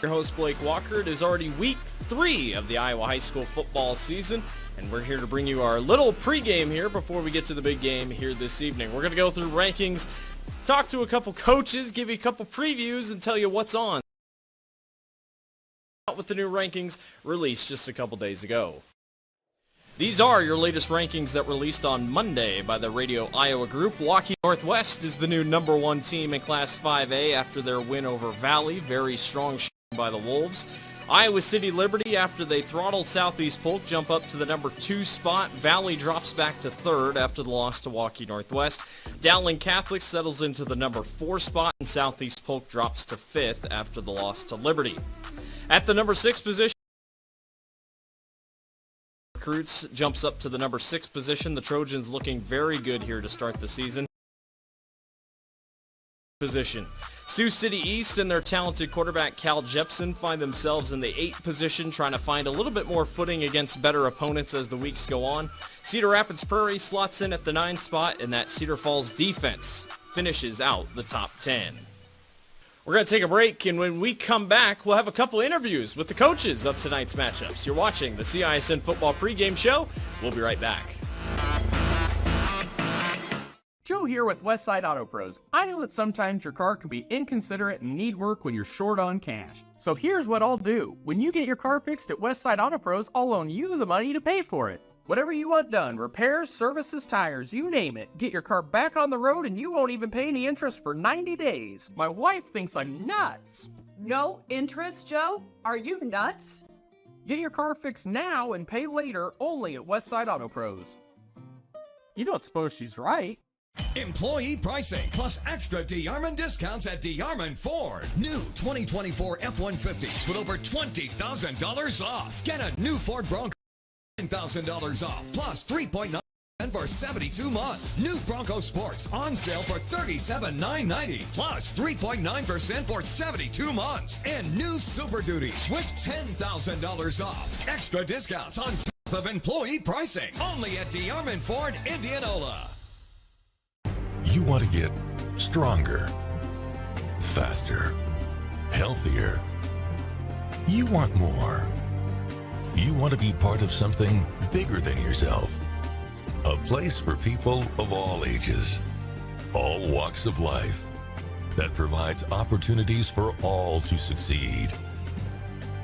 Your host, Blake Walker. It is already week 3 of the Iowa high school football season, and we're here to bring you our little pregame here before we get to the big game here this evening. We're going to go through rankings, talk to a couple coaches, give you a couple previews, and tell you what's on with the new rankings released just a couple days ago. These are your latest rankings that released on Monday by the Radio Iowa Group. Waukee Northwest is the new number 1 team in Class 5A after their win over Valley. Very strong showing by the Wolves. Iowa City Liberty, after they throttle Southeast Polk, jump up to the number 2 spot. Valley drops back to 3rd after the loss to Waukee Northwest. Dowling Catholic settles into the number 4 spot, and Southeast Polk drops to 5th after the loss to Liberty. At the number 6 position, Recruits jumps up to the number 6 position. The Trojans looking very good here to start the season. Sioux City East and their talented quarterback Cal Jepson find themselves in the 8th position, trying to find a little bit more footing against better opponents as the weeks go on. Cedar Rapids Prairie slots in at the 9th spot, and that Cedar Falls defense finishes out the top 10. We're going to take a break, and when we come back, we'll have a couple interviews with the coaches of tonight's matchups. You're watching the CISN Football Pregame Show. We'll be right back. Joe here with Westside Auto Pros. I know that sometimes your car can be inconsiderate and need work when you're short on cash. So here's what I'll do. When you get your car fixed at Westside Auto Pros, I'll loan you the money to pay for it. Whatever you want done, repairs, services, tires, you name it. Get your car back on the road and you won't even pay any interest for 90 days. My wife thinks I'm nuts. No interest, Joe? Are you nuts? Get your car fixed now and pay later only at Westside Auto Pros. You don't suppose she's right? Employee pricing plus extra DeArmond discounts at DeArmond Ford. New 2024 F-150s with over $20,000 off. Get a new Ford Bronco. $9,000 off, plus 3.9% for 72 months. New Bronco Sports on sale for $37,990, plus 3.9% for 72 months. And new Super Duties with $10,000 off. Extra discounts on top of employee pricing. Only at DeArmond Ford, Indianola. You want to get stronger, faster, healthier. You want more. You want to be part of something bigger than yourself. A place for people of all ages, all walks of life, that provides opportunities for all to succeed.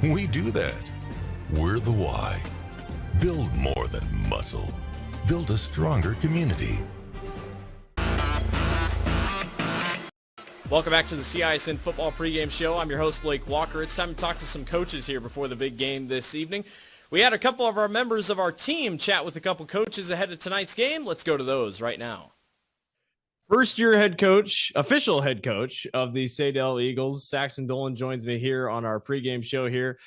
We do that. We're the why. Build more than muscle. Build a stronger community. Welcome back to the CISN Football Pregame Show. I'm your host, Blake Walker. It's time to talk to some coaches here before the big game this evening. We had a couple of our members of our team chat with a couple coaches ahead of tonight's game. Let's go to those right now. First-year head coach, official head coach of the Saydel Eagles, Saxon Dolan, joins me here on our pregame show here.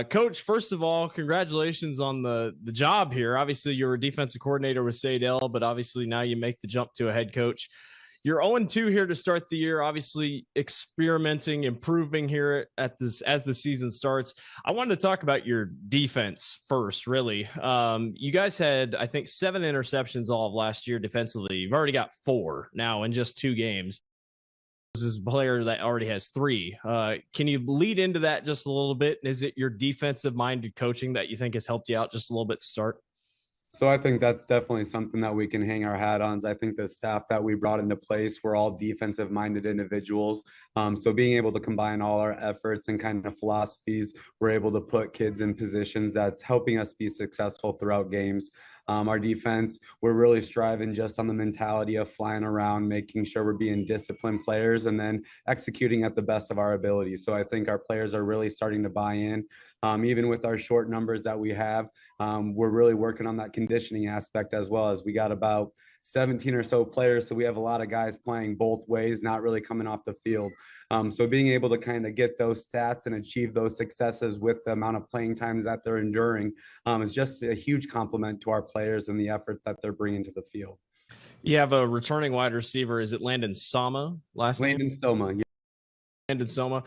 Coach, first of all, congratulations on the job here. Obviously, you were a defensive coordinator with Saydel, but obviously now you make the jump to a head coach. You're 0-2 here to start the year, obviously experimenting, improving here at this as the season starts. I wanted to talk about your defense first, really. You guys had, I think, 7 interceptions all of last year defensively. You've already got 4 now in just 2 games. This is a player that already has 3. Can you lead into that just a little bit? Is it your defensive-minded coaching that you think has helped you out just a little bit to start? So I think that's definitely something that we can hang our hat on. I think the staff that we brought into place were all defensive-minded individuals. So being able to combine all our efforts and kind of philosophies, we're able to put kids in positions that's helping us be successful throughout games. Our defense, we're really striving just on the mentality of flying around, making sure we're being disciplined players, and then executing at the best of our ability. So I think our players are really starting to buy in. Even with our short numbers that we have, we're really working on that conditioning aspect as well. As we got about 17 or so players, so we have a lot of guys playing both ways, not really coming off the field. So being able to kind of get those stats and achieve those successes with the amount of playing times that they're enduring is just a huge compliment to our players and the effort that they're bringing to the field. You have a returning wide receiver. Is it Landon Soma last name? Landon Soma, yeah. Landon Soma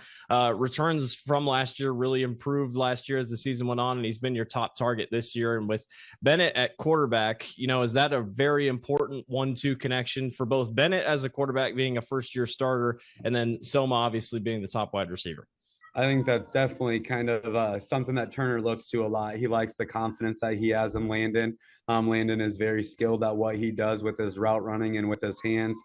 returns from last year, really improved last year as the season went on, and he's been your top target this year. And with Bennett at quarterback, is that a very important 1-2 connection for both Bennett as a quarterback being a first-year starter and then Soma obviously being the top wide receiver? I think that's definitely kind of something that Turner looks to a lot. He likes the confidence that he has in Landon. Landon is very skilled at what he does with his route running and with his hands.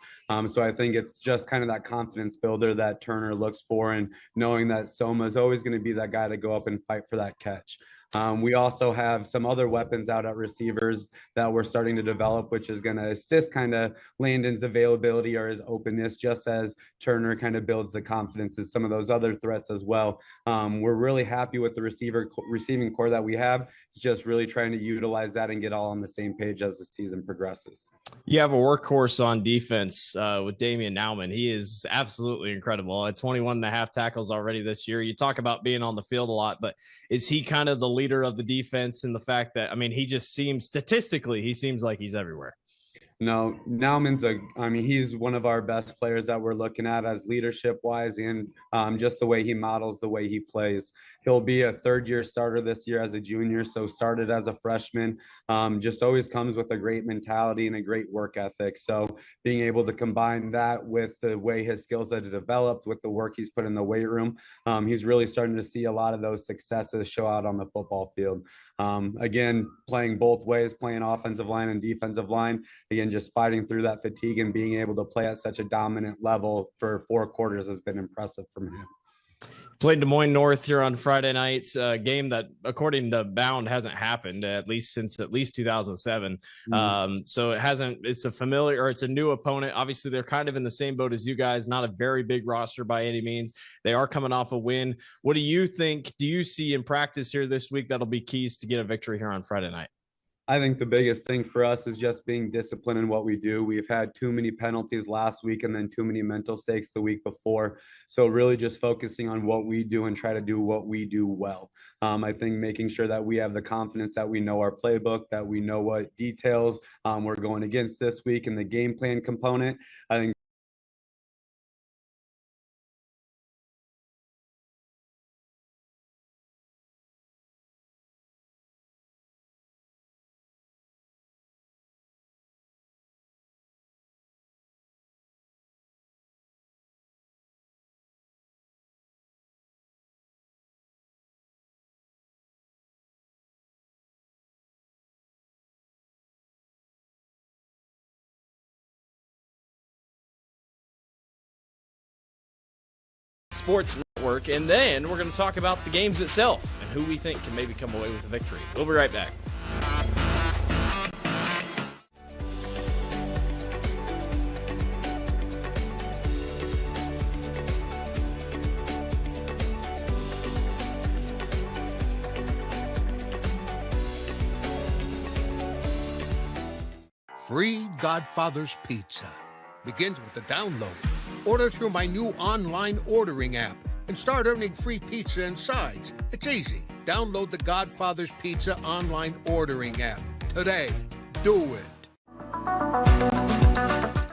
So I think it's just kind of that confidence builder that Turner looks for, and knowing that Soma is always going to be that guy to go up and fight for that catch. We also have some other weapons out at receivers that we're starting to develop, which is going to assist kind of Landon's availability or his openness, just as Turner kind of builds the confidence as some of those other threats as well. We're really happy with the receiving core that we have. It's just really trying to utilize that and get all on the same page as the season progresses. You have a workhorse on defense with Damian Nauman. He is absolutely incredible. At 21 and a half tackles already this year. You talk about being on the field a lot, but is he kind of the leader of the defense in the fact that, I mean, he just seems, statistically, he seems like he's everywhere. No, he's one of our best players that we're looking at as leadership wise, and just the way he models, the way he plays. He'll be a third-year starter this year as a junior, so started as a freshman. Just always comes with a great mentality and a great work ethic. So being able to combine that with the way his skills have developed, with the work he's put in the weight room, he's really starting to see a lot of those successes show out on the football field. Again, playing both ways, playing offensive line and defensive line. Again, just fighting through that fatigue and being able to play at such a dominant level for 4 quarters has been impressive from him. Played Des Moines North here on Friday nights, a game that, according to Bound, hasn't happened at least since 2007. So it's a familiar, or it's a new opponent. Obviously, they're kind of in the same boat as you guys, not a very big roster by any means. They are coming off a win. What do you think? Do you see in practice here this week that'll be keys to get a victory here on Friday night? I think the biggest thing for us is just being disciplined in what we do. We've had too many penalties last week and then too many mental mistakes the week before. So really just focusing on what we do and try to do what we do well. I think making sure that we have the confidence that we know our playbook, that we know what details we're going against this week, and the game plan component. I think Sports Network, and then we're going to talk about the games itself and who we think can maybe come away with a victory. We'll be right back. Free Godfather's Pizza begins with the download. Order through my new online ordering app and start earning free pizza and sides. It's easy. Download the Godfather's Pizza online ordering app today. Do it.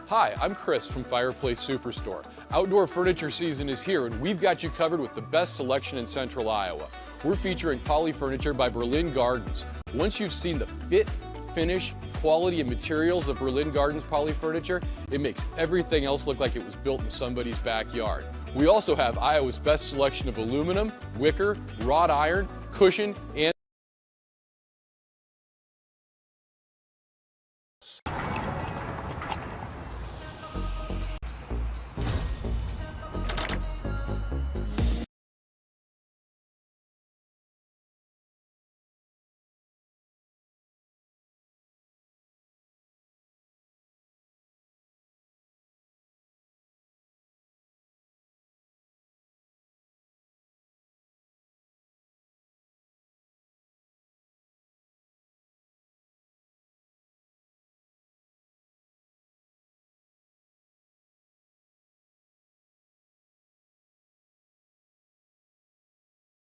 Hi, I'm Chris from Fireplace Superstore. Outdoor furniture season is here, and we've got you covered with the best selection in Central Iowa. We're featuring Poly Furniture by Berlin Gardens. Once you've seen the fit, finish, quality, and materials of Berlin Gardens Poly Furniture, it makes everything else look like it was built in somebody's backyard. We also have Iowa's best selection of aluminum, wicker, wrought iron, cushion, and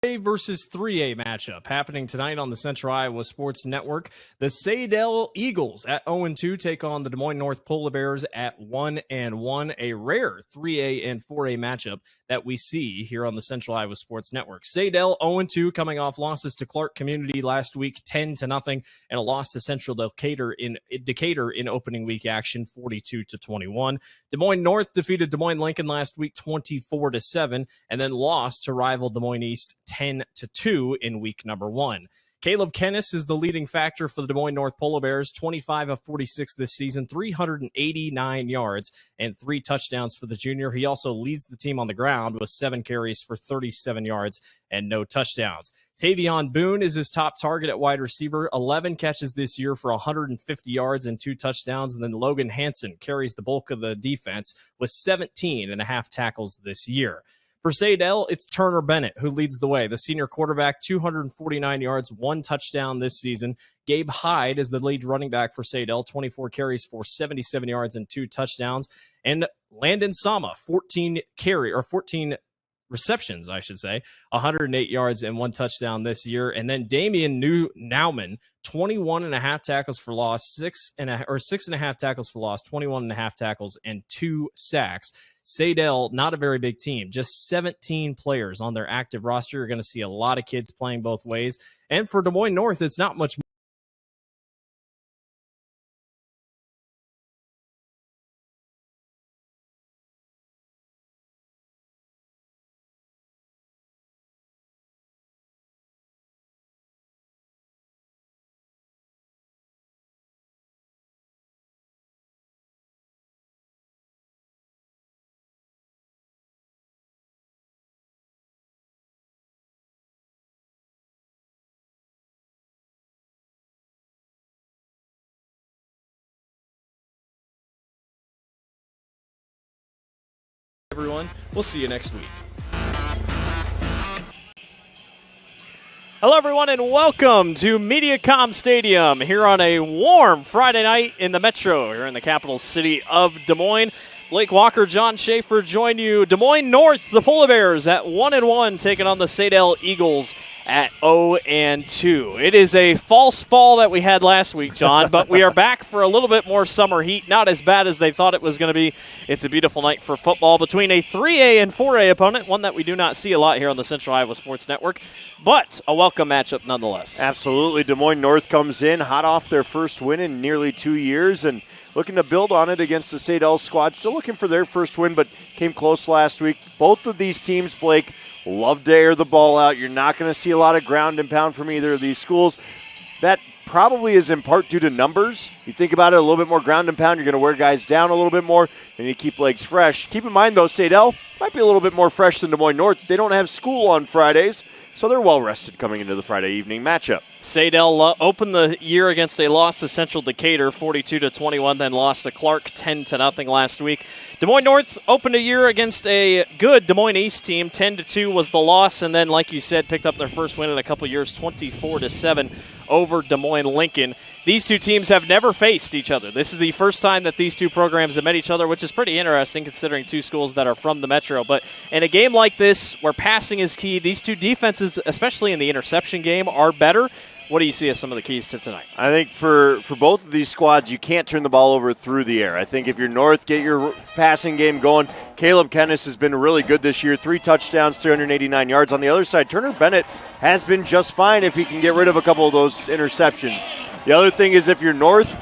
versus 3A matchup happening tonight on the Central Iowa Sports Network. The Saydel Eagles at 0-2 take on the Des Moines North Polar Bears at 1-1, a rare 3A and 4A matchup that we see here on the Central Iowa Sports Network. Saydel 0-2 coming off losses to Clark Community last week 10-0 and a loss to Central Decatur in opening week action 42-21. Des Moines North defeated Des Moines Lincoln last week 24-7 and then lost to rival Des Moines East 10-2 in week number 1. Caleb Kennis is the leading factor for the Des Moines North Polar Bears, 25 of 46 this season, 389 yards and 3 touchdowns for the junior. He also leads the team on the ground with 7 carries for 37 yards and no touchdowns. Tavion Boone is his top target at wide receiver, 11 catches this year for 150 yards and 2 touchdowns. And then Logan Hansen carries the bulk of the defense with 17.5 tackles this year. For Saydel, it's Turner Bennett who leads the way. The senior quarterback, 249 yards, 1 touchdown this season. Gabe Hyde is the lead running back for Saydel, 24 carries for 77 yards and 2 touchdowns. And Landon Sama, 14 receptions, 108 yards and 1 touchdown this year. And then Damian Nauman, 21.5 tackles for loss, 6.5 tackles for loss, 21.5 tackles and 2 sacks. Saydel, not a very big team, just 17 players on their active roster. You're going to see a lot of kids playing both ways. And for Des Moines North, it's not much more. Everyone, we'll see you next week. Hello, everyone, and welcome to MediaCom Stadium here on a warm Friday night in the Metro, here in the capital city of Des Moines. Blake Walker, John Schaefer join you. Des Moines North, the Polar Bears at 1-1, taking on the Saydel Eagles at 0-2. It is a false fall that we had last week, John, but we are back for a little bit more summer heat. Not as bad as they thought it was going to be. It's a beautiful night for football between a 3A and 4A opponent, one that we do not see a lot here on the Central Iowa Sports Network, but a welcome matchup nonetheless. Absolutely. Des Moines North comes in hot off their first win in nearly 2 years and looking to build on it against the Saydel squad. Still looking for their first win, but came close last week. Both of these teams, Blake, love to air the ball out. You're not going to see a lot of ground and pound from either of these schools. That probably is in part due to numbers. You think about it, a little bit more ground and pound, you're going to wear guys down a little bit more, and you keep legs fresh. Keep in mind, though, Saydel might be a little bit more fresh than Des Moines North. They don't have school on Fridays, so they're well-rested coming into the Friday evening matchup. Saydel opened the year against a loss to Central Decatur, 42-21, then lost to Clark, 10-0 last week. Des Moines North opened a year against a good Des Moines East team, 10-2 was the loss, and then, like you said, picked up their first win in a couple years, 24-7 over Des Moines Lincoln. These two teams have never faced each other. This is the first time that these two programs have met each other, which is pretty interesting considering two schools that are from the Metro. But in a game like this, where passing is key, these two defenses, especially in the interception game, are better. What do you see as some of the keys to tonight? I think for both of these squads, you can't turn the ball over through the air. I think if you're North, get your passing game going. Caleb Kennis has been really good this year. 3 touchdowns, 389 yards. On the other side, Turner Bennett has been just fine if he can get rid of a couple of those interceptions. The other thing is if you're North,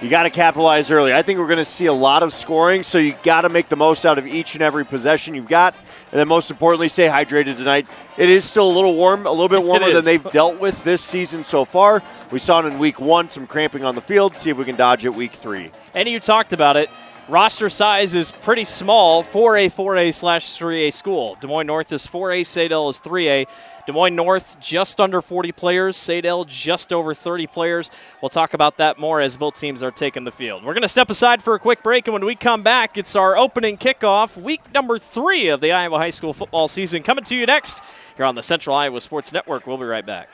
you got to capitalize early. I think we're going to see a lot of scoring, so you got to make the most out of each and every possession you've got. And then most importantly, stay hydrated tonight. It is still a little warm, a little bit warmer than they've dealt with this season so far. We saw it in week 1, some cramping on the field. See if we can dodge it week 3. And you talked about it. Roster size is pretty small for a 4A/3A school. Des Moines North is 4A, Saydel is 3A. Des Moines North just under 40 players, Saydel just over 30 players. We'll talk about that more as both teams are taking the field. We're going to step aside for a quick break, and when we come back, it's our opening kickoff, week number 3 of the Iowa high school football season. Coming to you next here on the Central Iowa Sports Network. We'll be right back.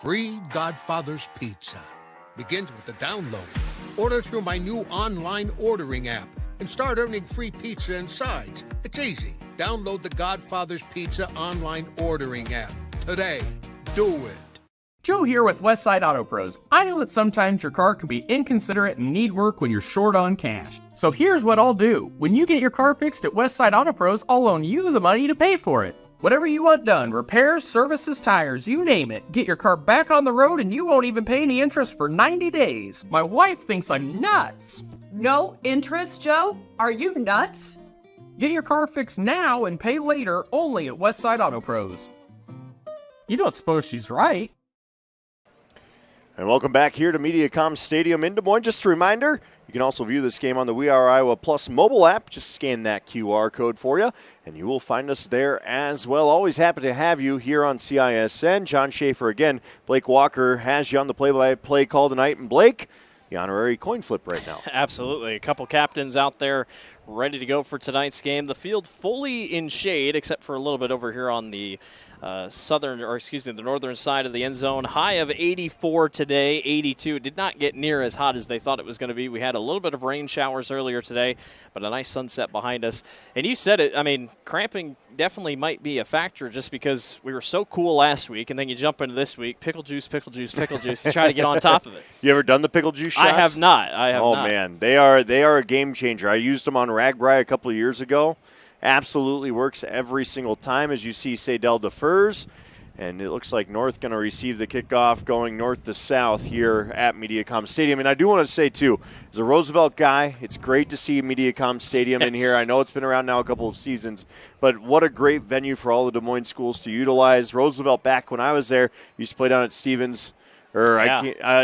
free Godfather's Pizza. Begins with the download. Order through my new online ordering app and start earning free pizza and sides. It's easy. Download the Godfather's Pizza online ordering app today. Do it. Joe here with Westside Auto Pros. I know that sometimes your car can be inconsiderate and need work when you're short on cash. So here's what I'll do. When you get your car fixed at Westside Auto Pros, I'll loan you the money to pay for it. Whatever you want done, repairs, services, tires, you name it. Get your car back on the road and you won't even pay any interest for 90 days. My wife thinks I'm nuts. No interest, Joe? Are you nuts? Get your car fixed now and pay later only at Westside Auto Pros. You don't suppose she's right? And welcome back here to MediaCom Stadium in Des Moines. Just a reminder, you can also view this game on the We Are Iowa Plus mobile app. Just scan that QR code for you, and you will find us there as well. Always happy to have you here on CISN. John Schaefer again. Blake Walker has you on the play-by-play call tonight. And Blake, the honorary coin flip right now. Absolutely. A couple captains out there ready to go for tonight's game. The field fully in shade, except for a little bit over here on the the northern side of the end zone. High of 84 today, 82. Did not get near as hot as they thought it was going to be. We had a little bit of rain showers earlier today, but a nice sunset behind us. And you said it, I mean, cramping definitely might be a factor just because we were so cool last week, and then you jump into this week, pickle juice, to try to get on top of it. You ever done the pickle juice shots? I have not. Oh, man. They are a game changer. I used them on Ragbri a couple of years ago. Absolutely works every single time. As you see, Saydel defers, and it looks like North going to receive the kickoff going north to south here at MediaCom Stadium. And I do want to say, too, as a Roosevelt guy, it's great to see MediaCom Stadium in here. I know it's been around now a couple of seasons, but what a great venue for all the Des Moines schools to utilize. Roosevelt, back when I was there, used to play down at Stevens, or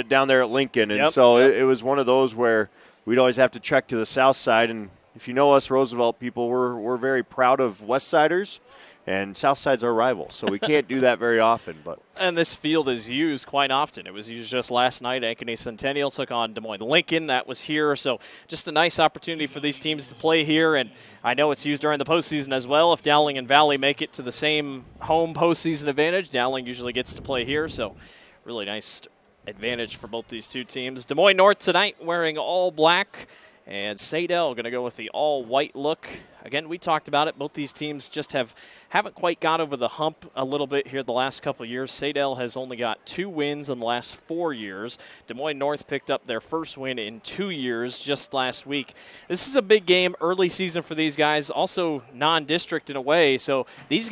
down there at Lincoln. And it was one of those where we'd always have to trek to the south side. And if you know us Roosevelt people, we're very proud of Westsiders, and Southside's our rival, so we can't do that very often. And this field is used quite often. It was used just last night. Ankeny Centennial took on Des Moines Lincoln. That was here, so just a nice opportunity for these teams to play here. And I know it's used during the postseason as well. If Dowling and Valley make it to the same home postseason advantage, Dowling usually gets to play here, so really nice advantage for both these two teams. Des Moines North tonight wearing all black. And Saydel going to go with the all-white look. Again, we talked about it. Both these teams just haven't quite got over the hump a little bit here the last couple of years. Saydel has only got 2 wins in the last 4 years. Des Moines North picked up their first win in 2 years just last week. This is a big game, early season for these guys, also non-district in a way. So these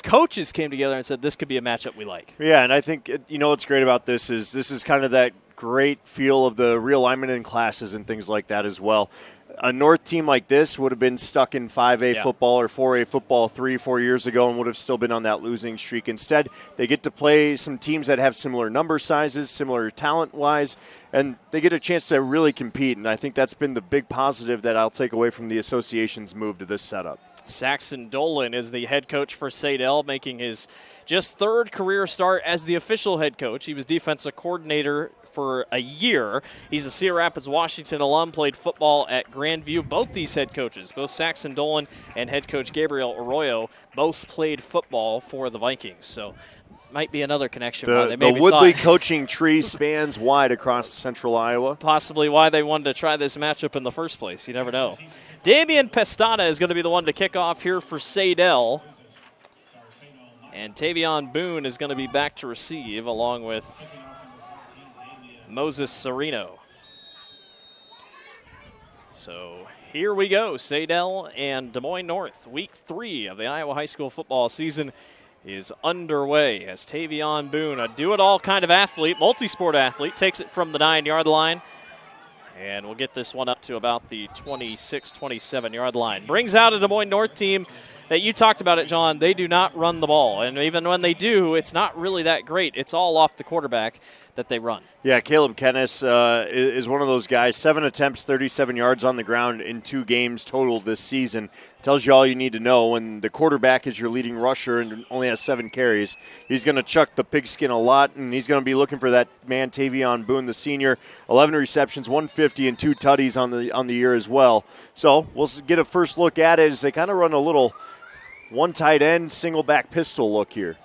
coaches came together and said this could be a matchup we like. Yeah, and I think, what's great about this is kind of that great feel of the realignment in classes and things like that as well. A North team like this would have been stuck in 5A football or 4A football 3-4 years ago and would have still been on that losing streak. Instead, they get to play some teams that have similar number sizes, similar talent-wise, and they get a chance to really compete. And I think that's been the big positive that I'll take away from the association's move to this setup. Saxon Dolan is the head coach for Saydel, making his just 3rd career start as the official head coach. He was defensive coordinator for a year. He's a Cedar Rapids, Washington alum, played football at Grandview. Both these head coaches, both Saxon Dolan and head coach Gabriel Arroyo, both played football for the Vikings. So might be another connection. The Woodley coaching tree spans wide across central Iowa. Possibly why they wanted to try this matchup in the first place. You never know. Damian Pestana is going to be the one to kick off here for Saydel. And Tavion Boone is going to be back to receive along with Moses Sereno. So here we go. Saydel and Des Moines North. Week 3 of the Iowa high school football season is underway as Tavion Boone, a do-it-all kind of athlete, multi-sport athlete, takes it from the 9-yard line. And we'll get this one up to about the 26, 27-yard line. Brings out a Des Moines North team that you talked about it, John. They do not run the ball. And even when they do, it's not really that great. It's all off the quarterback that they run. Yeah, Caleb Kennis is one of those guys. 7 attempts, 37 yards on the ground in 2 games total this season. Tells you all you need to know. When the quarterback is your leading rusher and only has 7 carries, he's going to chuck the pigskin a lot, and he's going to be looking for that man, Tavion Boone, the senior. 11 receptions, 150, and 2 tutties on the year as well. So we'll get a first look at it as they kind of run a little one tight end, single back pistol look here.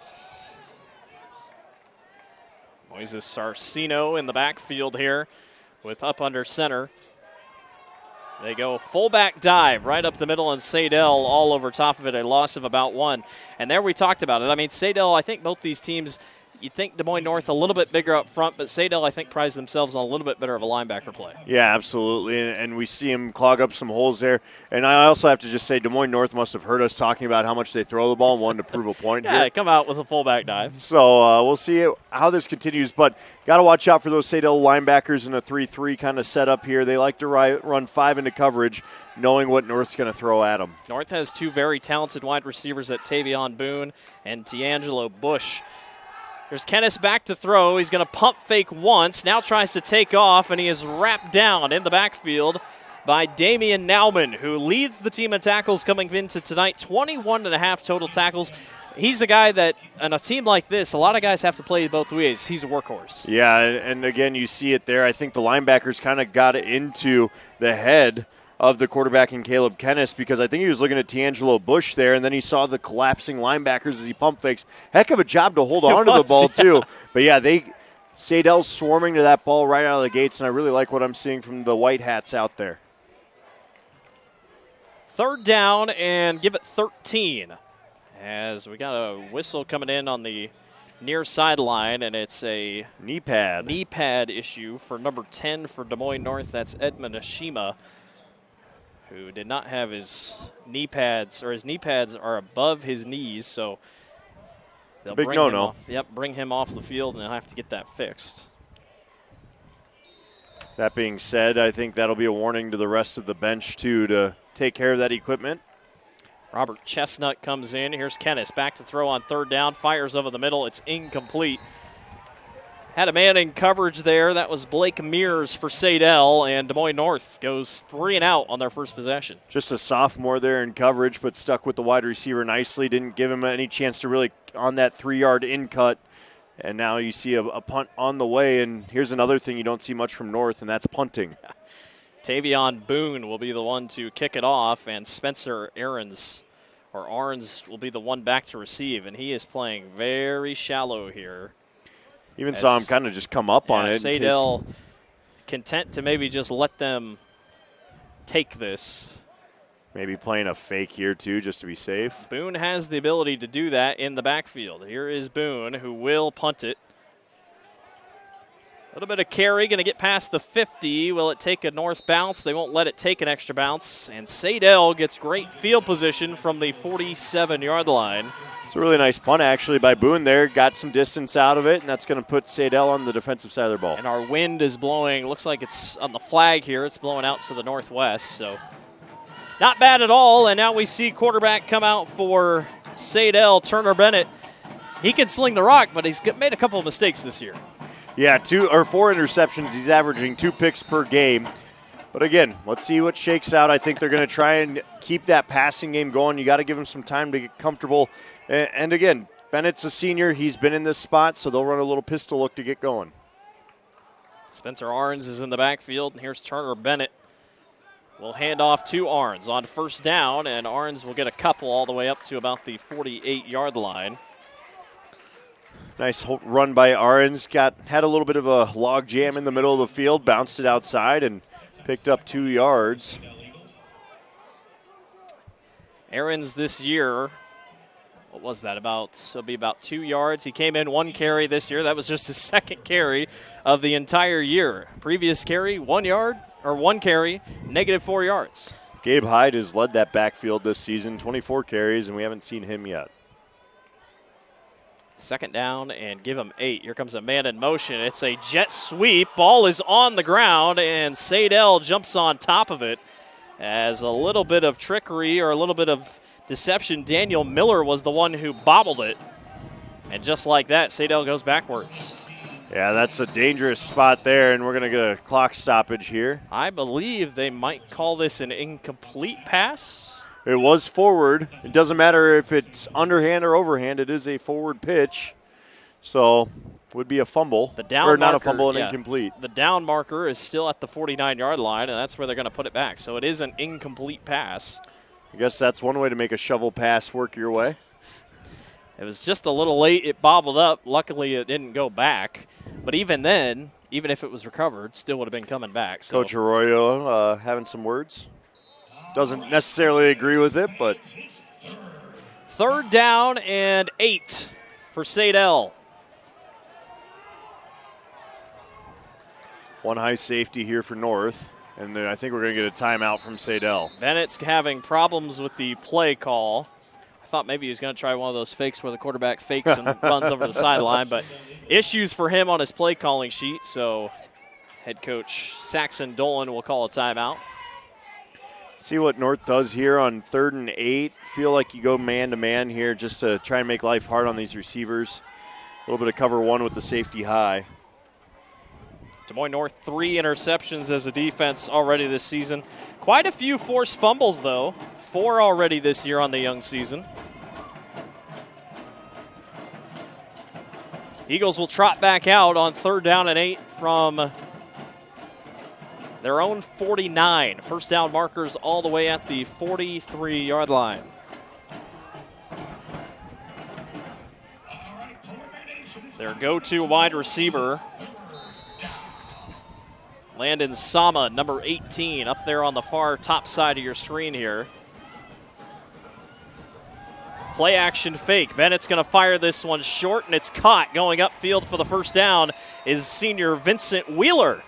Moises Sarcino in the backfield here with up under center. They go fullback dive right up the middle, and Saydel all over top of it, a loss of about 1. And there we talked about it. I mean, Saydel, I think both these teams, you'd think Des Moines North a little bit bigger up front, but Saydel, I think, prides themselves on a little bit better of a linebacker play. Yeah, absolutely, and we see him clog up some holes there. And I also have to just say Des Moines North must have heard us talking about how much they throw the ball and wanted to prove a point Yeah, here. come out with a fullback dive. So we'll see how this continues, but got to watch out for those Saydel linebackers in a 3-3 kind of setup here. They like to run 5 into coverage, knowing what North's going to throw at them. North has 2 very talented wide receivers at Tavion Boone and D'Angelo Bush. There's Kennis back to throw. He's going to pump fake once. Now tries to take off, and he is wrapped down in the backfield by Damian Nauman, who leads the team in tackles coming into tonight. 21.5 total tackles. He's a guy that, on a team like this, a lot of guys have to play both ways. He's a workhorse. Yeah, and again, you see it there. I think the linebackers kind of got into the head of the quarterback in Caleb Kennis, because I think he was looking at D'Angelo Bush there, and then he saw the collapsing linebackers as he pump fakes. Heck of a job to hold on to the ball, too. But, yeah, Saydel's swarming to that ball right out of the gates, and I really like what I'm seeing from the White Hats out there. 3rd down, and give it 13. As we got a whistle coming in on the near sideline, and it's a knee pad issue for number 10 for Des Moines North. That's Edmund Ashima, who did not have his knee pads, or his knee pads are above his knees, so it's a big no-no. Bring him off the field, and they'll have to get that fixed. That being said, I think that'll be a warning to the rest of the bench, too, to take care of that equipment. Robert Chestnut comes in. Here's Kennis back to throw on 3rd down. Fires over the middle. It's incomplete. Had a man in coverage there. That was Blake Mears for Saydel, and Des Moines North goes 3 and out on their first possession. Just a sophomore there in coverage, but stuck with the wide receiver nicely. Didn't give him any chance to really on that 3-yard in cut. And now you see a punt on the way, and here's another thing you don't see much from North, and that's punting. Tavion Boone will be the one to kick it off, and Spencer Arns will be the one back to receive, and he is playing very shallow here. Even saw him kind of just come up on it. Saydel content to maybe just let them take this. Maybe playing a fake here, too, just to be safe. Boone has the ability to do that in the backfield. Here is Boone, who will punt it. A little bit of carry, going to get past the 50. Will it take a north bounce? They won't let it take an extra bounce. And Saydel gets great field position from the 47-yard line. It's a really nice punt, actually, by Boone there. Got some distance out of it, and that's going to put Saydel on the defensive side of their ball. And our wind is blowing. Looks like it's on the flag here. It's blowing out to the northwest, so not bad at all. And now we see quarterback come out for Saydel, Turner Bennett. He can sling the rock, but he's made a couple of mistakes this year. Yeah, 2 or 4 interceptions. He's averaging 2 picks per game. But again, let's see what shakes out. I think they're going to try and keep that passing game going. You got to give him some time to get comfortable. And again, Bennett's a senior. He's been in this spot, so they'll run a little pistol look to get going. Spencer Arns is in the backfield, and here's Turner Bennett. We'll hand off to Arns on 1st down, and Arns will get a couple all the way up to about the 48-yard line. Nice run by Arns. Had a little bit of a log jam in the middle of the field, bounced it outside, and picked up 2 yards. Arns this year, what was that, it'll be about 2 yards. He came in 1 carry this year. That was just his 2nd carry of the entire year. Previous carry, 1 carry, -4 yards. Gabe Hyde has led that backfield this season, 24 carries, and we haven't seen him yet. 2nd down, and give him 8. Here comes a man in motion. It's a jet sweep. Ball is on the ground, and Saydel jumps on top of it. As a little bit of trickery or a little bit of deception, Daniel Miller was the one who bobbled it. And just like that, Saydel goes backwards. Yeah, that's a dangerous spot there, and we're going to get a clock stoppage here. I believe they might call this an incomplete pass. It was forward. It doesn't matter if it's underhand or overhand. It is a forward pitch. So, would be a fumble. The down or not marker, a fumble, an incomplete. The down marker is still at the 49-yard line, and that's where they're going to put it back. So it is an incomplete pass. I guess that's one way to make a shovel pass work your way. It was just a little late. It bobbled up. Luckily, it didn't go back. But even then, even if it was recovered, still would have been coming back. So. Coach Arroyo having some words. Doesn't necessarily agree with it, but. 3rd down and 8 for Saydel. One high safety here for North, and then I think we're going to get a timeout from Saydel. Bennett's having problems with the play call. I thought maybe he was going to try one of those fakes where the quarterback fakes and runs over the sideline, but issues for him on his play calling sheet, so head coach Saxon Dolan will call a timeout. See what North does here on 3rd and 8. Feel like you go man-to-man here just to try and make life hard on these receivers. A little bit of cover 1 with the safety high. Des Moines North, 3 interceptions as a defense already this season. Quite a few forced fumbles, though. 4 already this year on the young season. Eagles will trot back out on 3rd down and 8 from their own 49. First down markers all the way at the 43-yard line. Their go-to wide receiver, Landon Sama, number 18, up there on the far top side of your screen here. Play action fake. Bennett's going to fire this one short, and it's caught. Going upfield for the first down is senior Vincent Wheeler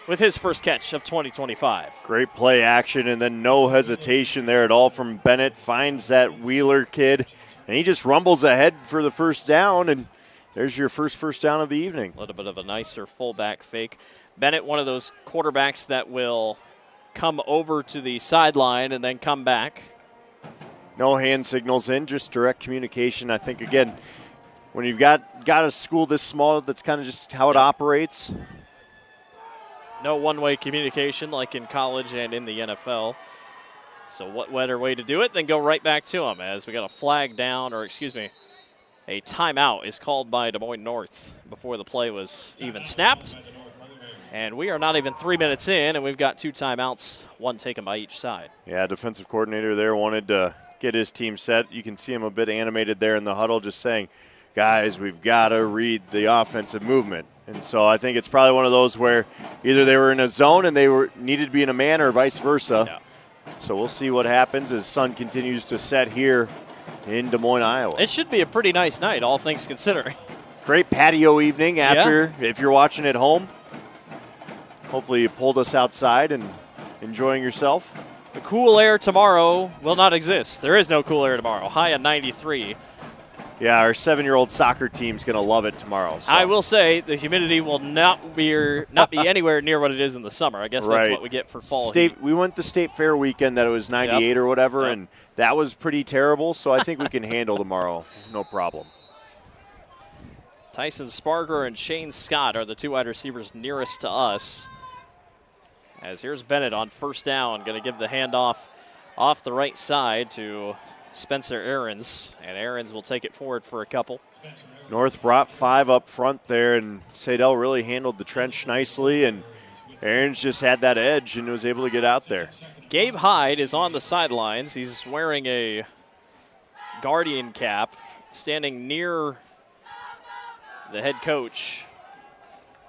with his first catch of 2025. Great play action, and then no hesitation there at all from Bennett. Finds that Wheeler kid, and he just rumbles ahead for the first down, and there's your first down of the evening. A little bit of a nicer fullback fake. Bennett, one of those quarterbacks that will come over to the sideline and then come back. No hand signals in, just direct communication. I think, again, when you've got a school this small, that's kind of just how it operates. No one-way communication like in college and in the NFL. So what better way to do it than go right back to him, as we got a flag down, or excuse me, a timeout is called by Des Moines North before the play was even snapped. And we are not even 3 minutes in, and we've got 2 timeouts, one taken by each side. Yeah, defensive coordinator there wanted to get his team set. You can see him a bit animated there in the huddle, just saying, guys, we've got to read the offensive movement. And so I think it's probably one of those where either they were in a zone and they needed to be in a man, or vice versa. Yeah. So we'll see what happens as sun continues to set here in Des Moines, Iowa. It should be a pretty nice night, all things considering. Great patio evening after, if you're watching at home. Hopefully you pulled us outside and enjoying yourself. The cool air tomorrow will not exist. There is no cool air tomorrow. High at 93. Yeah, our 7-year-old soccer team's going to love it tomorrow. So. I will say the humidity will not be anywhere near what it is in the summer. I guess that's what we get for fall heat. We went the State Fair weekend that it was 98 or whatever, and that was pretty terrible. So I think we can handle tomorrow. No problem. Tyson Sparger and Shane Scott are the 2 wide receivers nearest to us. As here's Bennett on first down, going to give the handoff off the right side to Spencer Ahrens, and Ahrens will take it forward for a couple. North brought 5 up front there, and Saydel really handled the trench nicely, and Ahrens just had that edge and was able to get out there. Gabe Hyde is on the sidelines. He's wearing a Guardian cap, standing near the head coach,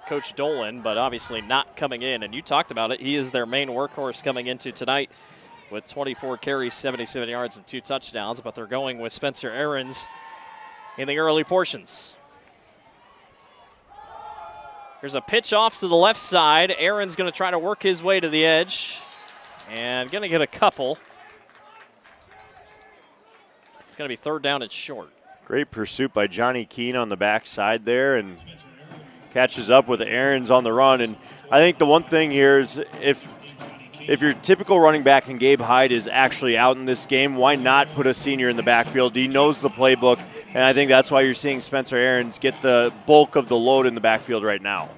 Coach Dolan, but obviously not coming in. And you talked about it. He is their main workhorse coming into tonight with 24 carries, 77 yards, and 2 touchdowns. But they're going with Spencer Ahrens in the early portions. Here's a pitch off to the left side. Ahrens going to try to work his way to the edge and going to get a couple. It's going to be 3rd down and short. Great pursuit by Johnny Keene on the backside there, and catches up with Ahrens on the run. And I think the one thing here is if your typical running back and Gabe Hyde is actually out in this game, why not put a senior in the backfield? He knows the playbook, and I think that's why you're seeing Spencer Ahrens get the bulk of the load in the backfield right now.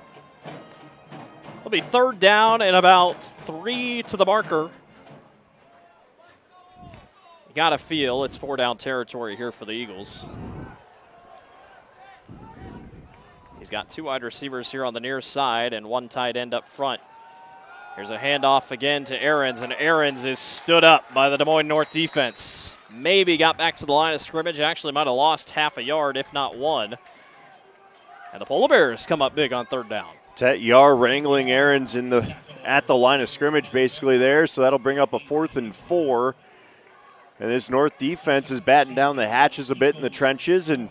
It'll be 3rd down and about 3 to the marker. You got to feel it's 4-down territory here for the Eagles. He's got 2 wide receivers here on the near side and 1 tight end up front. Here's a handoff again to Ahrens, and Ahrens is stood up by the Des Moines North defense. Maybe got back to the line of scrimmage. Actually might have lost half a yard, if not 1. And the Polar Bears come up big on third down. Tet Yar wrangling Aaron's at the line of scrimmage basically there, so that'll bring up a 4th and 4. And this North defense is batting down the hatches a bit in the trenches, and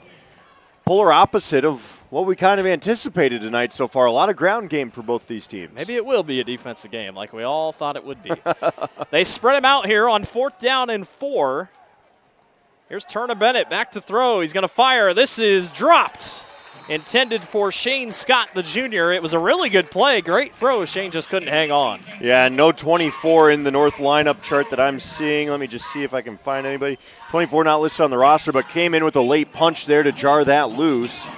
polar opposite of what we kind of anticipated tonight so far. A lot of ground game for both these teams. Maybe it will be a defensive game like we all thought it would be. They spread him out here on 4th down and 4. Here's Turner Bennett back to throw. He's going to fire. This is dropped. Intended for Shane Scott, the junior. It was a really good play. Great throw. Shane just couldn't hang on. Yeah, no 24 in the North lineup chart that I'm seeing. Let me just see if I can find anybody. 24 not listed on the roster, but came in with a late punch there to jar that loose.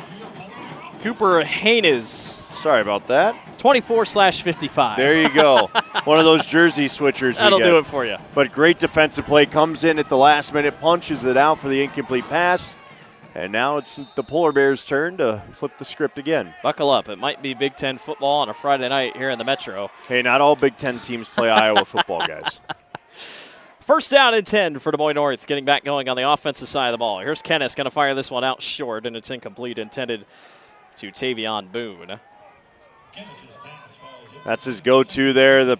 Cooper Haynes. Sorry about that. 24/55. There you go. One of those jersey switchers. That'll do it for you. But great defensive play. Comes in at the last minute, punches it out for the incomplete pass. And now it's the Polar Bears' turn to flip the script again. Buckle up. It might be Big Ten football on a Friday night here in the Metro. Hey, not all Big Ten teams play Iowa football, guys. 1st down and 10 for Des Moines North, getting back going on the offensive side of the ball. Here's Kennis going to fire this one out short, and it's incomplete, intended to Tavion Boone. That's his go-to there.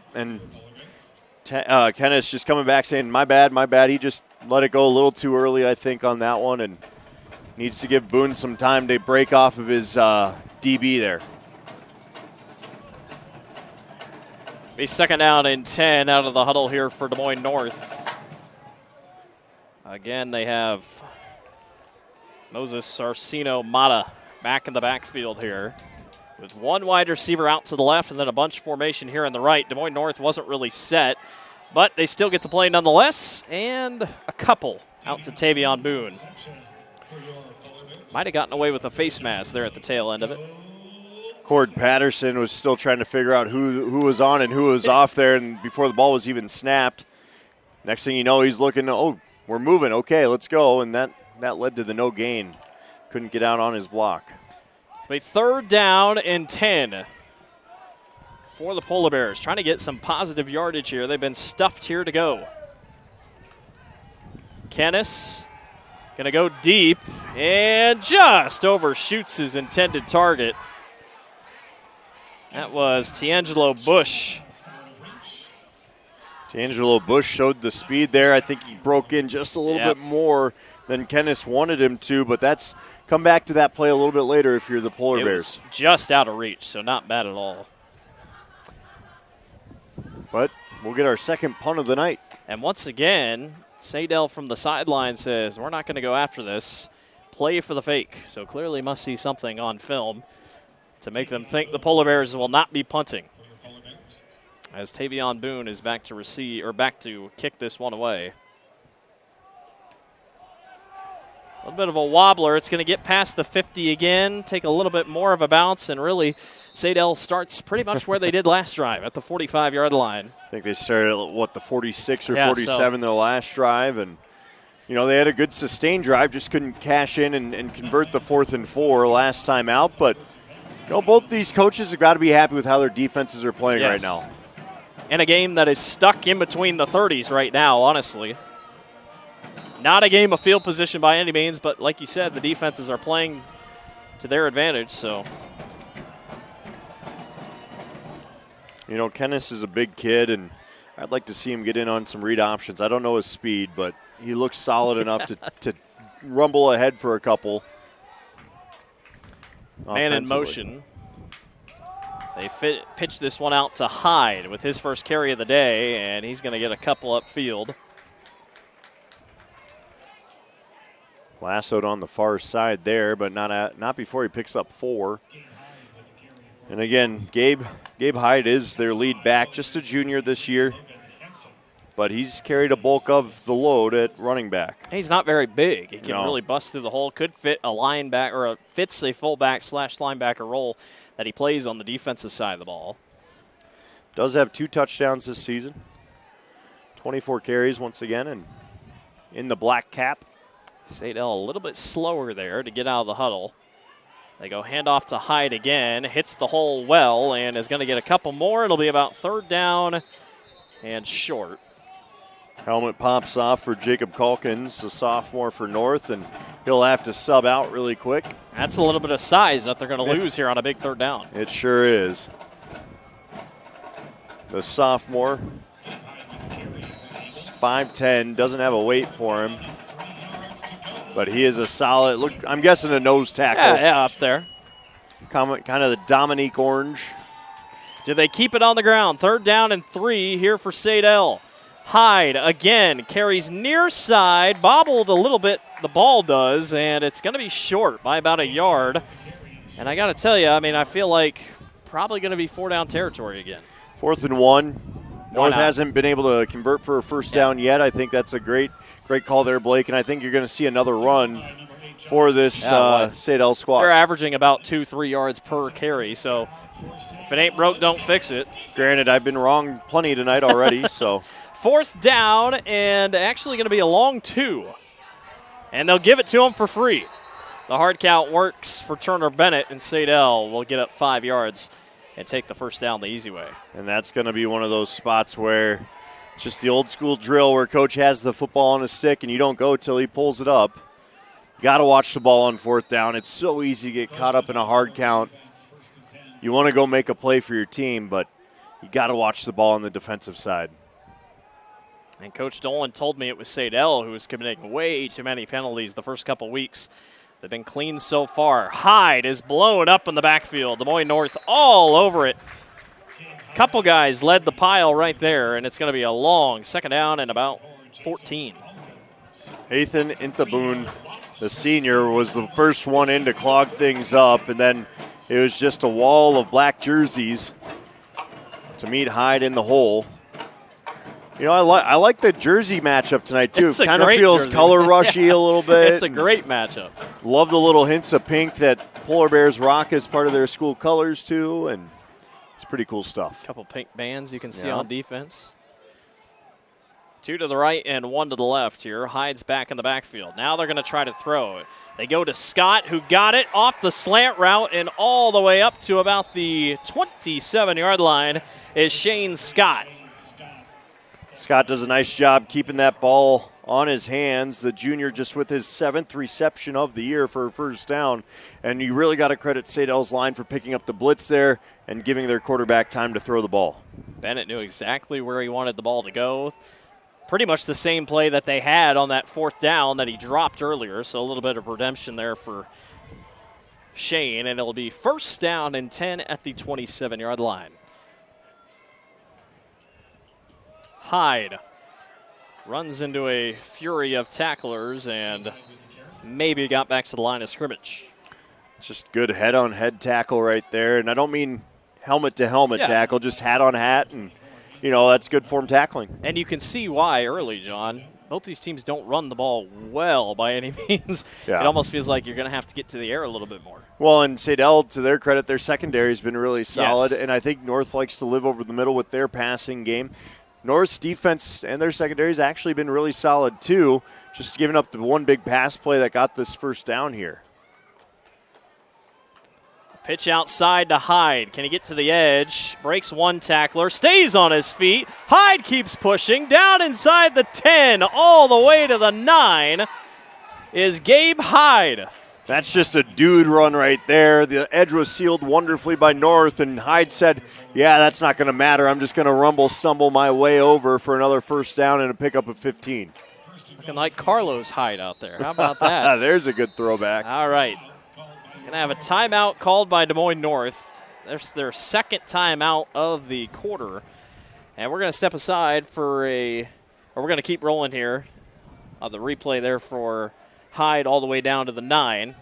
Kennis just coming back saying, my bad. He just let it go a little too early, I think, on that one, and needs to give Boone some time to break off of his DB there. Be 2nd down and 10 out of the huddle here for Des Moines North. Again, they have Moses Sarcino Mata back in the backfield here, with one wide receiver out to the left and then a bunch formation here on the right. Des Moines North wasn't really set, but they still get to play nonetheless, and a couple out to Tavion Boone. Might have gotten away with a face mask there at the tail end of it. Cord Patterson was still trying to figure out who was on and who was off there, and before the ball was even snapped, next thing you know, he's looking, oh, we're moving, okay, let's go, and that led to the no gain. Couldn't get out on his block. A 3rd down and 10 for the Polar Bears, trying to get some positive yardage here. They've been stuffed here to go. Kennis going to go deep and just overshoots his intended target. That was D'Angelo Bush. D'Angelo Bush showed the speed there. I think he broke in just a little bit more than Kennis wanted him to, but that's come back to that play a little bit later if you're the Polar Bears. Was just out of reach, so not bad at all. But we'll get our second punt of the night. And once again, Saydel from the sideline says, we're not going to go after this. Play for the fake. So clearly must see something on film to make them think the Polar Bears will not be punting. As Tavion Boone is back to kick this one away. A little bit of a wobbler. It's going to get past the 50 again, take a little bit more of a bounce, and really Saydel starts pretty much where they did last drive, at the 45-yard line. I think they started at, the 46 or 47 their last drive, and they had a good sustained drive, just couldn't cash in and convert the 4th and 4 last time out. But both these coaches have got to be happy with how their defenses are playing right now. In a game that is stuck in between the 30s right now, honestly. Not a game of field position by any means, but like you said, the defenses are playing to their advantage. So, Kennis is a big kid, and I'd like to see him get in on some read options. I don't know his speed, but he looks solid enough to rumble ahead for a couple. Man in motion. They pitch this one out to Hyde with his first carry of the day, and he's going to get a couple upfield. Lassoed on the far side there, but not before he picks up 4. And again, Gabe Hyde is their lead back, just a junior this year, but he's carried a bulk of the load at running back. He's not very big. He can really bust through the hole. Could fit a linebacker, or fits a fullback / linebacker role that he plays on the defensive side of the ball. Does have 2 touchdowns this season. 24 carries once again, and in the black cap. Saydel a little bit slower there to get out of the huddle. They go handoff to Hyde again, hits the hole well, and is going to get a couple more. It'll be about 3rd down and short. Helmet pops off for Jacob Calkins, the sophomore for North, and he'll have to sub out really quick. That's a little bit of size that they're going to lose here on a big third down. It sure is. The sophomore, 5'10", doesn't have a weight for him. But he is a solid, look, I'm guessing a nose tackle. Yeah, up there. Kind of the Dominique Orange. Do they keep it on the ground? 3rd down and 3 here for Saydel. Hyde again carries near side, bobbled a little bit, the ball does, and it's going to be short by about a yard. And I got to tell you, I mean, I feel like probably going to be 4-down territory again. 4th and 1. North hasn't been able to convert for a first down yet. I think that's a great call there, Blake, and I think you're going to see another run for this Saydel squad. They're averaging about 2-3 yards per carry, so if it ain't broke, don't fix it. Granted, I've been wrong plenty tonight already, so. 4th down and actually going to be a long 2. And they'll give it to him for free. The hard count works for Turner Bennett, and Saydel will get up 5 yards and take the first down the easy way. And that's going to be one of those spots where just the old school drill where coach has the football on a stick and you don't go till he pulls it up. Got to watch the ball on 4th down. It's so easy to get caught up in a hard count. You want to go make a play for your team, but you got to watch the ball on the defensive side. And Coach Dolan told me it was Saydel who was committing way too many penalties the first couple weeks. They've been clean so far. Hyde is blown up in the backfield. Des Moines North all over it. Couple guys led the pile right there, and it's going to be a long 2nd down and about 14. Ethan Intaboon, the senior, was the first one in to clog things up, and then it was just a wall of black jerseys to meet Hyde in the hole. You know, I like the jersey matchup tonight, too. It kind of feels jersey. Color rushy a little bit. It's a great matchup. Love the little hints of pink that Polar Bears rock as part of their school colors, too, and it's pretty cool stuff. A couple pink bands you can see on defense. 2 to the right and 1 to the left here. Hyde's back in the backfield. Now they're going to try to throw it. They go to Scott, who got it off the slant route and all the way up to about the 27-yard line is Shane Scott. Scott does a nice job keeping that ball on his hands. The junior just with his 7th reception of the year for a first down. And you really got to credit Saydel's line for picking up the blitz there and giving their quarterback time to throw the ball. Bennett knew exactly where he wanted the ball to go. Pretty much the same play that they had on that 4th down that he dropped earlier. So a little bit of redemption there for Shane. And it'll be 1st down and 10 at the 27-yard line. Hyde runs into a fury of tacklers and maybe got back to the line of scrimmage. Just good head-on-head tackle right there. And I don't mean helmet-to-helmet tackle, just hat-on-hat. And, you know, that's good form tackling. And you can see why early, John. Both these teams don't run the ball well by any means. Yeah. It almost feels like you're going to have to get to the air a little bit more. Well, and Saydel, to their credit, their secondary has been really solid. Yes. And I think North likes to live over the middle with their passing game. North's defense and their secondary has actually been really solid, too, just giving up the one big pass play that got this first down here. Pitch outside to Hyde. Can he get to the edge? Breaks one tackler, stays on his feet. Hyde keeps pushing. Down inside the 10, all the way to the 9 is Gabe Hyde. That's just a dude run right there. The edge was sealed wonderfully by North, and Hyde said, yeah, that's not going to matter. I'm just going to stumble my way over for another first down and a pickup of 15. Looking like Carlos Hyde out there. How about that? There's a good throwback. All right. Going to have a timeout called by Des Moines North. There's their 2nd timeout of the quarter. And we're going to step aside we're going to keep rolling here. The replay there for Hyde all the way down to the 9.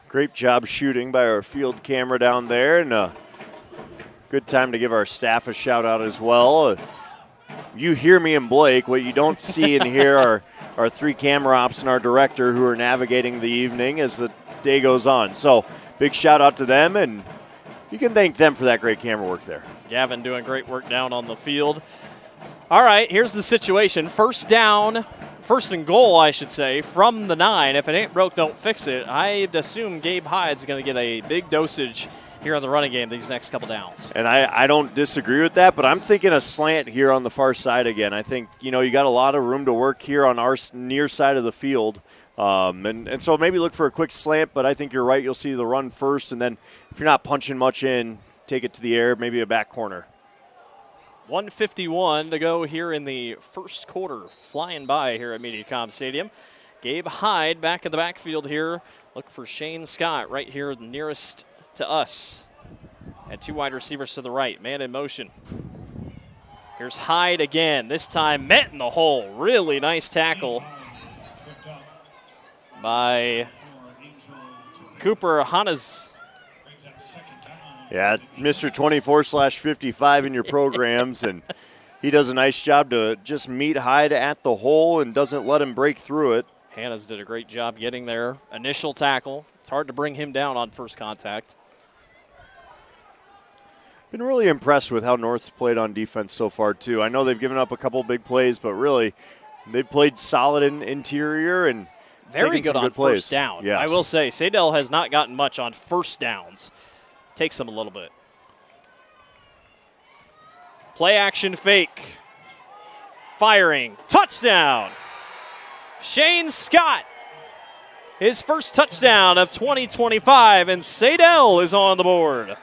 Great job shooting by our field camera down there, and a good time to give our staff a shout out as well. You hear me and Blake. What you don't see and hear are our 3 camera ops and our director who are navigating the evening as the day goes on. So big shout out to them, and you can thank them for that great camera work there. Gavin doing great work down on the field. All right, here's the situation. First and goal, I should say, from the 9. If it ain't broke, don't fix it. I'd assume Gabe Hyde's going to get a big dosage here in the running game these next couple downs. And I don't disagree with that, but I'm thinking a slant here on the far side again. I think, you got a lot of room to work here on our near side of the field. And so maybe look for a quick slant, but I think you're right. You'll see the run first, and then if you're not punching much in, take it to the air, maybe a back corner. 1:51 to go here in the first quarter, flying by here at MediaCom Stadium. Gabe Hyde back in the backfield here. Look for Shane Scott right here nearest to us. And 2 wide receivers to the right, man in motion. Here's Hyde again, this time met in the hole. Really nice tackle by Cooper Hannes. Yeah, Mr. 24/55 in your programs, and he does a nice job to just meet Hyde at the hole and doesn't let him break through it. Hannes did a great job getting there. Initial tackle. It's hard to bring him down on first contact. Been really impressed with how North's played on defense so far, too. I know they've given up a couple big plays, but really, they've played solid in interior and very good on plays. First down. Yes. I will say, Saydel has not gotten much on first downs. Takes them a little bit. Play action fake. Firing. Touchdown. Shane Scott. His first touchdown of 2025, and Saydel is on the board.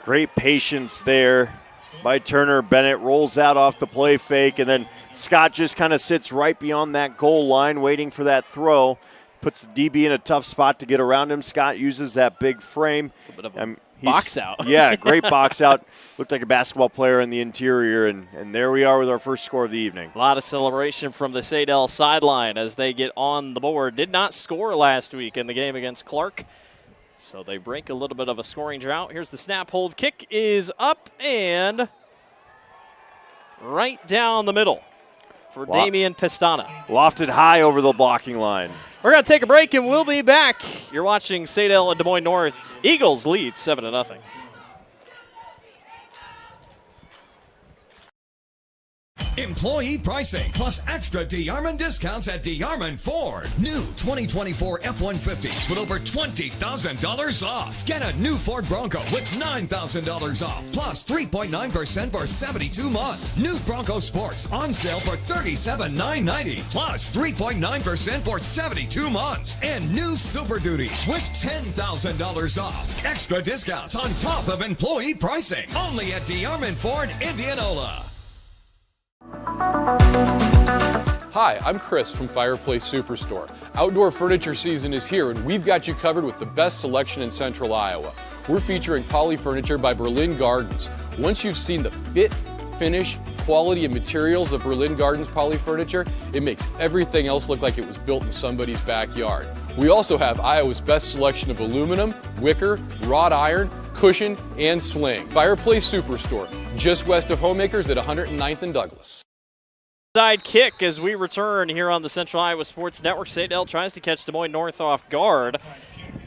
Great patience there by Turner. Bennett rolls out off the play fake, and then Scott just kind of sits right beyond that goal line waiting for that throw. Puts DB in a tough spot to get around him. Scott uses that big frame. A bit of a box out. Yeah, great box out. Looked like a basketball player in the interior, and there we are with our first score of the evening. A lot of celebration from the Saydel sideline as they get on the board. Did not score last week in the game against Clark, so they break a little bit of a scoring drought. Here's the snap, hold, kick is up and right down the middle for Damian Pestana. Lofted high over the blocking line. We're going to take a break, and we'll be back. You're watching Saydel and Des Moines North. Eagles lead 7-0. Employee pricing plus extra DeArmond discounts at DeArmond Ford. New 2024 F-150s with over $20,000 off. Get a new Ford Bronco with $9,000 off plus 3.9% for 72 months. New Bronco Sports on sale for $37,990 plus 3.9% for 72 months. And new Super Duties with $10,000 off. Extra discounts on top of employee pricing. Only at DeArmond Ford, Indianola. Hi, I'm Chris from Fireplace Superstore. Outdoor furniture season is here, and we've got you covered with the best selection in Central Iowa. We're featuring Poly Furniture by Berlin Gardens. Once you've seen the fit, finish, quality, and materials of Berlin Gardens Poly Furniture, it makes everything else look like it was built in somebody's backyard. We also have Iowa's best selection of aluminum, wicker, wrought iron, cushion, and sling. Fireplace Superstore, just west of Homemakers at 109th and Douglas. Side kick as we return here on the Central Iowa Sports Network. Saydel tries to catch Des Moines North off guard,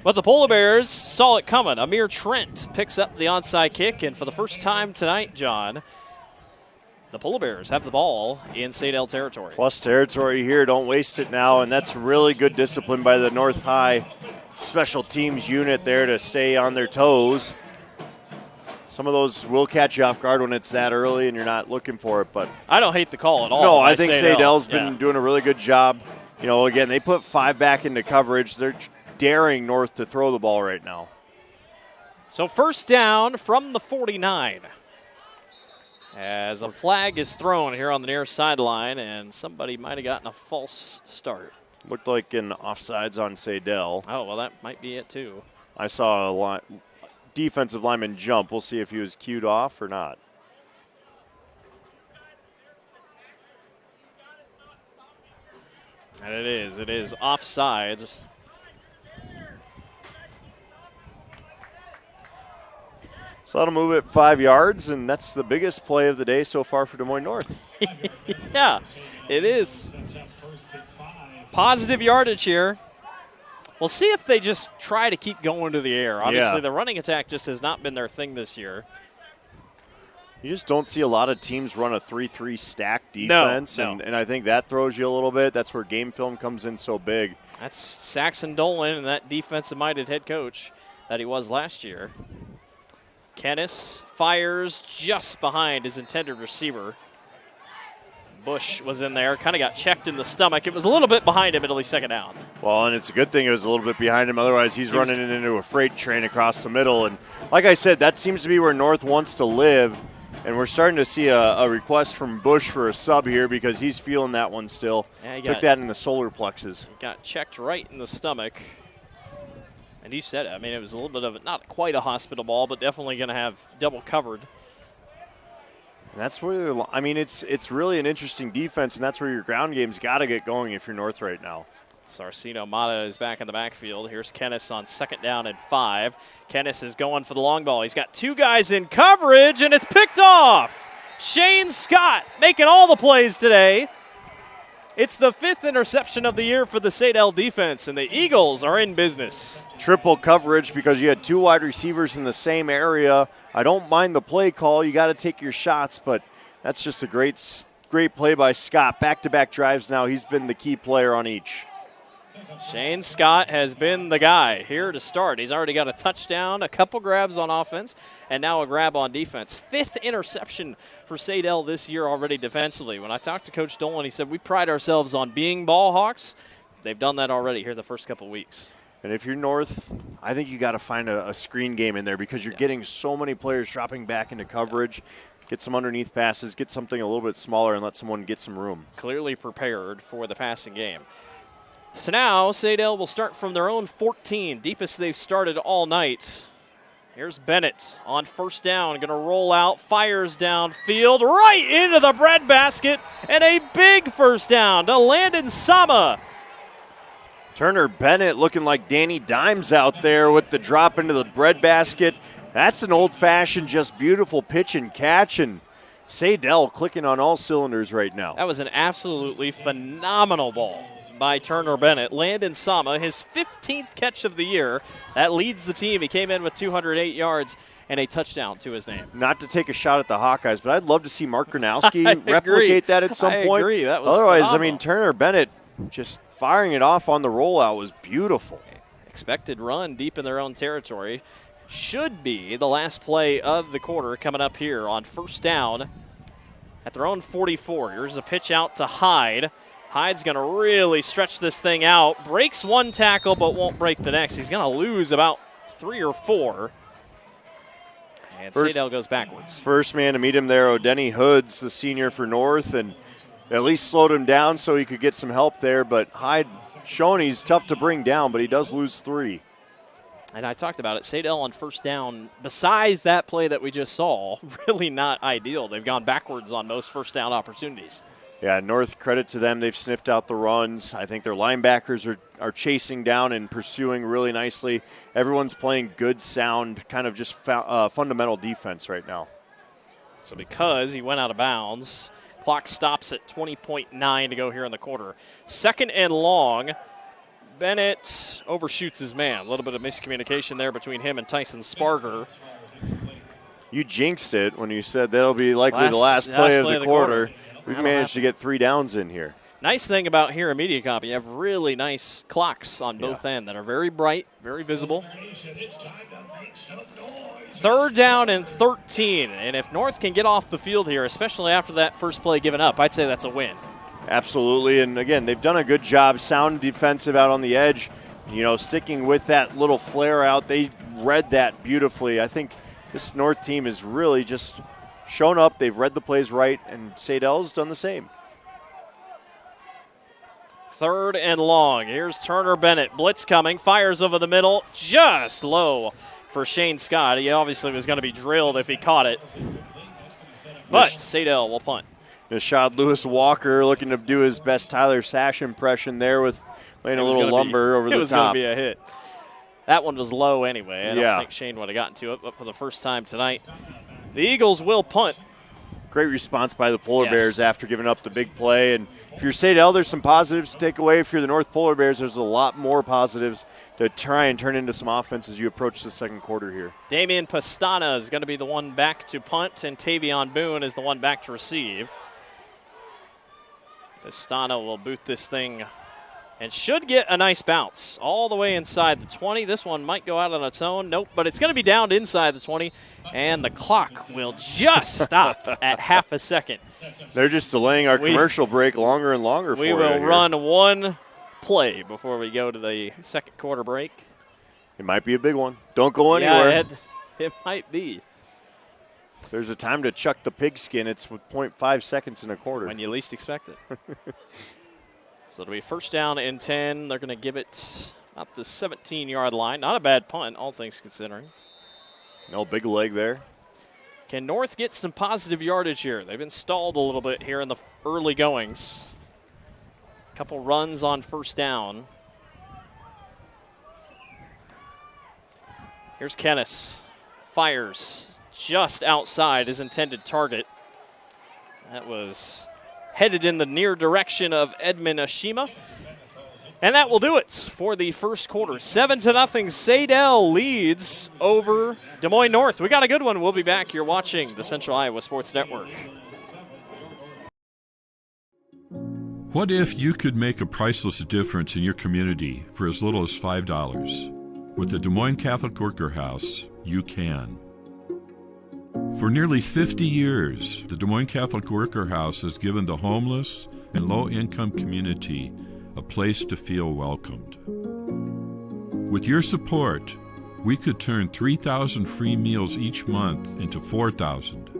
but the Polar Bears saw it coming. Amir Trent picks up the onside kick, and for the first time tonight, John, the Polar Bears have the ball in Saydel territory. Plus territory here. Don't waste it now, and that's really good discipline by the North High special teams unit there to stay on their toes. Some of those will catch you off guard when it's that early and you're not looking for it, but I don't hate the call at all. No, I think Saydel's been doing a really good job. Again, they put 5 back into coverage. They're daring North to throw the ball right now. So first down from the 49. As a flag is thrown here on the near sideline, and somebody might have gotten a false start. Looked like an offsides on Saydel. Oh, well, that might be it too. I saw a defensive lineman jump. We'll see if he was cued off or not. And it is offsides. So that'll move it 5 yards, and that's the biggest play of the day so far for Des Moines North. Yeah, it is. Positive yardage here. We'll see if they just try to keep going to the air. Obviously, the running attack just has not been their thing this year. You just don't see a lot of teams run a 3-3 stack defense, No. And I think that throws you a little bit. That's where game film comes in so big. That's Saxon Dolan and that defensive-minded head coach that he was last year. Kennis fires just behind his intended receiver. Bush was in there, kind of got checked in the stomach. It was a little bit behind him until he second down. Well, and it's a good thing it was a little bit behind him. Otherwise, he's running into a freight train across the middle. And like I said, that seems to be where North wants to live. And we're starting to see a request from Bush for a sub here because he's feeling that one still. Yeah, took that in the solar plexus. Got checked right in the stomach. And you said it. I mean, it was a little bit of not quite a hospital ball, but definitely going to have double covered. And that's where it's really an interesting defense, and that's where your ground game's got to get going if you're North right now. Sarcino Mata is back in the backfield. Here's Kennis on 2nd down and 5. Kennis is going for the long ball. He's got 2 guys in coverage, and it's picked off. Shane Scott making all the plays today. It's the 5th interception of the year for the Saydel defense, and the Eagles are in business. Triple coverage because you had 2 wide receivers in the same area. I don't mind the play call. You got to take your shots, but that's just a great play by Scott. Back-to-back drives now. He's been the key player on each. Shane Scott has been the guy here to start. He's already got a touchdown, a couple grabs on offense, and now a grab on defense. 5th interception for Saydel this year already defensively. When I talked to Coach Dolan, he said we pride ourselves on being ball hawks. They've done that already here the first couple weeks. And if you're North, I think you got to find a screen game in there because you're getting so many players dropping back into coverage. Get some underneath passes, get something a little bit smaller, and let someone get some room. Clearly prepared for the passing game. So now Saydel will start from their own 14, deepest they've started all night. Here's Bennett on 1st down, going to roll out, fires downfield, right into the breadbasket, and a big 1st down to Landon Sama. Turner Bennett looking like Danny Dimes out there with the drop into the breadbasket. That's an old-fashioned, just beautiful pitch and catch, and Saydel clicking on all cylinders right now. That was an absolutely phenomenal ball by Turner Bennett. Landon Sama, his 15th catch of the year. That leads the team. He came in with 208 yards and a touchdown to his name. Not to take a shot at the Hawkeyes, but I'd love to see Mark Gronowski replicate that at some point. I agree. That was Otherwise, phenomenal. I mean, Turner Bennett just firing it off on the rollout was beautiful. Expected run deep in their own territory. Should be the last play of the quarter coming up here on 1st down at their own 44. Here's a pitch out to Hyde. Hyde's going to really stretch this thing out. Breaks 1 tackle, but won't break the next. He's going to lose about 3 or 4. And Saydel goes backwards. First man to meet him there, O'Denny Hoods, the senior for North, and at least slowed him down so he could get some help there. But Hyde showing he's tough to bring down, but he does lose 3. And I talked about it. Saydel on 1st down, besides that play that we just saw, really not ideal. They've gone backwards on most 1st down opportunities. Yeah, North, credit to them. They've sniffed out the runs. I think their linebackers are chasing down and pursuing really nicely. Everyone's playing good, sound, kind of just fundamental defense right now. So because he went out of bounds, clock stops at 20.9 to go here in the quarter. 2nd and long. Bennett overshoots his man. A little bit of miscommunication there between him and Tyson Sparger. You jinxed it when you said that'll be likely the last play of the quarter. We've managed to get 3 downs in here. Nice thing about here in MediaComp, you have really nice clocks on both ends that are very bright, very visible. 3rd down and 13. And if North can get off the field here, especially after that first play given up, I'd say that's a win. Absolutely. And, again, they've done a good job, sound defensive out on the edge, sticking with that little flare out. They read that beautifully. I think this North team has really just shown up. They've read the plays right, and Saydel's done the same. 3rd and long. Here's Turner Bennett. Blitz coming. Fires over the middle. Just low for Shane Scott. He obviously was going to be drilled if he caught it. But Saydel will punt. Nashad Lewis Walker looking to do his best Tyler Sash impression there with laying a little lumber over the top. It was going to be a hit. That one was low anyway. I don't think Shane would have gotten to it, but for the first time tonight, the Eagles will punt. Great response by the Polar Bears after giving up the big play. And if you're Saydel, there's some positives to take away. If you're the North Polar Bears, there's a lot more positives to try and turn into some offense as you approach the second quarter here. Damian Pastana is going to be the one back to punt, and Tavion Boone is the one back to receive. Pastana will boot this thing and should get a nice bounce all the way inside the 20. This one might go out on its own. Nope, but it's going to be downed inside the 20, and the clock will just stop at half a second. They're just delaying our commercial break longer and longer for We will run one play before we go to the second quarter break. It might be a big one. Don't go anywhere. Yeah, it might be. There's a time to chuck the pigskin. It's with 0.5 seconds in a quarter. When you least expect it. So it'll be first down and 10. They're going to give it at the 17-yard line. Not a bad punt, all things considering. No big leg there. Can North get some positive yardage here? They've been stalled a little bit here in the early goings. A couple runs on first down. Here's Kennis. Fires just outside his intended target. That was headed in the near direction of Edmund Ashima. And that will do it for the first quarter. 7-0. Saydel leads over Des Moines North. We got a good one. We'll be back. You're watching the Central Iowa Sports Network. What if you could make a priceless difference in your community for as little as $5? With the Des Moines Catholic Worker House, you can. For nearly 50 years, the Des Moines Catholic Worker House has given the homeless and low-income community a place to feel welcomed. With your support, we could turn 3,000 free meals each month into 4,000.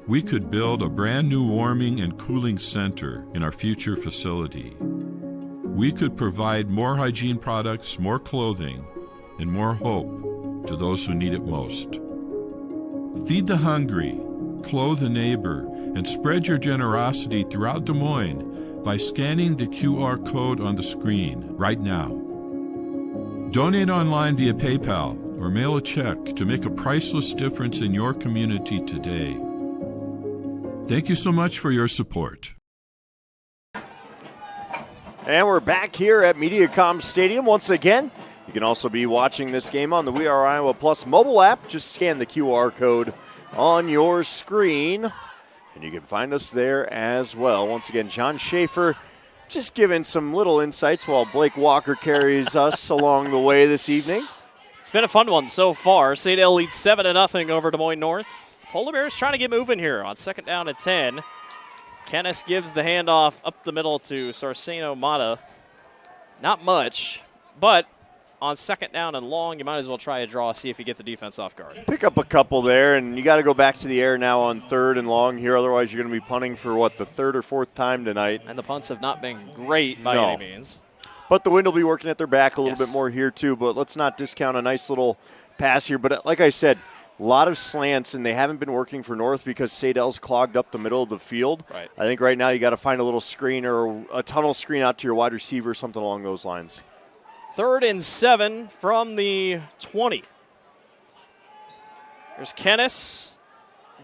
We could build a brand new warming and cooling center in our future facility. We could provide more hygiene products, more clothing, and more hope to those who need it most. Feed the hungry, clothe a neighbor, and spread your generosity throughout Des Moines by scanning the QR code on the screen right now. Donate online via PayPal or mail a check to make a priceless difference in your community today. Thank you so much for your support. And we're back here at MediaCom Stadium once again. You can also be watching this game on the We Are Iowa Plus mobile app. Just scan the QR code on your screen, and you can find us there as well. Once again, John Schaefer just giving some little insights while Blake Walker carries us along the way this evening. It's been a fun one so far. Saydel leads 7-0 over Des Moines North. Polar Bears trying to get moving here on second down and 10. Kennis gives the handoff up the middle to Sarceno Mata. Not much, but on second down and long, you might as well try a draw, see if you get the defense off guard. Pick up a couple there, and you got to go back to the air now on third and long here. Otherwise, you're going to be punting for, the third or fourth time tonight. And the punts have not been great by any means. But the wind will be working at their back a little bit more here, too. But let's not discount a nice little pass here. But like I said, a lot of slants, and they haven't been working for North because Saydel's clogged up the middle of the field. Right. I think right now you got to find a little screen or a tunnel screen out to your wide receiver, something along those lines. 3rd and 7 from the 20. There's Kennis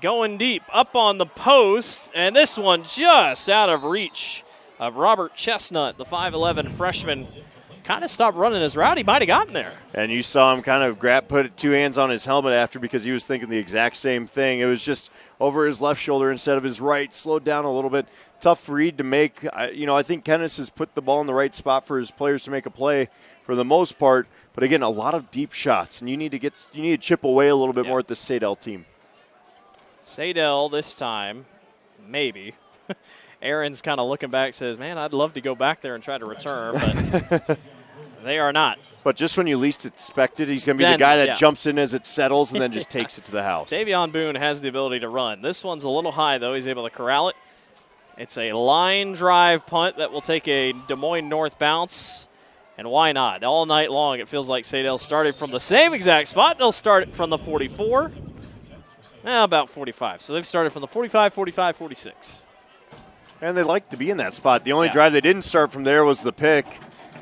going deep up on the post, and this one just out of reach of Robert Chestnut, the 5'11 freshman. Kind of stopped running his route. He might have gotten there. And you saw him kind of put 2 hands on his helmet after because he was thinking the exact same thing. It was just over his left shoulder instead of his right, slowed down a little bit. Tough read to make. I think Kennis has put the ball in the right spot for his players to make a play for the most part. But again, a lot of deep shots, and you need to chip away a little bit more at the Saydel team. Saydel this time, maybe. Aaron's kind of looking back, says, man, I'd love to go back there and try to return, but they are not. But just when you least expect it, he's going to be the guy that jumps in as it settles and then just takes it to the house. Davion Boone has the ability to run. This one's a little high, though. He's able to corral it. It's a line drive punt that will take a Des Moines North bounce. And why not? All night long, it feels like Saydel started from the same exact spot. They'll start it from the 44. About 45. So they've started from the 45, 45, 46. And they like to be in that spot. The only drive they didn't start from there was the pick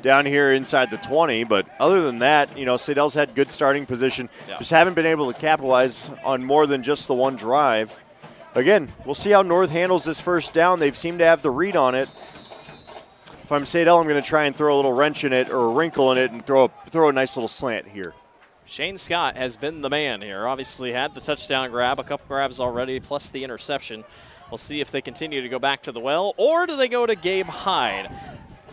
down here inside the 20. But other than that, Saydel's had good starting position. Just haven't been able to capitalize on more than just the one drive. Again, we'll see how North handles this first down. They've seemed to have the read on it. If I'm Saydel, I'm going to try and throw a little wrench in it or a wrinkle in it and throw a nice little slant here. Shane Scott has been the man here. Obviously had the touchdown grab, a couple grabs already, plus the interception. We'll see if they continue to go back to the well, or do they go to Gabe Hyde.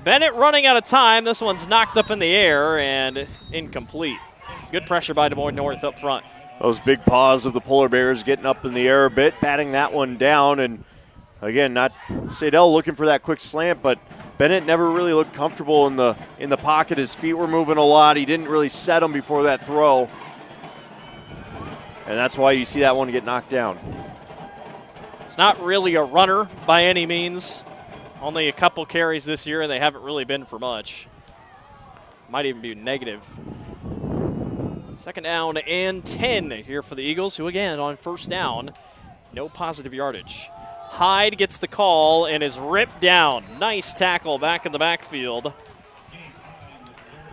Bennett running out of time. This one's knocked up in the air and incomplete. Good pressure by Des Moines North up front. Those big paws of the Polar Bears getting up in the air a bit, batting that one down. And again, not Saydel looking for that quick slant, but Bennett never really looked comfortable in the pocket. His feet were moving a lot. He didn't really set them before that throw. And that's why you see that one get knocked down. It's not really a runner by any means. Only a couple carries this year, and they haven't really been for much. Might even be negative. Second down and 10 here for the Eagles, who again on first down, no positive yardage. Hyde gets the call and is ripped down. Nice tackle back in the backfield.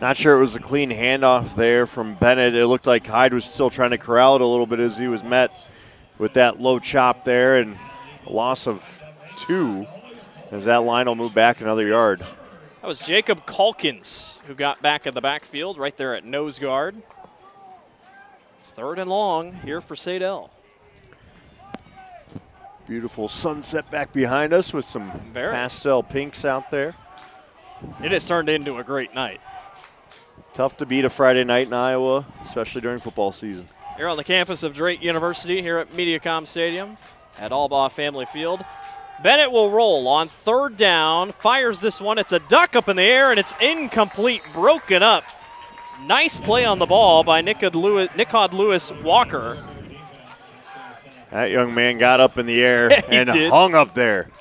Not sure it was a clean handoff there from Bennett. It looked like Hyde was still trying to corral it a little bit as he was met with that low chop there, and a loss of 2 as that line will move back another yard. That was Jacob Calkins who got back in the backfield right there at nose guard. It's 3rd and long here for Saydel. Beautiful sunset back behind us with some pastel pinks out there. It has turned into a great night. Tough to beat a Friday night in Iowa, especially during football season. Here on the campus of Drake University, here at Mediacom Stadium at Albaugh Family Field. Bennett will roll on 3rd down, fires this one. It's a duck up in the air, and it's incomplete, broken up. Nice play on the ball by Nichod Lewis Walker. That young man got up in the air and did. Hung up there.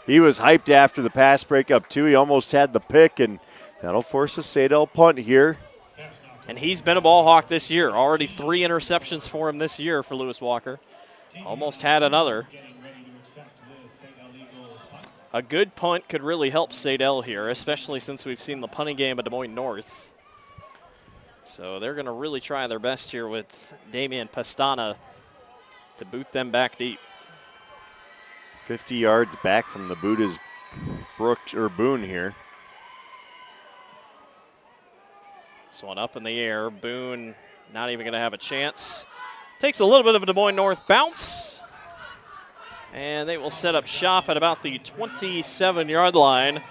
He was hyped after the pass breakup, too. He almost had the pick, and that'll force a Saydel punt here. And he's been a ball hawk this year. Already 3 interceptions for him this year for Lewis Walker. Almost had another. A good punt could really help Saydel here, especially since we've seen the punting game at Des Moines North. So they're going to really try their best here with Damian Pastana to boot them back deep. 50 yards back from the boot is Boone here. This one up in the air. Boone not even going to have a chance. Takes a little bit of a Des Moines North bounce. And they will set up shop at about the 27-yard line.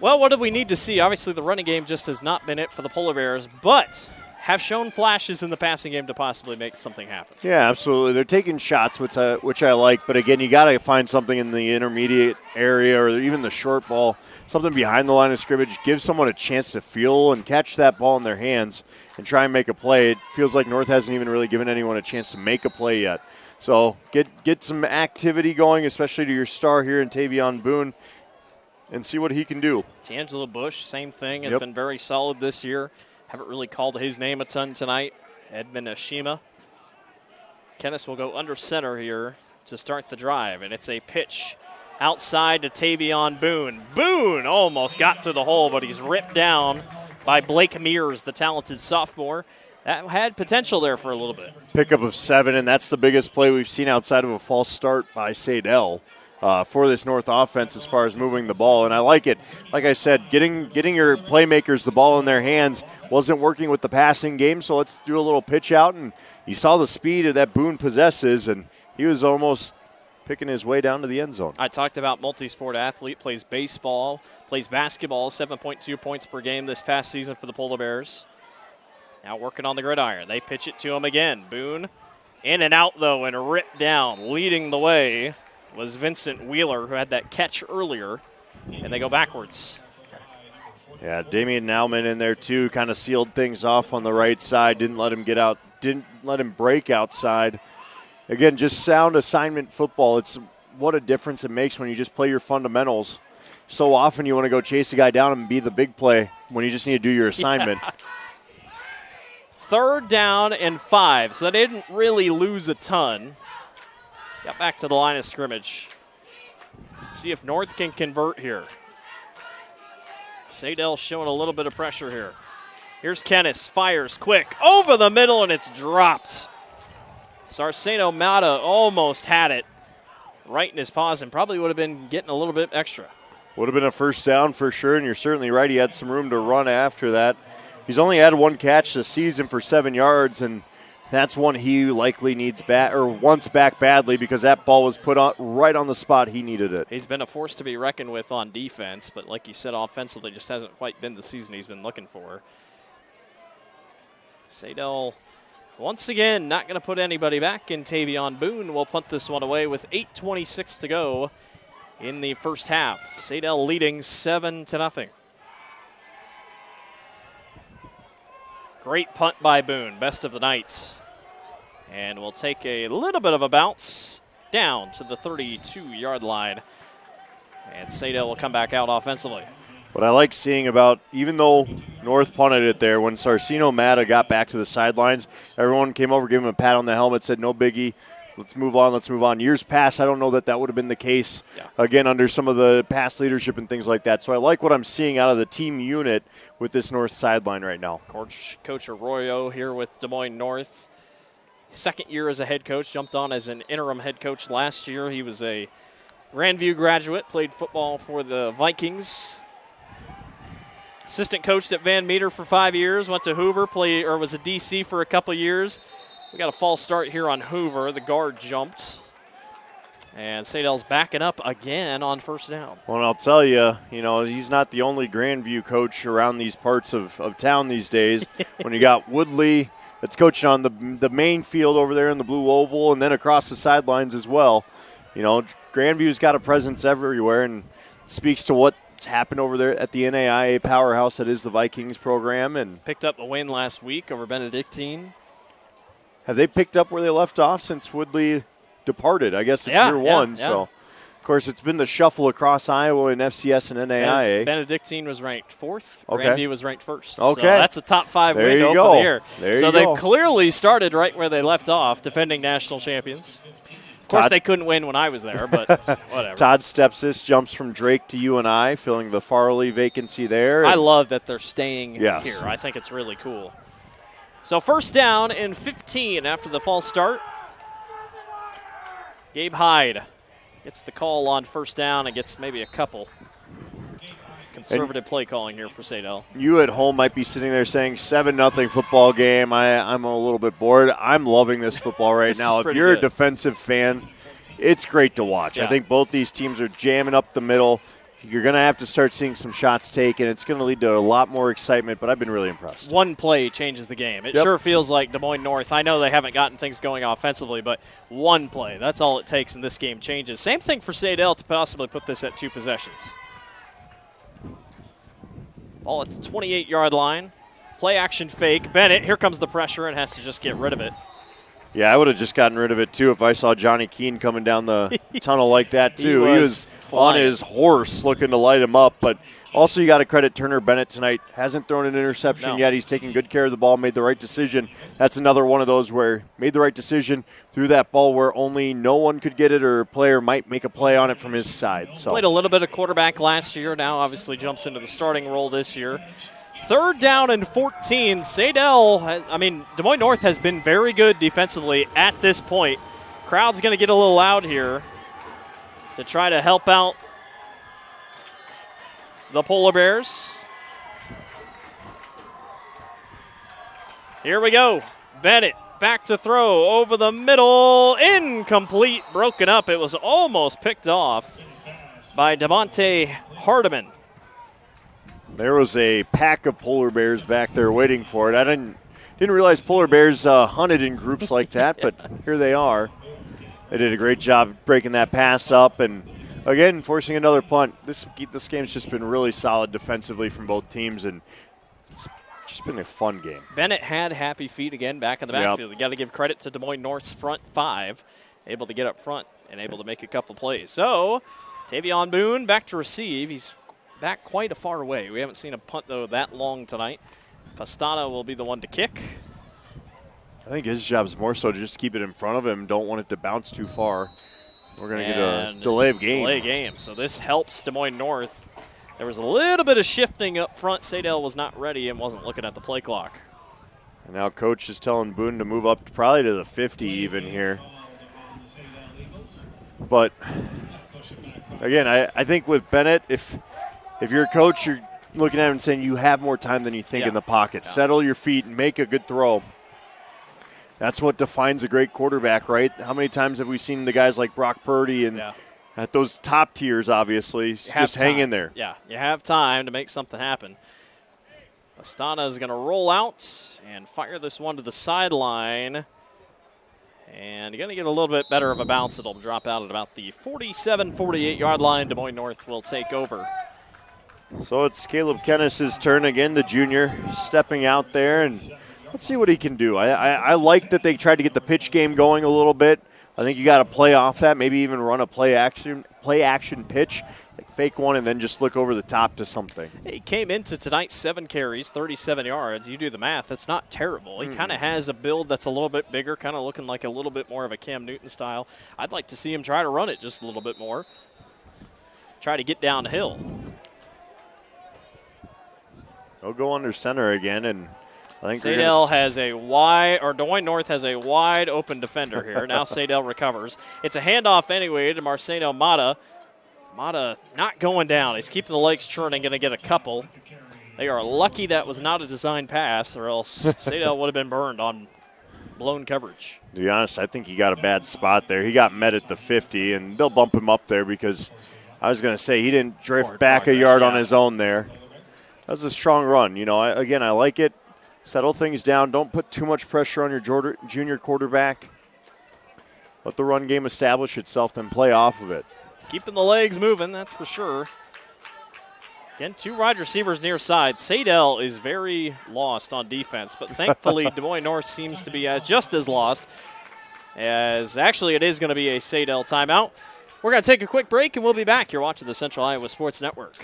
Well, what do we need to see? Obviously, the running game just has not been it for the Polar Bears, but have shown flashes in the passing game to possibly make something happen. Yeah, absolutely. They're taking shots, which I like. But, again, you got to find something in the intermediate area or even the short ball, something behind the line of scrimmage. Give someone a chance to feel and catch that ball in their hands and try and make a play. It feels like North hasn't even really given anyone a chance to make a play yet. So get some activity going, especially to your star here in Tavion Boone, and see what he can do. D'Angelo Bush, same thing, has been very solid this year. Haven't really called his name a ton tonight. Edmund Ashima. Kennis will go under center here to start the drive, and it's a pitch outside to Tavion Boone. Boone almost got to the hole, but he's ripped down by Blake Mears, the talented sophomore. That had potential there for a little bit. Pickup of 7, and that's the biggest play we've seen outside of a false start by Saydel for this North offense as far as moving the ball. And I like it. Like I said, getting your playmakers the ball in their hands wasn't working with the passing game, so let's do a little pitch out. And you saw the speed that Boone possesses, and he was almost picking his way down to the end zone. I talked about multi-sport athlete, plays baseball, plays basketball, 7.2 points per game this past season for the Polar Bears. Now working on the gridiron. They pitch it to him again. Boone in and out, though, and ripped down. Leading the way was Vincent Wheeler, who had that catch earlier, and they go backwards. Yeah, Damian Nauman in there, too, kind of sealed things off on the right side. Didn't let him get out. Didn't let him break outside. Again, just sound assignment football. It's what a difference it makes when you just play your fundamentals. So often you want to go chase a guy down and be the big play when you just need to do your assignment. Yeah. 3rd down and 5, so they didn't really lose a ton. Got back to the line of scrimmage. Let's see if North can convert here. Saydel showing a little bit of pressure here. Here's Kennis, fires quick, over the middle, and it's dropped. Sarceno Mata almost had it right in his paws and probably would have been getting a little bit extra. Would have been a first down for sure, and you're certainly right. He had some room to run after that. He's only had 1 catch this season for 7 yards, and that's one he likely needs back or wants back badly because that ball was put on right on the spot he needed it. He's been a force to be reckoned with on defense, but like you said, offensively just hasn't quite been the season he's been looking for. Saydel, once again, not going to put anybody back, and Tavion Boone will punt this one away with 8:26 to go in the first half. Saydel leading 7-0. Great punt by Boone, best of the night. And we'll take a little bit of a bounce down to the 32-yard line. And Saydel will come back out offensively. What I like seeing about, even though North punted it there, when Sarcino Matta got back to the sidelines, everyone came over, gave him a pat on the helmet, said, no biggie, let's move on, let's move on. Years past, I don't know that would have been the case, again, under some of the past leadership and things like that. So I like what I'm seeing out of the team unit with this North sideline right now. Coach Arroyo here with Des Moines North. Second year as a head coach, jumped on as an interim head coach last year. He was a Grandview graduate, played football for the Vikings. Assistant coached at Van Meter for 5 years, went to Hoover, was a DC for a couple years. We got a false start here on Hoover. The guard jumped. And Saydel's backing up again on first down. Well, I'll tell you, he's not the only Grandview coach around these parts of town these days. When you got Woodley that's coaching on the main field over there in the blue oval and then across the sidelines as well. Grandview's got a presence everywhere, and it speaks to what's happened over there at the NAIA powerhouse that is the Vikings program. And picked up a win last week over Benedictine. Have they picked up where they left off since Woodley departed? I guess it's year one. Yeah. So, of course, it's been the shuffle across Iowa and FCS and NAIA. Benedictine was ranked 4th. Okay. Grandview was ranked 1st. Okay. So that's a top 5 there win to you open go. the year. There so you they go. clearly started right where they left off, defending national champions. Of course, they couldn't win when I was there, but whatever. Todd Stepsis jumps from Drake to UNI, filling the Farley vacancy there. I love that they're staying Yes. here. I think it's really cool. So first down and 15 after the false start. Gabe Hyde gets the call on first down and gets maybe a couple. Conservative play calling here for Saydel. You at home might be sitting there saying 7-0 football game. I'm a little bit bored. I'm loving this football right now. If you're a defensive fan, it's great to watch. Yeah. I think both these teams are jamming up the middle. You're going to have to start seeing some shots taken. It's going to lead to a lot more excitement, but I've been really impressed. One play changes the game. It sure feels like Des Moines North. I know they haven't gotten things going offensively, but one play, that's all it takes, and this game changes. Same thing for Saydel to possibly put this at 2 possessions. Ball at the 28-yard line. Play action fake. Bennett, here comes the pressure and has to just get rid of it. Yeah, I would have just gotten rid of it, too, if I saw Johnny Keene coming down the tunnel like that, too. He was on his horse looking to light him up. But also you got to credit Turner Bennett tonight. Hasn't thrown an interception yet. He's taking good care of the ball, made the right decision. That's another one of those where made the right decision, threw that ball where only no one could get it or a player might make a play on it from his side. So played a little bit of quarterback last year. Now obviously jumps into the starting role this year. Third down and 14. Saydel, Des Moines North has been very good defensively at this point. Crowd's going to get a little loud here to try to help out the Polar Bears. Here we go. Bennett back to throw over the middle. Incomplete, broken up. It was almost picked off by DeMonte Hardiman. There was a pack of polar bears back there waiting for it. I didn't realize polar bears hunted in groups like that, but here they are. They did a great job breaking that pass up and, again, forcing another punt. This game's just been really solid defensively from both teams, and it's just been a fun game. Bennett had happy feet again back in the backfield. You got to give credit to Des Moines North's front 5, able to get up front and able to make a couple plays. So, Tavion Boone back to receive. He's back quite a far away. We haven't seen a punt, though, that long tonight. Pastana will be the one to kick. I think his job's more so just keep it in front of him. Don't want it to bounce too far. We're going to get a delay of game. Delay of game. So this helps Des Moines North. There was a little bit of shifting up front. Saydel was not ready and wasn't looking at the play clock. And now coach is telling Boone to move up probably to the 50 even here. But, again, I think with Bennett, if you're a coach, you're looking at him and saying you have more time than you think in the pocket. Settle your feet and make a good throw. That's what defines a great quarterback, right? How many times have we seen the guys like Brock Purdy and at those top tiers, obviously, just hang in there? Yeah, you have time to make something happen. Astana is going to roll out and fire this one to the sideline. And you're going to get a little bit better of a bounce. It'll drop out at about the 47-48-yard line. Des Moines North will take over. So it's Caleb Kennis's turn again, the junior, stepping out there, and let's see what he can do. I like that they tried to get the pitch game going a little bit. I think you got to play off that, maybe even run a play action pitch, like fake one, and then just look over the top to something. He came into tonight 7 carries, 37 yards. You do the math, that's not terrible. He kind of has a build that's a little bit bigger, kind of looking like a little bit more of a Cam Newton style. I'd like to see him try to run it just a little bit more. Try to get downhill. He'll go under center again, and I think Saydel has a wide, or Des Moines North has a wide open defender here. Now Saydel recovers. It's a handoff anyway to Marceno Mata. Mata not going down. He's keeping the legs churning, going to get a couple. They are lucky that was not a design pass, or else Saydel would have been burned on blown coverage. To be honest, I think he got a bad spot there. He got met at the 50, and they'll bump him up there because I was going to say he didn't drift back a yard on his own there. That was a strong run. You know, I like it. Settle things down. Don't put too much pressure on your junior quarterback. Let the run game establish itself, then play off of it. Keeping the legs moving, that's for sure. Again, 2 wide receivers near side. Saydel is very lost on defense, but thankfully Des Moines North seems to be just as lost, as actually it is going to be a Saydel timeout. We're going to take a quick break, and we'll be back. You're watching the Central Iowa Sports Network.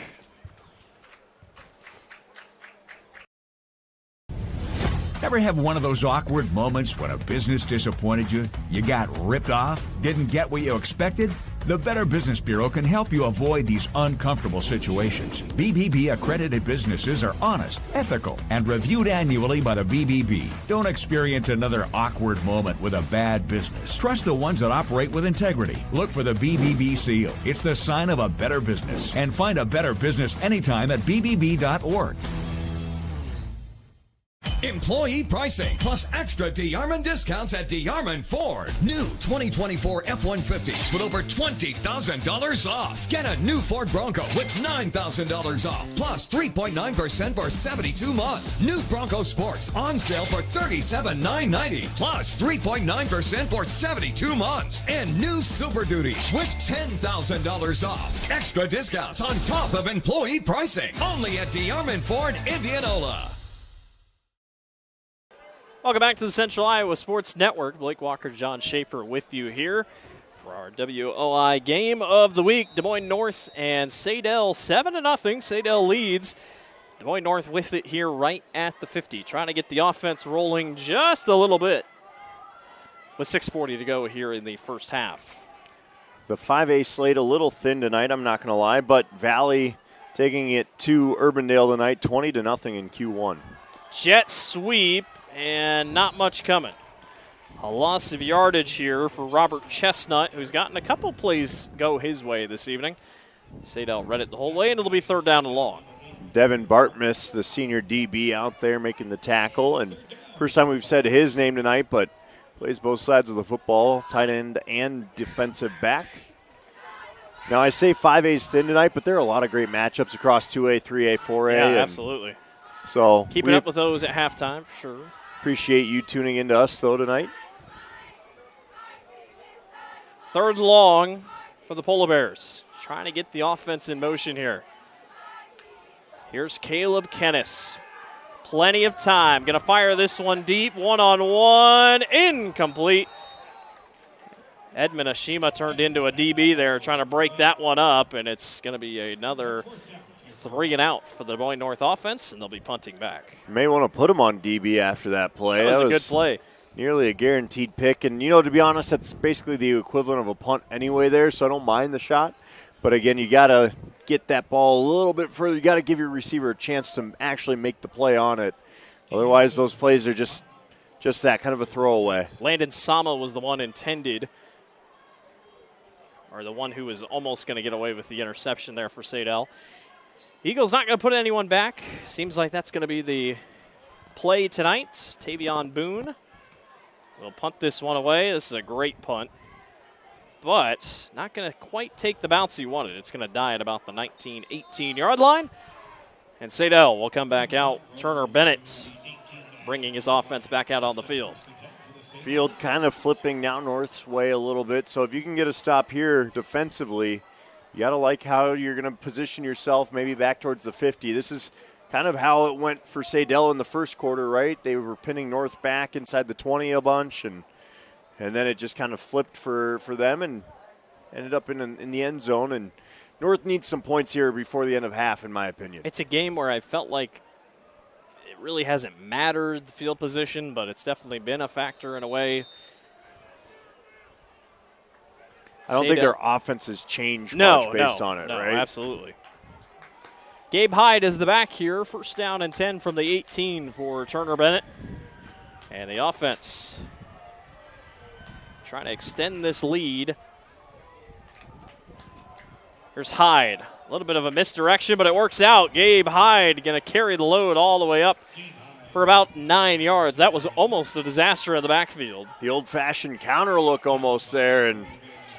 Ever have one of those awkward moments when a business disappointed you? You got ripped off? Didn't get what you expected? The Better Business Bureau can help you avoid these uncomfortable situations. BBB accredited businesses are honest, ethical, and reviewed annually by the BBB. Don't experience another awkward moment with a bad business. Trust the ones that operate with integrity. Look for the BBB seal. It's the sign of a better business. And find a better business anytime at bbb.org. Employee pricing plus extra DeArmond discounts at DeArmond Ford. New 2024 F-150s with over $20,000 off. Get a new Ford Bronco with $9,000 off plus 3.9% for 72 months. New Bronco Sports on sale for $37,990 plus 3.9% for 72 months. And new Super Duties with $10,000 off. Extra discounts on top of employee pricing. Only at DeArmond Ford, Indianola. Welcome back to the Central Iowa Sports Network. Blake Walker, John Schaefer with you here for our WOI game of the week. Des Moines North and Saydel 7-0. Saydel leads. Des Moines North with it here right at the 50. Trying to get the offense rolling just a little bit with 6:40 to go here in the first half. The 5A slate a little thin tonight, I'm not going to lie, but Valley taking it to Urbandale tonight, 20-0 in Q1. Jet sweep. And not much coming. A loss of yardage here for Robert Chestnut, who's gotten a couple plays go his way this evening. Saydel read it the whole way, and it'll be 3rd down and long. Devin Bartmus, the senior DB out there making the tackle. And first time we've said his name tonight, but plays both sides of the football, tight end and defensive back. Now, I say 5A's thin tonight, but there are a lot of great matchups across 2A, 3A, 4A. Yeah, absolutely. So keeping up with those at halftime, for sure. Appreciate you tuning into us, though, tonight. 3rd and long for the Polar Bears. Trying to get the offense in motion here. Here's Caleb Kennis. Plenty of time. Going to fire this one deep. 1-on-1. Incomplete. Edmund Ashima turned into a DB there, trying to break that one up, and it's going to be another 3 and out for the Des Moines North offense, and they'll be punting back. You may want to put him on DB after that play. That was a good play. Nearly a guaranteed pick. And, you know, to be honest, that's basically the equivalent of a punt anyway there, so I don't mind the shot. But, again, you got to get that ball a little bit further. You got to give your receiver a chance to actually make the play on it. Otherwise, those plays are just that, kind of a throwaway. Landon Sama was the one intended, or the one who was almost going to get away with the interception there for Saydel. Eagles not going to put anyone back. Seems like that's going to be the play tonight. Tavion Boone We'll punt this one away. This is a great punt, but not going to quite take the bounce he wanted. It's going to die at about the 19, 18-yard line. And Saydel will come back out. Turner Bennett bringing his offense back out on the field. Field kind of flipping now North's way a little bit. So if you can get a stop here defensively, you got to like how you're going to position yourself maybe back towards the 50. This is kind of how it went for Saydel in the first quarter, right? They were pinning North back inside the 20 a bunch, and then it just kind of flipped for them and ended up in the end zone. And North needs some points here before the end of half, in my opinion. It's a game where I felt like it really hasn't mattered, the field position, but it's definitely been a factor in a way. I don't think their offense has changed much based on it, right? Absolutely. Gabe Hyde is the back here. First down and 10 from the 18 for Turner Bennett. And the offense trying to extend this lead. Here's Hyde. A little bit of a misdirection, but it works out. Gabe Hyde going to carry the load all the way up for about 9 yards. That was almost a disaster in the backfield. The old-fashioned counter look almost there, and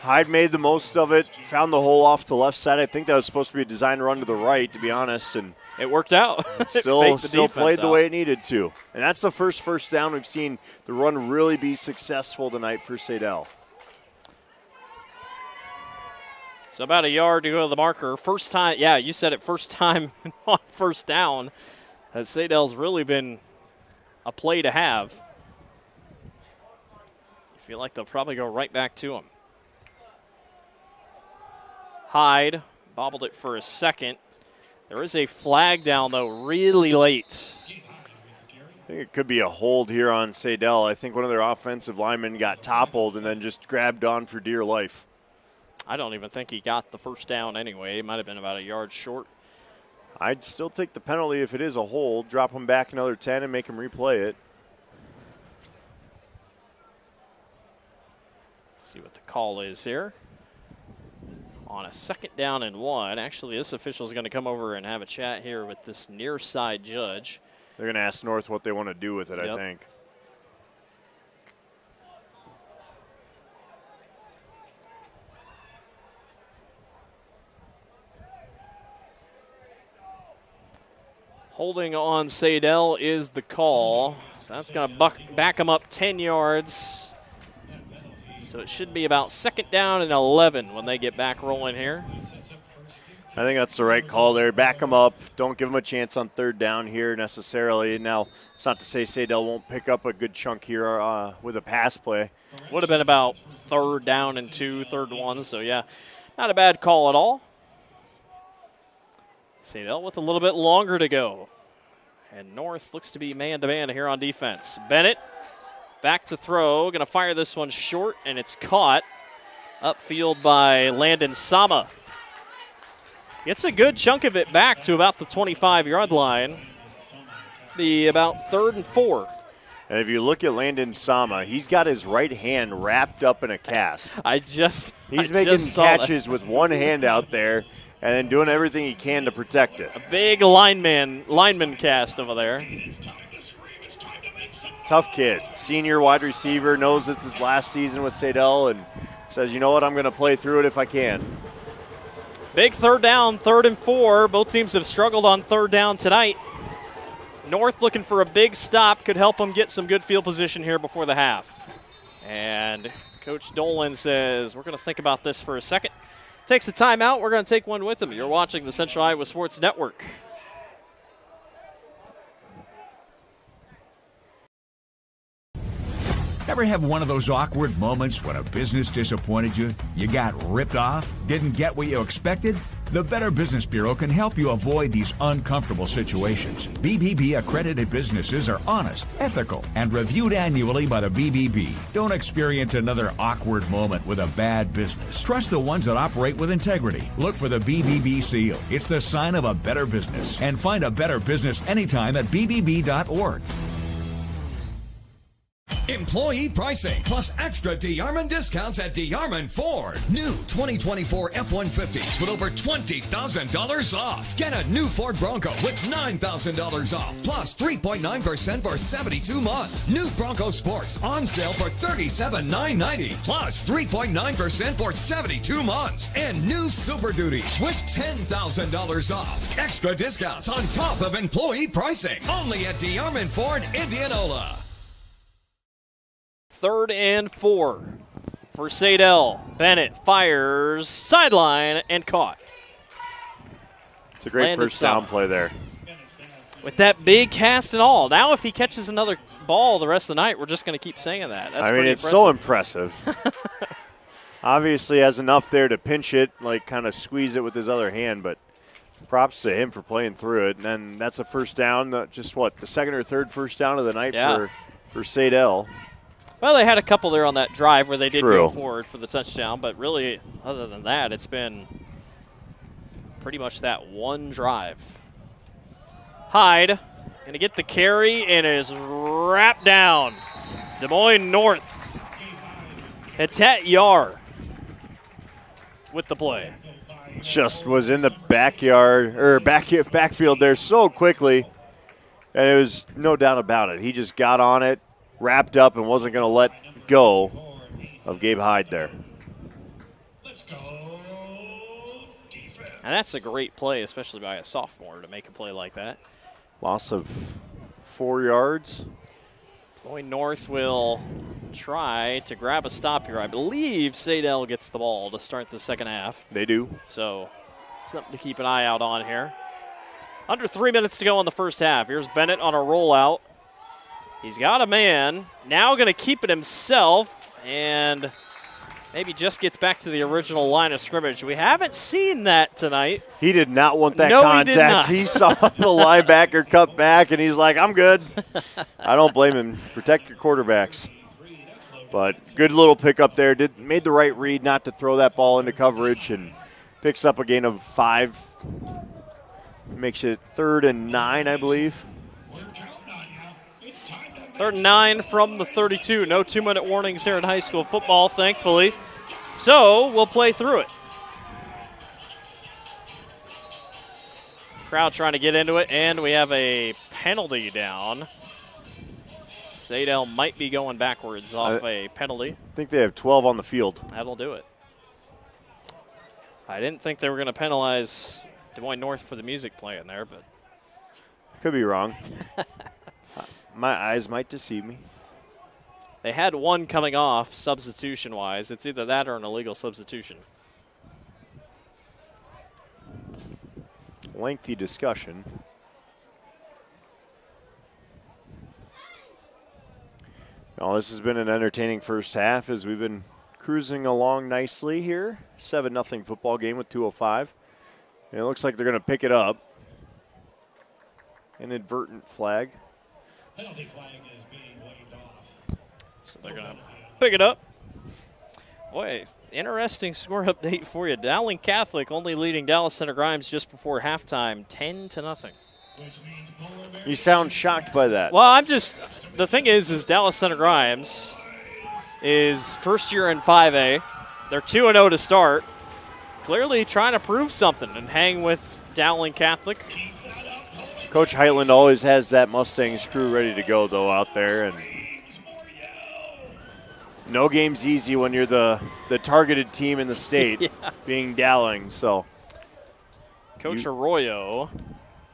Hyde made the most of it, found the hole off the left side. I think that was supposed to be a design run to the right, to be honest. And it worked out. Still played the way it needed to. And that's the first down we've seen the run really be successful tonight for Saydel. So about a yard to go to the marker. First time, yeah, you said it, first time on first down. As Saydel's really been a play to have. I feel like they'll probably go right back to him. Hyde bobbled it for a second. There is a flag down, though, really late. I think it could be a hold here on Saydel. I think one of their offensive linemen got toppled and then just grabbed on for dear life. I don't even think he got the first down anyway. He might have been about a yard short. I'd still take the penalty if it is a hold. Drop him back another 10 and make him replay it. See what the call is here. On a second down and 1. Actually, this official is going to come over and have a chat here with this near side judge. They're going to ask North what they want to do with it, I think. Holding on Saydel is the call. So that's going to back him up 10 yards. So it should be about second down and 11 when they get back rolling here. I think that's the right call there. Back them up. Don't give them a chance on third down here necessarily. Now, it's not to say Saydel won't pick up a good chunk here with a pass play. Would have been about third down and 2, third and 1. So, yeah, not a bad call at all. Saydel with a little bit longer to go. And North looks to be man-to-man here on defense. Bennett back to throw. Going to fire this one short, and it's caught upfield by Landon Sama. Gets a good chunk of it back to about the 25-yard line. Be about 3rd and 4. And if you look at Landon Sama, he's got his right hand wrapped up in a cast. He's making catches with one hand out there and then doing everything he can to protect it. A big lineman cast over there. Tough kid. Senior wide receiver, knows it's his last season with Saydel and says, you know what, I'm going to play through it if I can. Big third down, 3rd and 4. Both teams have struggled on third down tonight. North looking for a big stop. Could help them get some good field position here before the half. And Coach Dolan says, we're going to think about this for a second. Takes a timeout. We're going to take one with him. You're watching the Central Iowa Sports Network. Ever have one of those awkward moments when a business disappointed you? You got ripped off? Didn't get what you expected? The Better Business Bureau can help you avoid these uncomfortable situations. BBB accredited businesses are honest, ethical, and reviewed annually by the BBB. Don't experience another awkward moment with a bad business. Trust the ones that operate with integrity. Look for the BBB seal. It's the sign of a better business. And find a better business anytime at BBB.org. Employee pricing plus extra DeArmond discounts at DeArmond Ford. New 2024 F-150s with over $20,000 off. Get a new Ford Bronco with $9,000 off plus 3.9% for 72 months. New Bronco Sports on sale for $37,990 plus 3.9% for 72 months. And new Super Duties with $10,000 off. Extra discounts on top of employee pricing. Only at DeArmond Ford, Indianola. 3rd and 4 for Saydel. Bennett fires sideline and caught. It's a great first down play there. With that big cast and all. Now if he catches another ball the rest of the night, we're just going to keep saying that. That's it's so impressive. Obviously has enough there to pinch it, like kind of squeeze it with his other hand, but props to him for playing through it. And then that's a first down, just what, the second or third first down of the night for Saydel. Well, they had a couple there on that drive where they did go forward for the touchdown, but really, other than that, it's been pretty much that one drive. Hyde going to get the carry and is wrapped down. Des Moines North. Hatat Yar with the play. Just was in the backyard, or backfield there so quickly, and it was no doubt about it. He just got on it, wrapped up, and wasn't going to let go of Gabe Hyde there. And that's a great play, especially by a sophomore, to make a play like that. Loss of 4 yards. Des Moines North will try to grab a stop here. I believe Saydel gets the ball to start the second half. They do. So something to keep an eye out on here. Under 3 minutes to go in the first half. Here's Bennett on a rollout. He's got a man. Now going to keep it himself and maybe just gets back to the original line of scrimmage. We haven't seen that tonight. He did not want that contact. He saw the linebacker cut back, and he's like, I'm good. I don't blame him. Protect your quarterbacks. But good little pickup there. Made the right read not to throw that ball into coverage and picks up a gain of 5. Makes it 3rd and 9, I believe. 3rd and 9 from the 32. No 2-minute warnings here in high school football, thankfully. So we'll play through it. Crowd trying to get into it, and we have a penalty down. Saydel might be going backwards off a penalty. I think they have 12 on the field. That'll do it. I didn't think they were going to penalize Des Moines North for the music playing there, but could be wrong. My eyes might deceive me. They had one coming off substitution-wise. It's either that or an illegal substitution. Lengthy discussion. Well, this has been an entertaining first half as we've been cruising along nicely here. 7-0 football game with 2:05. And it looks like they're going to pick it up. Inadvertent flag. Penalty flag is being waved off. So they're going to pick it up. Boy, interesting score update for you. Dowling Catholic only leading Dallas Center Grimes just before halftime, 10-0. You sound shocked by that. Well, the thing is Dallas Center Grimes is first year in 5A. They're 2-0 to start. Clearly trying to prove something and hang with Dowling Catholic. Coach Heitland always has that Mustangs crew ready to go, though, out there. And no game's easy when you're the targeted team in the state, being Dowling. So, Coach Arroyo,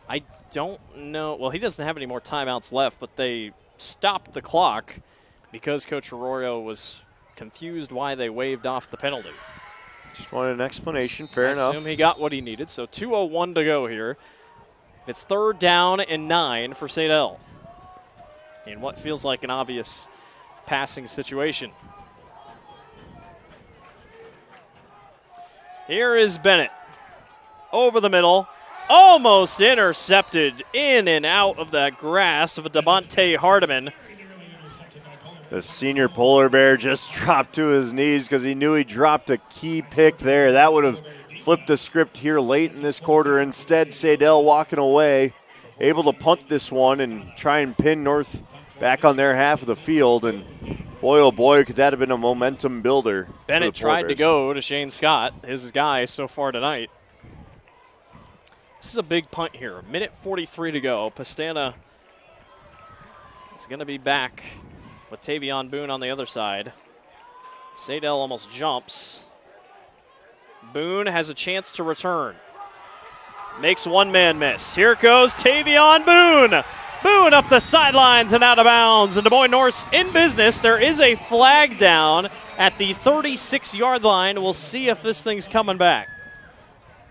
I don't know. Well, he doesn't have any more timeouts left, but they stopped the clock because Coach Arroyo was confused why they waved off the penalty. Just wanted an explanation. Fair enough. I assume he got what he needed. So 2:01 to go here. It's 3rd down and 9 for Saydel in what feels like an obvious passing situation. Here is Bennett. Over the middle. Almost intercepted in and out of the grass of Devontae Hardiman. The senior polar bear just dropped to his knees because he knew he dropped a key pick there. That would have flipped the script here late in this quarter. Instead, Saydel walking away, able to punt this one and try and pin North back on their half of the field, and boy, oh boy, could that have been a momentum builder. Bennett tried to go to Shane Scott, his guy so far tonight. This is a big punt here. 1:43 to go. Pastana is going to be back with Tavion Boone on the other side. Saydel almost jumps. Boone has a chance to return. Makes one man miss. Here goes Tavion Boone. Boone up the sidelines and out of bounds. And Des Moines North's in business. There is a flag down at the 36-yard line. We'll see if this thing's coming back.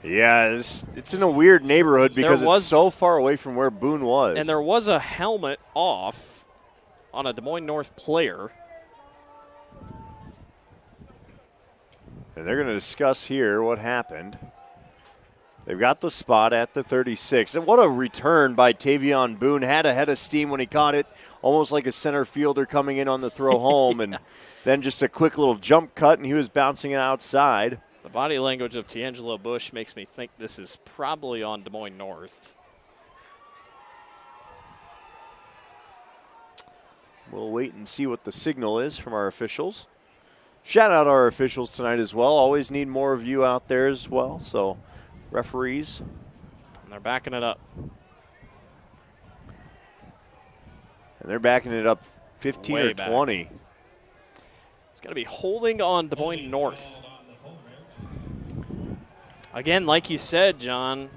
Yeah, it's in a weird neighborhood because it's so far away from where Boone was. And there was a helmet off on a Des Moines North player. And they're going to discuss here what happened. They've got the spot at the 36. And what a return by Tavion Boone. Had a head of steam when he caught it, almost like a center fielder coming in on the throw home. And then just a quick little jump cut, and he was bouncing it outside. The body language of Tiangelo Bush makes me think this is probably on Des Moines North. We'll wait and see what the signal is from our officials. Shout out our officials tonight as well. Always need more of you out there as well. So, referees. And they're backing it up. And they're backing it up 15 Way or back. 20. It's going to be holding on Des Moines North. Again, like you said, John,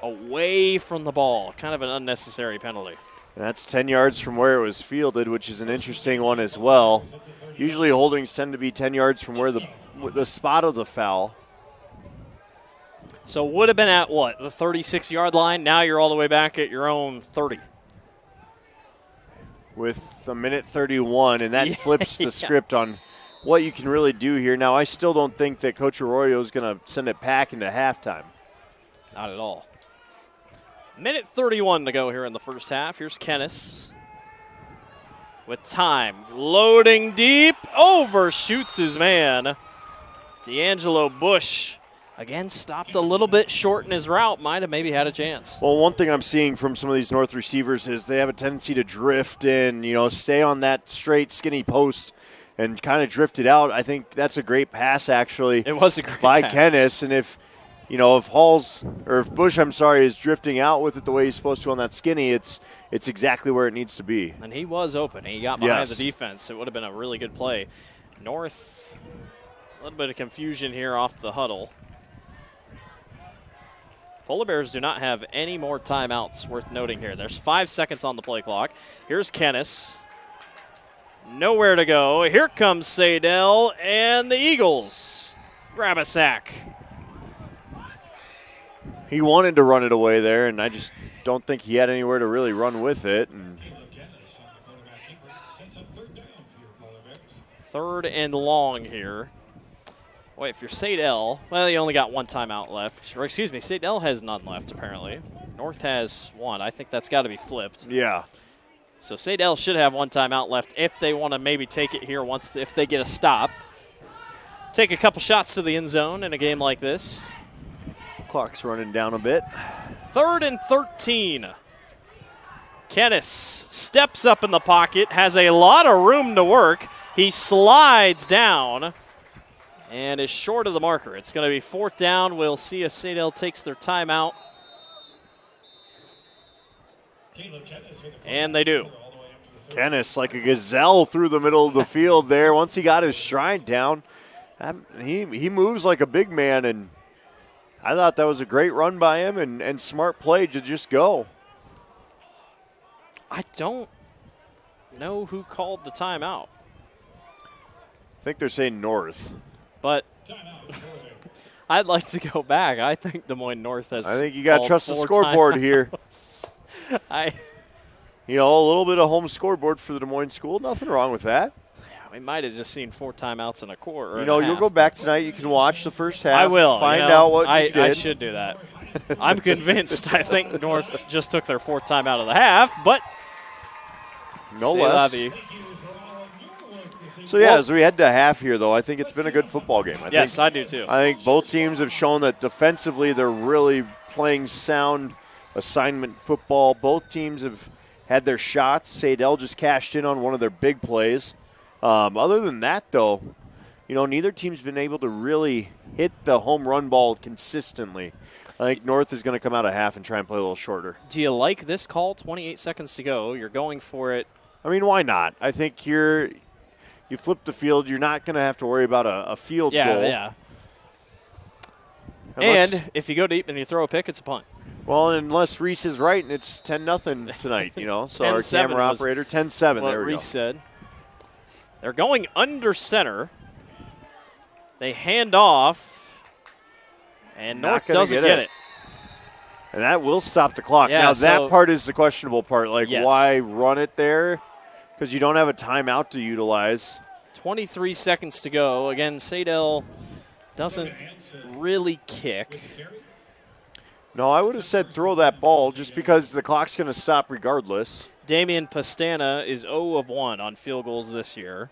away from the ball. Kind of an unnecessary penalty. And that's 10 yards from where it was fielded, which is an interesting one as well. Usually holdings tend to be 10 yards from where the spot of the foul. So would have been at what, the 36-yard line? Now you're all the way back at your own 30. With a 1:31, and that flips the script on what you can really do here. Now, I still don't think that Coach Arroyo is going to send it back into halftime. Not at all. 1:31 to go here in the first half. Here's Kennis with time. Loading deep. Overshoots his man. D'Angelo Bush, again, stopped a little bit short in his route. Might have maybe had a chance. Well, one thing I'm seeing from some of these North receivers is they have a tendency to drift in, stay on that straight, skinny post and kind of drift it out. I think that's a great pass, actually. It was a great by pass. Kennis. And if Bush, is drifting out with it the way he's supposed to on that skinny, it's exactly where it needs to be. And he was open. He got behind the defense. It would have been a really good play. North, a little bit of confusion here off the huddle. Polar Bears do not have any more timeouts worth noting here. There's 5 seconds on the play clock. Here's Kennis. Nowhere to go. Here comes Saydel, and the Eagles grab a sack. He wanted to run it away there, and I just don't think he had anywhere to really run with it. And 3rd and long here. Wait, if you're Saydel, well, you only got one timeout left. Or excuse me, Saydel has none left, apparently. North has one. I think that's got to be flipped. Yeah. So Saydel should have one timeout left if they want to maybe take it here if they get a stop. Take a couple shots to the end zone in a game like this. Clock's running down a bit. 3rd and 13. Kennis steps up in the pocket, has a lot of room to work. He slides down and is short of the marker. It's going to be 4th down. We'll see if Saydel takes their timeout. And they do. Kennis, like a gazelle through the middle of the field there. Once he got his stride down, he moves like a big man, and I thought that was a great run by him and smart play to just go. I don't know who called the timeout. I think they're saying North. But I'd like to go back. I think Des Moines North has. I think you got to trust the scoreboard here. A little bit of home scoreboard for the Des Moines school. Nothing wrong with that. We might have just seen 4 timeouts in a quarter. You'll go back tonight. You can watch the first half. I will. Find out what you did. I should do that. I'm convinced. I think North just took their 4th timeout of the half, but no less. So, as we head to half here, though, I think it's been a good football game. I do too. I think both teams have shown that defensively they're really playing sound assignment football. Both teams have had their shots. Saydel just cashed in on one of their big plays. Other than that, though, neither team's been able to really hit the home run ball consistently. I think North is going to come out of half and try and play a little shorter. Do you like this call? 28 seconds to go. You're going for it. I mean, why not? I think you flip the field. You're not going to have to worry about a field goal. Yeah. And if you go deep and you throw a pick, it's a punt. Well, unless Reese is right and it's 10-0 tonight, So our camera operator, 10-7. There we go. Reese said. They're going under center. They hand off, and North doesn't get it. And that will stop the clock. Yeah, now, that part is the questionable part. Yes. Why run it there? Because you don't have a timeout to utilize. 23 seconds to go. Again, Saydel doesn't really kick. No, I would have said throw that ball just because the clock's going to stop regardless. Damian Pastana is 0 of 1 on field goals this year.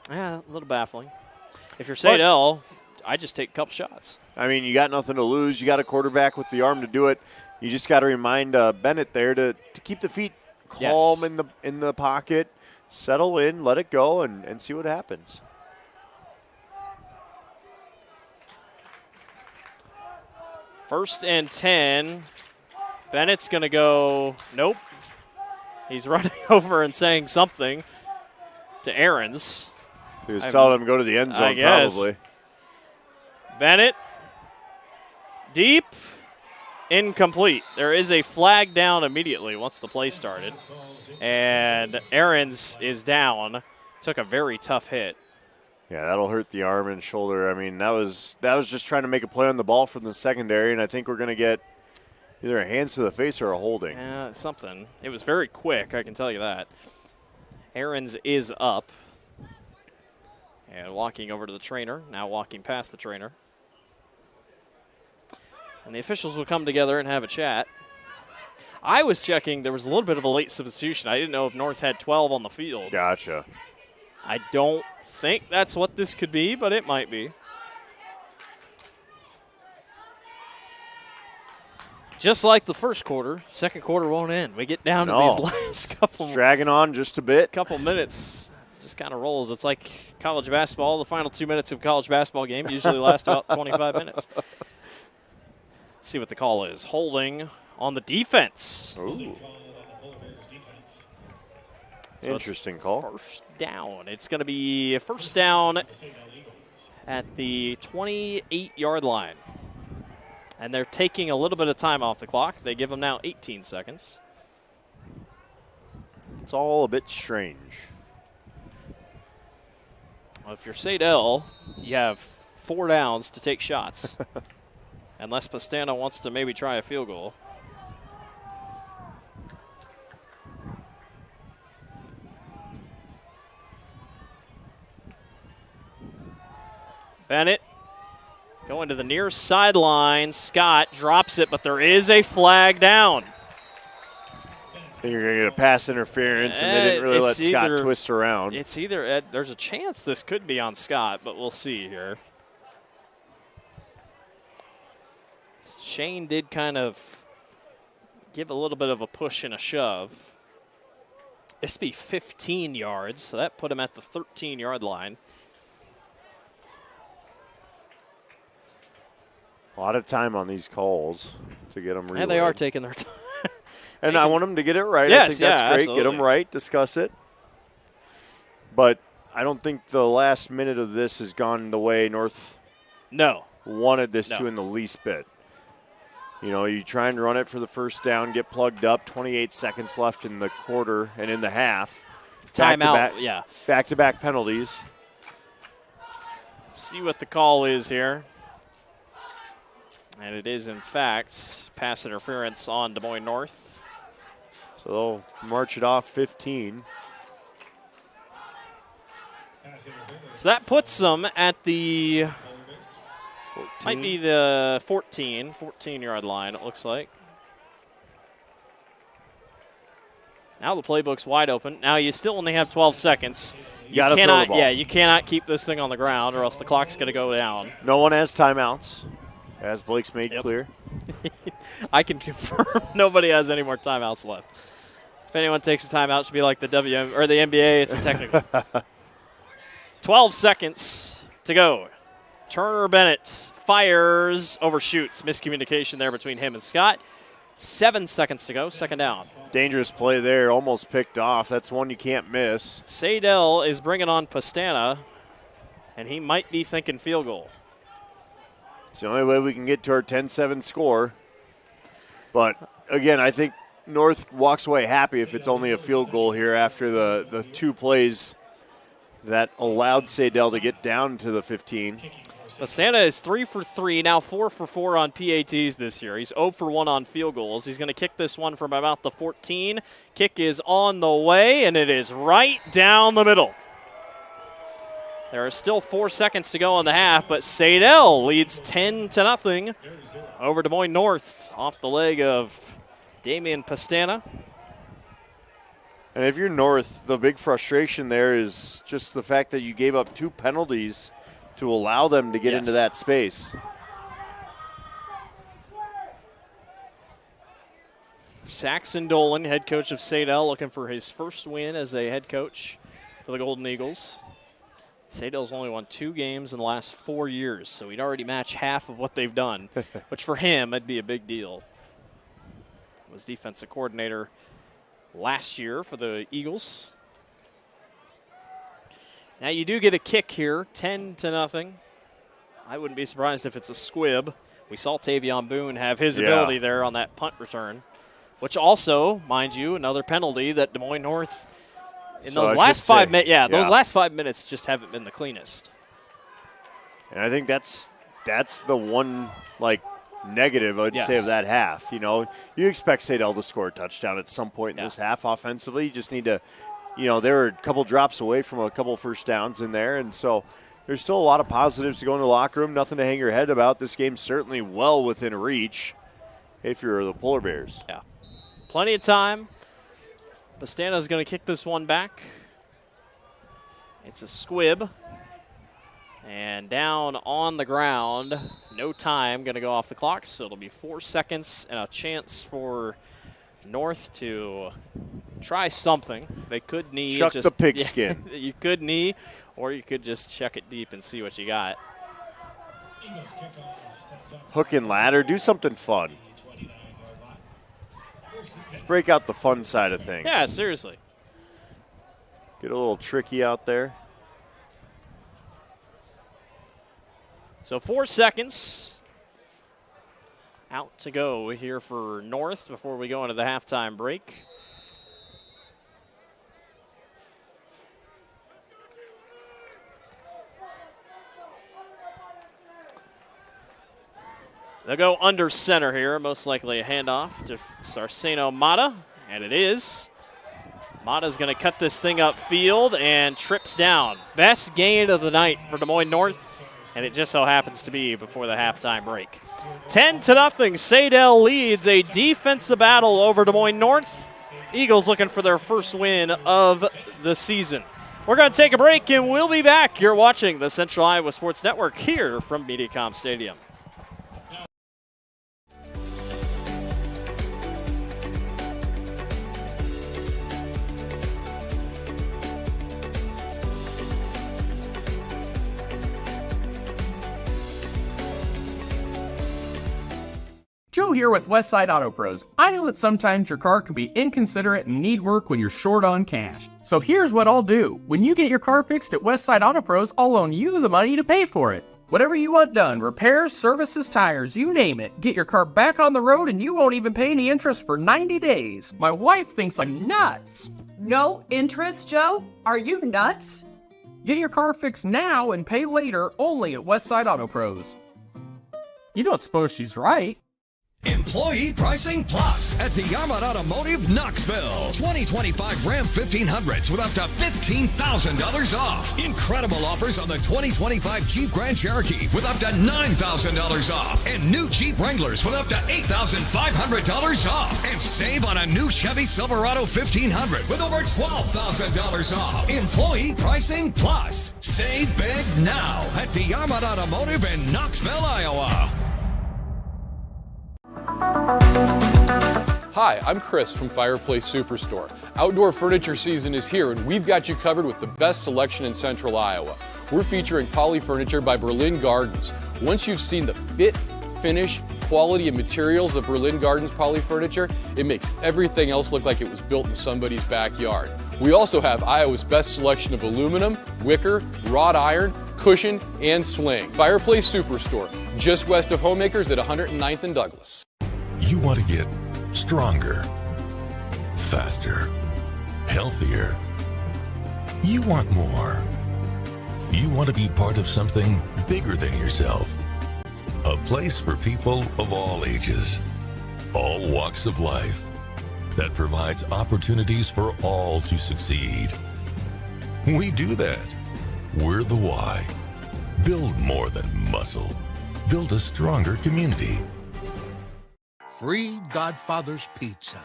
Yeah, a little baffling. If you're Saydel, I just take a couple shots. I mean, you got nothing to lose. You got a quarterback with the arm to do it. You just got to remind Bennett there to keep the feet calm in the pocket, settle in, let it go, and see what happens. First and 10. Bennett's going to go, nope. He's running over and saying something to Ahrens. He was telling him to go to the end zone, probably. Bennett, deep, incomplete. There is a flag down immediately once the play started. And Ahrens is down. Took a very tough hit. Yeah, that'll hurt the arm and shoulder. I mean, that was just trying to make a play on the ball from the secondary, and I think we're going to get either a hands to the face or a holding. Yeah, something. It was very quick, I can tell you that. Ahrens is up. And walking over to the trainer, now walking past the trainer. And the officials will come together and have a chat. I was checking, there was a little bit of a late substitution. I didn't know if North had 12 on the field. Gotcha. I don't think that's what this could be, but it might be. Just like the first quarter, second quarter won't end. We get down to these last couple. Dragging on just a bit. Couple minutes. Just kind of rolls. It's like college basketball. The final 2 minutes of a college basketball game usually last about 25 minutes. Let's see what the call is. Holding on the defense. Ooh. So interesting call. First down. It's going to be a first down at the 28-yard line. And they're taking a little bit of time off the clock. They give them now 18 seconds. It's all a bit strange. Well, if you're Saydel, you have 4 downs to take shots. Unless Pastana wants to maybe try a field goal. Bennett going to the near sideline. Scott drops it, but there is a flag down. I think you're going to get a pass interference, and they didn't really let Scott twist around. It's either there's a chance this could be on Scott, but we'll see here. Shane did kind of give a little bit of a push and a shove. This be 15 yards, so that put him at the 13-yard line. A lot of time on these calls to get them relayed. And they are taking their time. And I want them to get it right. Yes, I think that's great. Absolutely. Get them right, discuss it. But I don't think the last minute of this has gone the way North wanted this to in the least bit. You know, you try and run it for the first down, get plugged up, 28 seconds left in the quarter and in the half. Timeout, Back-to-back penalties. See what the call is here. And it is, in fact, pass interference on Des Moines North. So they'll march it off 15. So that puts them at the, might be the 14-yard line, it looks like. Now the playbook's wide open. Now you still only have 12 seconds. You gotta throw the ball. Yeah, you cannot keep this thing on the ground or else the clock's going to go down. No one has timeouts, as Blake's made clear. I can confirm nobody has any more timeouts left. If anyone takes a timeout, it should be like the WM or the NBA. It's a technical. 12 seconds to go. Turner Bennett fires, overshoots. Miscommunication there between him and Scott. 7 seconds to go, second down. Dangerous play there, almost picked off. That's one you can't miss. Saydel is bringing on Pastana, and he might be thinking field goal. It's the only way we can get to our 10-7 score. But, again, I think North walks away happy if it's only a field goal here after the two plays that allowed Saydel to get down to the 15. Pastana is 3 for 3, now 4 for 4 on PATs this year. He's 0 for 1 on field goals. He's going to kick this one from about the 14. Kick is on the way, and it is right down the middle. There are still 4 seconds to go in the half, but Saydel leads 10-0 over Des Moines North off the leg of Damian Pastana. And if you're North, the big frustration there is just the fact that you gave up 2 penalties to allow them to get into that space. Saxon Dolan, head coach of Saydel, looking for his first win as a head coach for the Golden Eagles. Saydel's only won 2 games in the last 4 years, so he'd already match half of what they've done, which for him, that'd be a big deal. He was defensive coordinator last year for the Eagles. Now you do get a kick here, 10-0. I wouldn't be surprised if it's a squib. We saw Tavion Boone have his ability there on that punt return, which also, mind you, another penalty that Des Moines North in those last 5 minutes. Those last 5 minutes just haven't been the cleanest. And I think that's the one negative I'd say of that half. You know, you expect Saydel to score a touchdown at some point in this half offensively. You just need to. They were a couple drops away from a couple first downs in there, and so there's still a lot of positives to go in the locker room. Nothing to hang your head about. This game's certainly well within reach if you're the Polar Bears. Yeah. Plenty of time. Pastana's going to kick this one back. It's a squib. And down on the ground. No time going to go off the clock, so it'll be 4 seconds and a chance for North to try something. They could knee. Chuck the pigskin. You could knee, or you could just check it deep and see what you got. Hook and ladder. Do something fun. Let's break out the fun side of things. Yeah, seriously. Get a little tricky out there. So 4 seconds out to go here for North before we go into the halftime break. They'll go under center here, most likely a handoff to Sarceno Mata, and it is. Mata's going to cut this thing upfield and trips down. Best gain of the night for Des Moines North, and it just so happens to be before the halftime break. 10-0, Saydel leads a defensive battle over Des Moines North. Eagles looking for their first win of the season. We're going to take a break, and we'll be back. You're watching the Central Iowa Sports Network here from MediaCom Stadium. Joe here with Westside Auto Pros. I know that sometimes your car can be inconsiderate and need work when you're short on cash. So here's what I'll do. When you get your car fixed at Westside Auto Pros, I'll loan you the money to pay for it. Whatever you want done, repairs, services, tires, you name it. Get your car back on the road and you won't even pay any interest for 90 days. My wife thinks I'm nuts. No interest, Joe? Are you nuts? Get your car fixed now and pay later only at Westside Auto Pros. You don't suppose she's right? Employee Pricing Plus at DeArmond Automotive, Knoxville. 2025 Ram 1500s with up to $15,000 off. Incredible offers on the 2025 Jeep Grand Cherokee with up to $9,000 off. And new Jeep Wranglers with up to $8,500 off. And save on a new Chevy Silverado 1500 with over $12,000 off. Employee Pricing Plus. Save big now at DeArmond Automotive in Knoxville, Iowa. Hi, I'm Chris from Fireplace Superstore. Outdoor furniture season is here, and we've got you covered with the best selection in Central Iowa. We're featuring Poly Furniture by Berlin Gardens. Once you've seen the fit, finish, quality, and materials of Berlin Gardens Poly Furniture, it makes everything else look like it was built in somebody's backyard. We also have Iowa's best selection of aluminum, wicker, wrought iron, cushion, and sling. Fireplace Superstore, just west of Homemakers at 109th and Douglas. You want to get stronger, faster, healthier. You want more. You want to be part of something bigger than yourself. A place for people of all ages, all walks of life, that provides opportunities for all to succeed. We do that. We're the why. Build more than muscle. Build a stronger community. Free Godfather's Pizza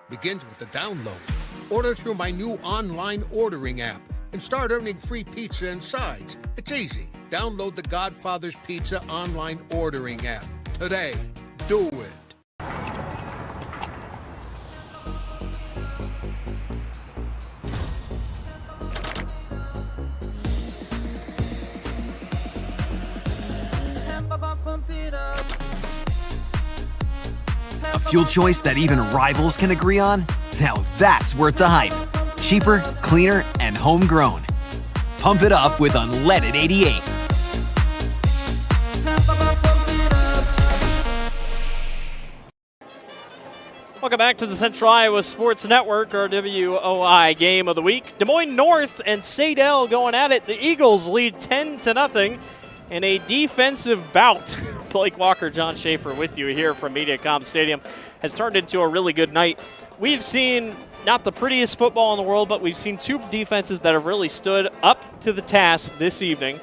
begins with the download. Order through my new online ordering app and start earning free pizza and sides. It's easy. Download the Godfather's Pizza online ordering app today. Do it. A fuel choice that even rivals can agree on? Now that's worth the hype. Cheaper, cleaner, and homegrown. Pump it up with unleaded 88. Welcome back to the Central Iowa Sports Network, our WOI Game of the Week. Des Moines North and Saydel going at it. The Eagles lead 10-0 in a defensive bout. Blake Walker, John Schaefer with you here from Mediacom Stadium. Has turned into a really good night. We've seen not the prettiest football in the world, but we've seen two defenses that have really stood up to the task this evening.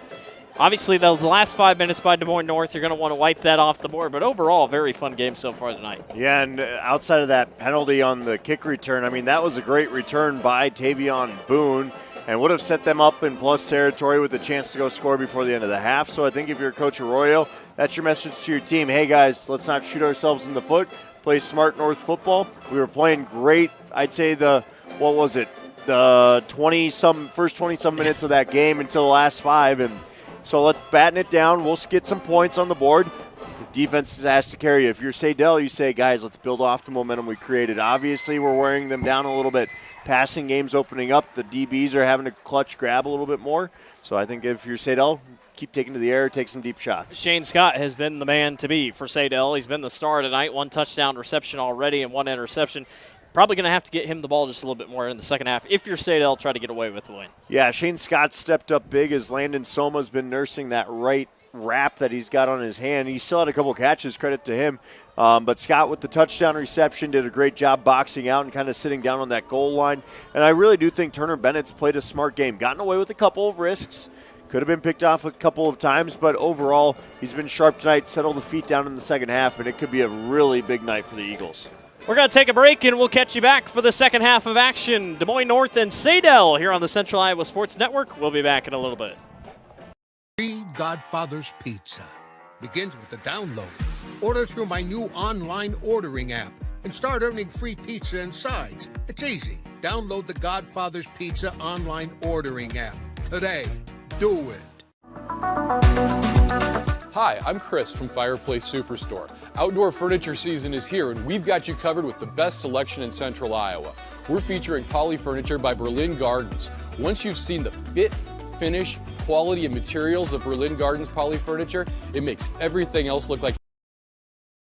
Obviously, those last 5 minutes by Des Moines North, you're going to want to wipe that off the board. But overall, very fun game so far tonight. Yeah, and outside of that penalty on the kick return, I mean, that was a great return by Tavion Boone and would have set them up in plus territory with a chance to go score before the end of the half. So I think if you're Coach Arroyo, that's your message to your team. Hey, guys, let's not shoot ourselves in the foot. Play smart North football. We were playing great. I'd say the first 20-some minutes of that game until the last 5, and so let's batten it down. We'll get some points on the board. The defense has to carry you. If you're Saydel, you say, guys, let's build off the momentum we created. Obviously, we're wearing them down a little bit. Passing game's opening up. The DBs are having to clutch grab a little bit more. So I think if you're Saydel, keep taking to the air, take some deep shots. Shane Scott has been the man to be for Saydel. He's been the star tonight. 1 touchdown reception already and 1 interception. Probably going to have to get him the ball just a little bit more in the second half if you're Saydel, try to get away with the win. Yeah, Shane Scott stepped up big as Landon Soma's been nursing that right wrap that he's got on his hand. He still had a couple catches, credit to him. But Scott with the touchdown reception did a great job boxing out and kind of sitting down on that goal line. And I really do think Turner Bennett's played a smart game. Gotten away with a couple of risks. Could have been picked off a couple of times, but overall he's been sharp tonight, settled the feet down in the second half, and it could be a really big night for the Eagles. We're going to take a break, and we'll catch you back for the second half of action. Des Moines North and Saydel here on the Central Iowa Sports Network. We'll be back in a little bit. Free Godfather's Pizza begins with the download. Order through my new online ordering app and start earning free pizza and sides. It's easy. Download the Godfather's Pizza online ordering app today. Do it. Hi, I'm Chris from Fireplace Superstore. Outdoor furniture season is here, and we've got you covered with the best selection in Central Iowa. We're featuring Poly Furniture by Berlin Gardens. Once you've seen the fit, finish, quality, and materials of Berlin Gardens Poly Furniture, it makes everything else look like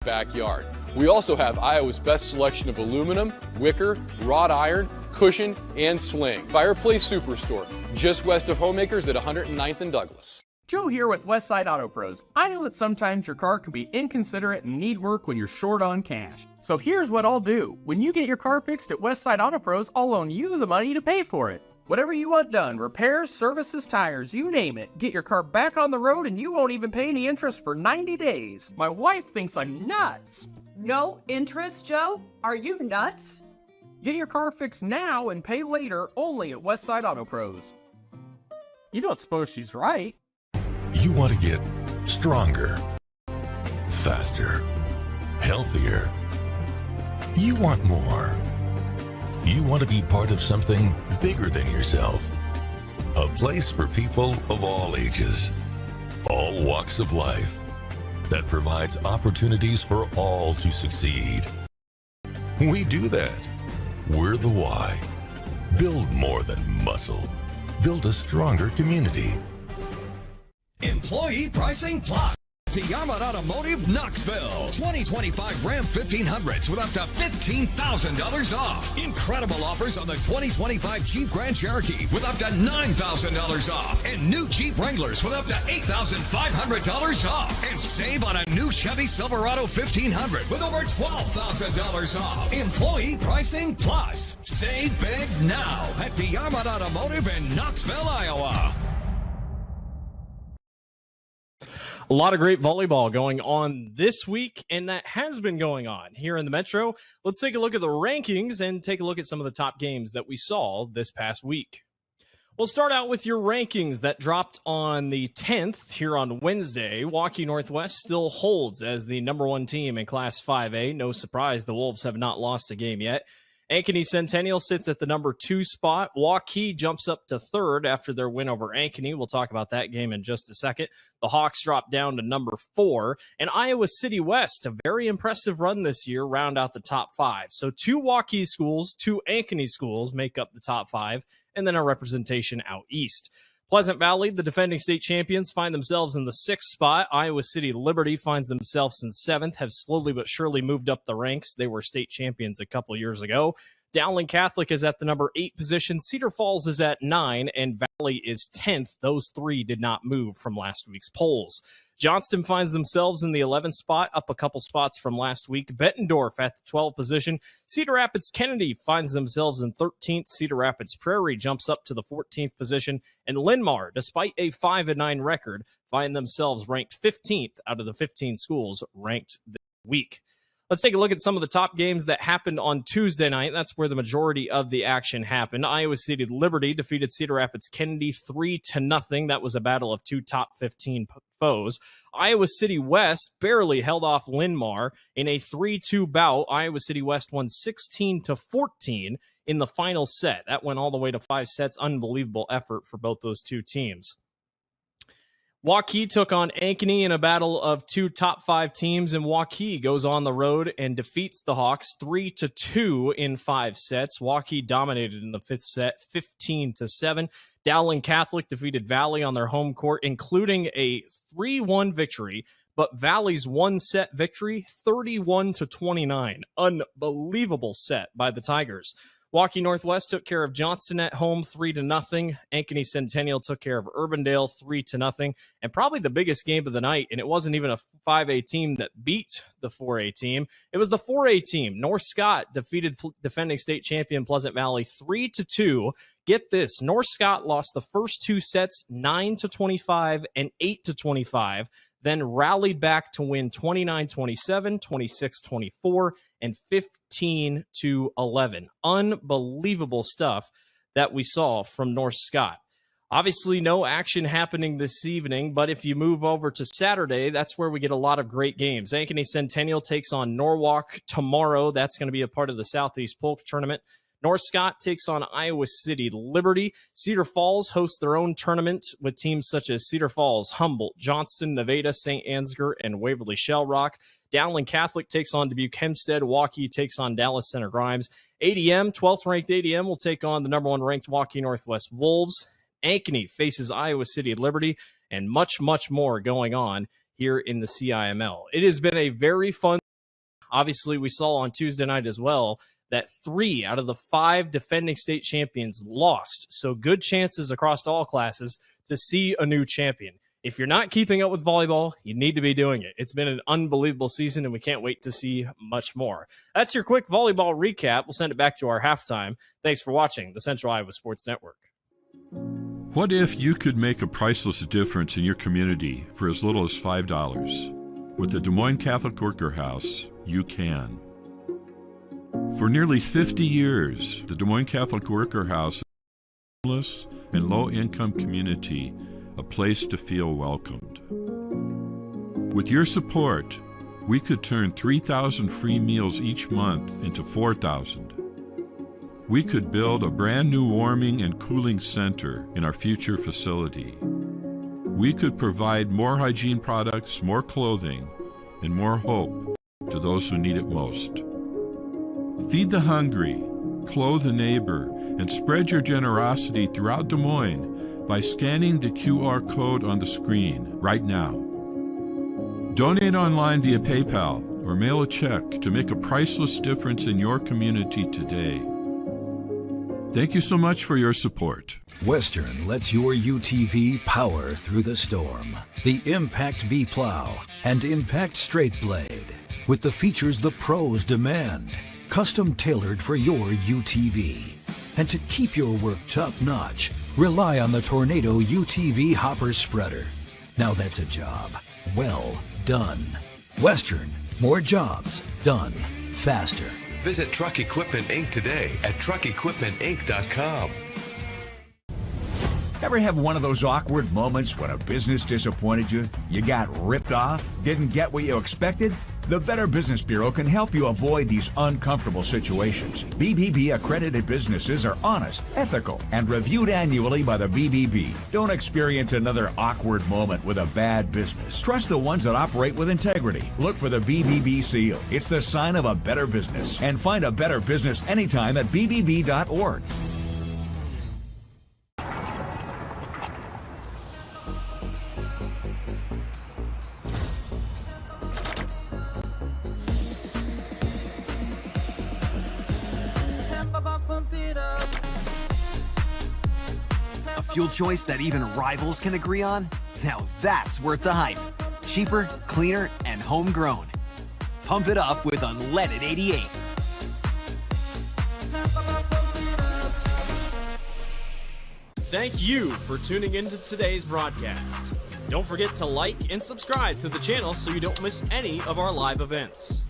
backyard. We also have Iowa's best selection of aluminum, wicker, wrought iron, cushion, and sling. Fireplace Superstore, just west of Homemakers at 109th and Douglas. Joe here with Westside Auto Pros. I know that sometimes your car can be inconsiderate and need work when you're short on cash. So here's what I'll do. When you get your car fixed at Westside Auto Pros, I'll loan you the money to pay for it. Whatever you want done, repairs, services, tires, you name it. Get your car back on the road and you won't even pay any interest for 90 days. My wife thinks I'm nuts. No interest, Joe? Are you nuts? Get your car fixed now and pay later only at Westside Auto Pros. You don't suppose she's right. You want to get stronger, faster, healthier. You want more. You want to be part of something bigger than yourself. A place for people of all ages, all walks of life, that provides opportunities for all to succeed. We do that. We're the why. Build more than muscle. Build a stronger community. Employee Pricing Plus. DeArmond Automotive, Knoxville. 2025 Ram 1500s with up to $15,000 off. Incredible offers on the 2025 Jeep Grand Cherokee with up to $9,000 off. And new Jeep Wranglers with up to $8,500 off. And save on a new Chevy Silverado 1500 with over $12,000 off. Employee Pricing Plus. Save big now at DeArmond Automotive in Knoxville, Iowa. A lot of great volleyball going on this week, and that has been going on here in the Metro. Let's take a look at the rankings and take a look at some of the top games that we saw this past week. We'll start out with your rankings that dropped on the 10th here on Wednesday. Waukee Northwest still holds as the number one team in Class 5A. No surprise, the Wolves have not lost a game yet. Ankeny Centennial sits at the number 2 spot. Waukee jumps up to 3rd after their win over Ankeny. We'll talk about that game in just a second. The Hawks drop down to number 4. And Iowa City West, a very impressive run this year, round out the top 5. So 2 Waukee schools, 2 Ankeny schools make up the top 5, and then a representation out east. Pleasant Valley, the defending state champions, find themselves in the 6th spot. Iowa City Liberty finds themselves in 7th, have slowly but surely moved up the ranks. They were state champions a couple years ago. Dowling Catholic is at the number 8 position. Cedar Falls is at 9, and Valley is 10th. Those 3 did not move from last week's polls. Johnston finds themselves in the 11th spot, up a couple spots from last week. Bettendorf at the 12th position. Cedar Rapids Kennedy finds themselves in 13th. Cedar Rapids Prairie jumps up to the 14th position. And Linn-Mar, despite a 5-9 record, find themselves ranked 15th out of the 15 schools ranked this week. Let's take a look at some of the top games that happened on Tuesday night. That's where the majority of the action happened. Iowa City Liberty defeated Cedar Rapids Kennedy 3-0. That was a battle of 2 top 15 foes. Iowa City West barely held off Linn-Mar in a 3-2 bout. Iowa City West won 16-14 in the final set. That went all the way to 5 sets. Unbelievable effort for both those two teams. Waukee took on Ankeny in a battle of 2 top 5 teams, and Waukee goes on the road and defeats the Hawks 3-2 in 5 sets. Waukee dominated in the 5th set, 15-7. Dowling Catholic defeated Valley on their home court, including a 3-1 victory, but Valley's 1-set victory, 31-29. Unbelievable set by the Tigers. Waukee Northwest took care of Johnston at home 3-0. Ankeny Centennial took care of Urbandale 3-0. And probably the biggest game of the night, and it wasn't even a 5A team that beat the 4A team. It was the 4A team. North Scott defeated defending state champion Pleasant Valley 3-2. Get this, North Scott lost the first 2 sets 9-25 and 8-25. Then rallied back to win 29-27, 26-24, and 15-11. Unbelievable stuff that we saw from North Scott. Obviously, no action happening this evening, but if you move over to Saturday, that's where we get a lot of great games. Ankeny Centennial takes on Norwalk tomorrow. That's going to be a part of the Southeast Polk Tournament. North Scott takes on Iowa City Liberty. Cedar Falls hosts their own tournament with teams such as Cedar Falls, Humboldt, Johnston, Nevada, St. Ansgar, and Waverly Shell Rock. Dowling Catholic takes on Dubuque Hempstead. Waukee takes on Dallas Center Grimes. ADM, 12th ranked ADM, will take on the number 1 ranked Waukee Northwest Wolves. Ankeny faces Iowa City Liberty, and much, much more going on here in the CIML. It has been a very fun. Obviously, we saw on Tuesday night as well that 3 out of the 5 defending state champions lost. So good chances across all classes to see a new champion. If you're not keeping up with volleyball, you need to be doing it. It's been an unbelievable season, and we can't wait to see much more. That's your quick volleyball recap. We'll send it back to our halftime. Thanks for watching the Central Iowa Sports Network. What if you could make a priceless difference in your community for as little as $5? With the Des Moines Catholic Worker House, you can. For nearly 50 years, the Des Moines Catholic Worker House is a homeless and low-income community, a place to feel welcomed. With your support, We could turn 3,000 free meals each month into 4,000. We could build a brand new warming and cooling center in our future facility. We could provide more hygiene products, more clothing, and more hope to those who need it most. Feed the hungry, clothe a neighbor, and spread your generosity throughout Des Moines by scanning the QR code on the screen right now. Donate online via PayPal or mail a check to make a priceless difference in your community today. Thank you so much for your support. Western lets your UTV power through the storm. The Impact V Plow and Impact Straight Blade, with the features the pros demand. Custom tailored for your UTV. And to keep your work top-notch, rely on the Tornado UTV Hopper Spreader. Now that's a job well done. Western, more jobs done faster. Visit Truck Equipment Inc. today at truckequipmentinc.com. Ever have one of those awkward moments when a business disappointed you? You got ripped off? Didn't get what you expected? The Better Business Bureau can help you avoid these uncomfortable situations. BBB accredited businesses are honest, ethical, and reviewed annually by the BBB. Don't experience another awkward moment with a bad business. Trust the ones that operate with integrity. Look for the BBB seal. It's the sign of a better business. And find a better business anytime at bbb.org. Fuel choice that even rivals can agree on? Now that's worth the hype. Cheaper, cleaner, and homegrown. Pump it up with unleaded 88. Thank you for tuning into today's broadcast. Don't forget to like and subscribe to the channel so you don't miss any of our live events.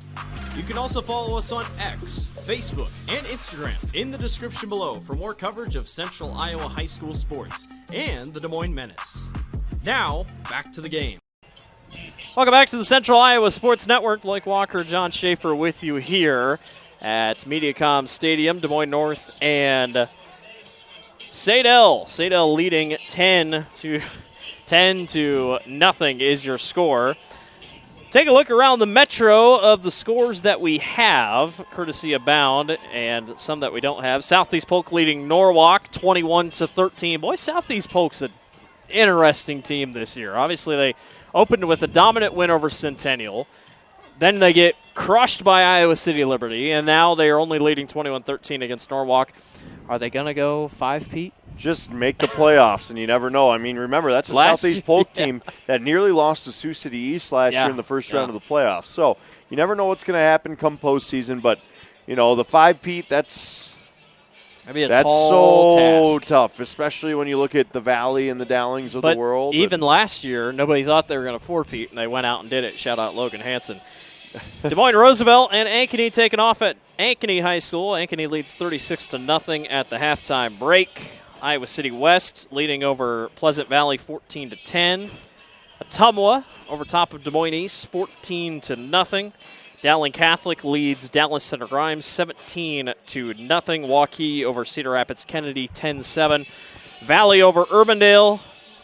You can also follow us on X, Facebook, and Instagram in the description below for more coverage of Central Iowa high school sports and the Des Moines Menace. Now, back to the game. Welcome back to the Central Iowa Sports Network. Blake Walker, John Schaefer with you here at Mediacom Stadium, Des Moines North and Saydel. Saydel leading 10 to nothing is your score. Take a look around the metro of the scores that we have, courtesy of Bound, and some that we don't have. Southeast Polk leading Norwalk 21-13. Boy, Southeast Polk's an interesting team this year. Obviously, they opened with a dominant win over Centennial. Then they get crushed by Iowa City Liberty, and now they are only leading 21-13 against Norwalk. Are they going to go 5-peat? Just make the playoffs, and you never know. I mean, remember, that's a Southeast Polk team that nearly lost to Sioux City East last year in the first round of the playoffs. So you never know what's going to happen come postseason. But, you know, the 5-peat, that's so tough, especially when you look at the Valley and the Dowlings of the world. Even last year, nobody thought they were going to 4-peat, and they went out and did it. Shout out Logan Hansen. Des Moines Roosevelt and Ankeny taking off at Ankeny High School. Ankeny leads 36-0 at the halftime break. Iowa City West leading over Pleasant Valley 14-10. Ottumwa over top of Des Moines East 14-0. Dowling Catholic leads Dallas Center Grimes 17-0. Waukee over Cedar Rapids Kennedy 10-7. Valley over Urbandale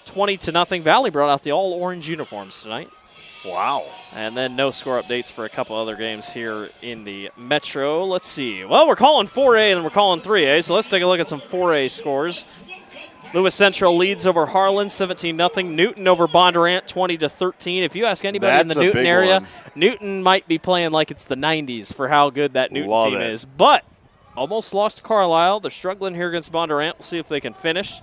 20-0. Valley brought out the all-orange uniforms tonight. Wow. And then no score updates for a couple other games here in the Metro. Let's see. Well, we're calling 4A and we're calling 3A, so let's take a look at some 4A scores. Lewis Central leads over Harlan 17-0. Newton over Bondurant 20-13. If you ask anybody in the Newton area, Newton might be playing like it's the 90s for how good that Newton team is. But almost lost to Carlisle. They're struggling here against Bondurant. We'll see if they can finish.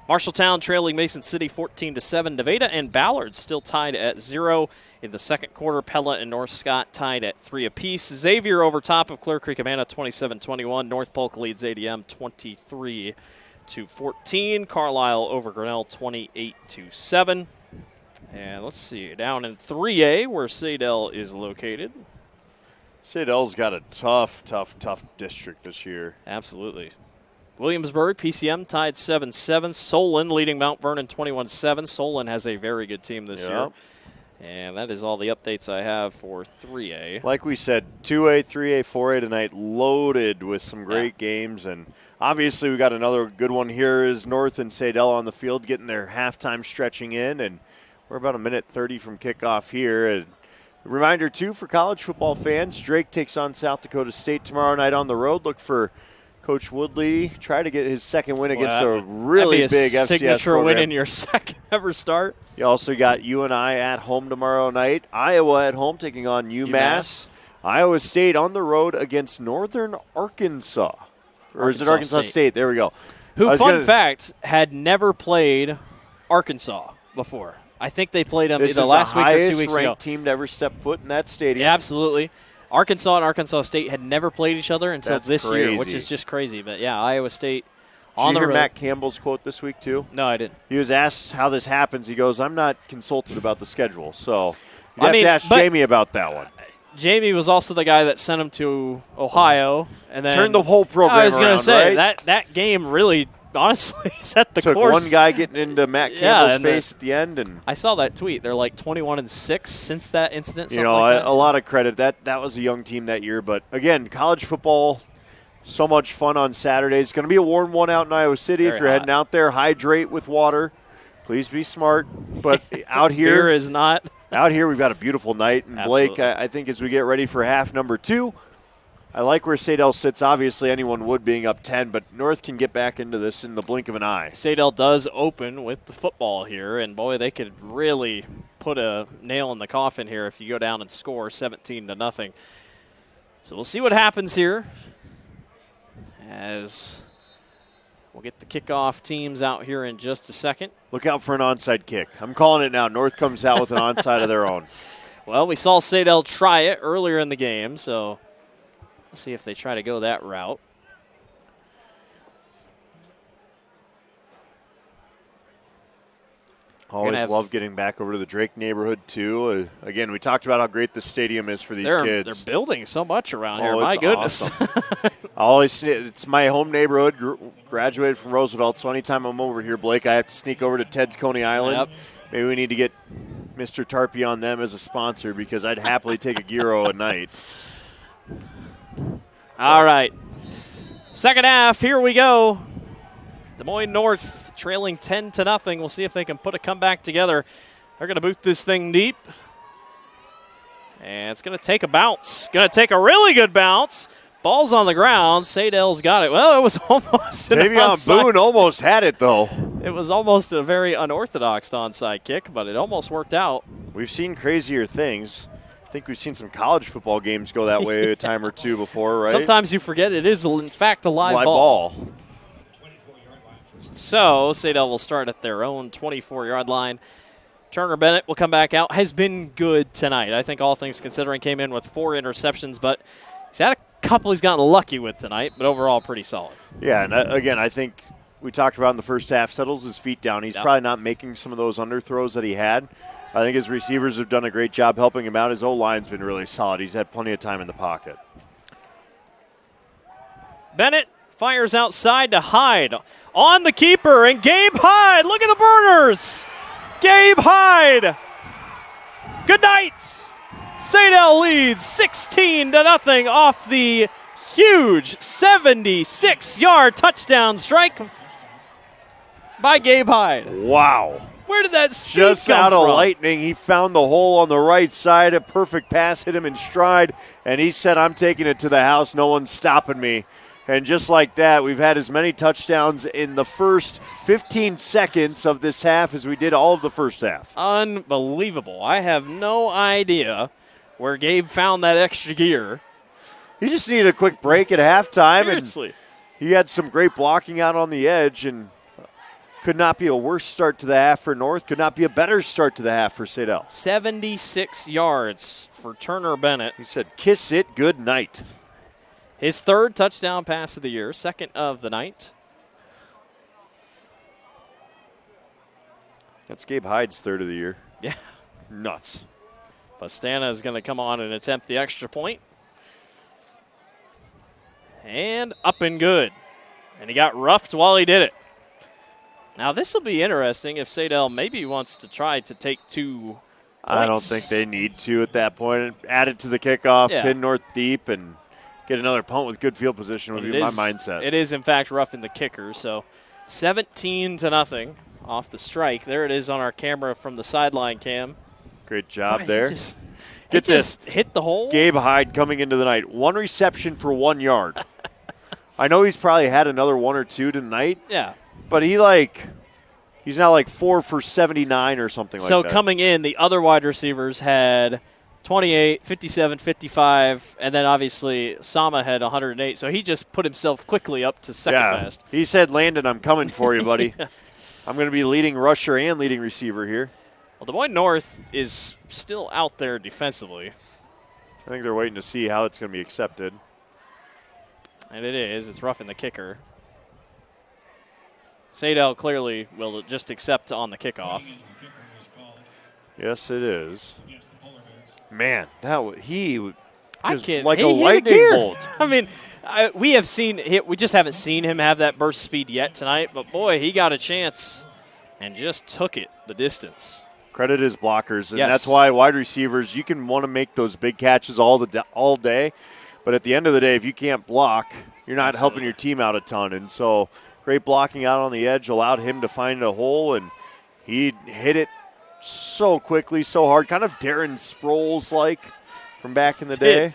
Marshalltown trailing Mason City 14-7. Nevada and Ballard still tied at 0 in the second quarter. Pella and North Scott tied at 3 apiece. Xavier over top of Clear Creek Amana 27-21. North Polk leads ADM 23-14. Carlisle over Grinnell 28-7. And let's see, down in 3A where Saydel is located. Saydel's got a tough district this year. Absolutely. Williamsburg, PCM tied 7-7. Solon leading Mount Vernon 21-7. Solon has a very good team this year. And that is all the updates I have for 3A. Like we said, 2A, 3A, 4A tonight, loaded with some great games. And obviously we got another good one here is North and Saydel on the field getting their halftime stretching in. And we're about a minute 30 from kickoff here. And reminder, too, for college football fans, Drake takes on South Dakota State tomorrow night on the road. Look for Coach Woodley try to get his second win against a really big FCS signature program. win in your second ever start. You also got UNI at home tomorrow night. Iowa at home taking on UMass. Iowa State on the road against Northern Arkansas. Or is it Arkansas State? There we go. Who, fun fact, had never played Arkansas before. I think they played them either last week or 2 weeks ago. This is the highest ranked team to ever step foot in that stadium. Yeah, absolutely. Arkansas and Arkansas State had never played each other until this year, which is just crazy. But, yeah, Iowa State on the road. Did you hear Matt Campbell's quote this week, too? No, I didn't. He was asked how this happens. He goes, I'm not consulted about the schedule. So you have to ask Jamie about that one. Jamie was also the guy that sent him to Ohio. And then turned the whole program around, I was going to say, right? that game really – honestly, set the Took course. One guy getting into Matt Campbell's face at the end, and I saw that tweet. They're like 21-6 since that incident. You know, a lot of credit. That was a young team that year. But again, college football, so much fun on Saturdays. It's going to be a warm one out in Iowa City. If you're heading out there, hydrate with water. Please be smart. But out here, Beer is not. Out here, we've got a beautiful night. And Absolutely. Blake, I think as we get ready for half number 2. I like where Saydel sits. Obviously, anyone would being up 10, but North can get back into this in the blink of an eye. Saydel does open with the football here, and boy, they could really put a nail in the coffin here if you go down and score 17-0. So we'll see what happens here as we'll get the kickoff teams out here in just a second. Look out for an onside kick. I'm calling it now. North comes out with an onside of their own. Well, we saw Saydel try it earlier in the game, so let's see if they try to go that route. Always love getting back over to the Drake neighborhood, too. Again, we talked about how great this stadium is for these kids. They're building so much around here. My goodness. Awesome. It's my home neighborhood. Graduated from Roosevelt, so anytime I'm over here, Blake, I have to sneak over to Ted's Coney Island. Yep. Maybe we need to get Mr. Tarpey on them as a sponsor because I'd happily take a gyro at night. All right. Second half, here we go. Des Moines North trailing 10-0. We'll see if they can put a comeback together. They're going to boot this thing deep. And it's going to take a bounce. Going to take a really good bounce. Ball's on the ground. Saydel's got it. Well, it was almost an Davion Boone almost had it, though. It was almost a very unorthodox onside kick, but it almost worked out. We've seen crazier things. I think we've seen some college football games go that way a time or two before, right? Sometimes you forget it is, in fact, a live ball. So Saydel will start at their own 24-yard line. Turner Bennett will come back out. Has been good tonight. I think all things considering came in with 4 interceptions, but he's had a couple he's gotten lucky with tonight, but overall pretty solid. Yeah, and again, I think we talked about in the first half, settles his feet down. He's probably not making some of those underthrows that he had. I think his receivers have done a great job helping him out. His O-line's been really solid. He's had plenty of time in the pocket. Bennett fires outside to Hyde. On the keeper, and Gabe Hyde. Look at the burners. Gabe Hyde. Good night. Saydel leads 16-0 off the huge 76-yard touchdown strike by Gabe Hyde. Wow. Where did that speed Just come out of from? lightning, he found the hole on the right side. A perfect pass hit him in stride, and he said, I'm taking it to the house. No one's stopping me. And just like that, we've had as many touchdowns in the first 15 seconds of this half as we did all of the first half. Unbelievable. I have no idea where Gabe found that extra gear. He just needed a quick break at halftime. Seriously. And he had some great blocking out on the edge, and could not be a worse start to the half for North. Could not be a better start to the half for Saydel. 76 yards for Turner Bennett. He said, kiss it, good night. His 3rd touchdown pass of the year, 2nd of the night. That's Gabe Hyde's 3rd of the year. Yeah. Nuts. Pastana is going to come on and attempt the extra point. And up and good. And he got roughed while he did it. Now this will be interesting if Saydel maybe wants to try to take 2 I don't think they need to at that point. Add it to the kickoff, pin North deep, and get another punt with good field position would be my mindset. It is, in fact, roughing the kicker. So 17-0 off the strike. There it is on our camera from the sideline cam. Great job there. Get this. Hit the hole. Gabe Hyde coming into the night. 1 reception for 1 yard. I know he's probably had another 1 or 2 tonight. Yeah. But he's now like 4 for 79 or something like that. So coming in, the other wide receivers had 28, 57, 55, and then obviously Sama had 108. So he just put himself quickly up to second best. He said, Landon, I'm coming for you, buddy. I'm going to be leading rusher and leading receiver here. Well, Des Moines North is still out there defensively. I think they're waiting to see how it's going to be accepted. And it is. It's roughing the kicker. Saydel clearly will just accept on the kickoff. Yes, it is. Man, he just like a lightning bolt. I mean, we just haven't seen him have that burst speed yet tonight, but boy, he got a chance and just took it the distance. Credit his blockers, and that's why wide receivers, you can want to make those big catches all day, but at the end of the day, if you can't block, you're not helping your team out a ton. And so great blocking out on the edge allowed him to find a hole, and he hit it so quickly, so hard, kind of Darren Sproles-like from back in the day.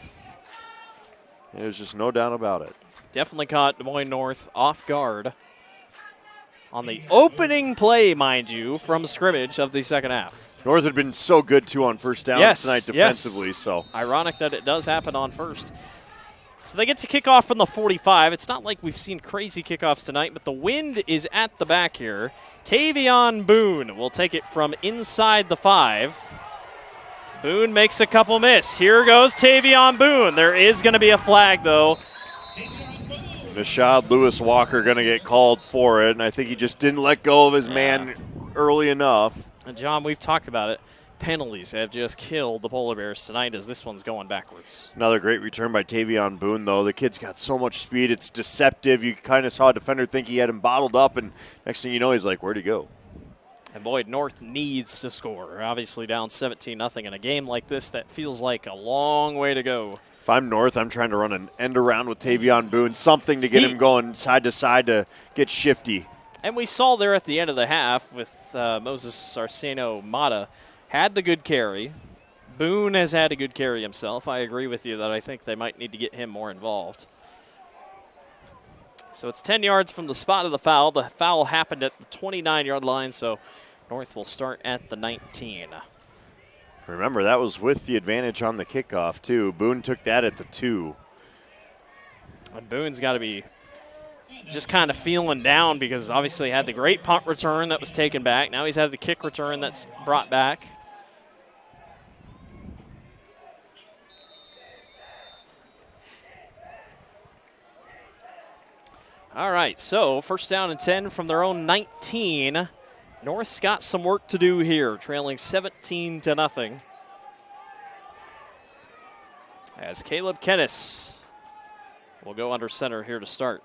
There's just no doubt about it. Definitely caught Des Moines North off guard on the opening play, mind you, from scrimmage of the second half. North had been so good, too, on first downs tonight defensively. So ironic that it does happen on first. So they get to kick off from the 45. It's not like we've seen crazy kickoffs tonight, but the wind is at the back here. Tavion Boone will take it from inside the 5. Boone makes a couple miss. Here goes Tavion Boone. There is going to be a flag, though. Nashad Lewis Walker going to get called for it, and I think he just didn't let go of his man early enough. And, John, we've talked about it. Penalties have just killed the Polar Bears tonight as this one's going backwards. Another great return by Tavion Boone, though. The kid's got so much speed. It's deceptive. You kind of saw a defender think he had him bottled up, and next thing you know, he's like, where'd he go? And, boy, North needs to score. Obviously down 17-0 in a game like this that feels like a long way to go. If I'm North, I'm trying to run an end around with Tavion Boone, something to get him going side to side to get shifty. And we saw there at the end of the half with Moses Sarceno-Mata had the good carry. Boone has had a good carry himself. I agree with you that I think they might need to get him more involved. So it's 10 yards from the spot of the foul. The foul happened at the 29-yard line, so North will start at the 19. Remember, that was with the advantage on the kickoff, too. Boone took that at the 2. And Boone's got to be just kind of feeling down because obviously he had the great punt return that was taken back. Now he's had the kick return that's brought back. All right, so first down and 10 from their own 19. North's got some work to do here, trailing 17-0. As Caleb Kennis will go under center here to start.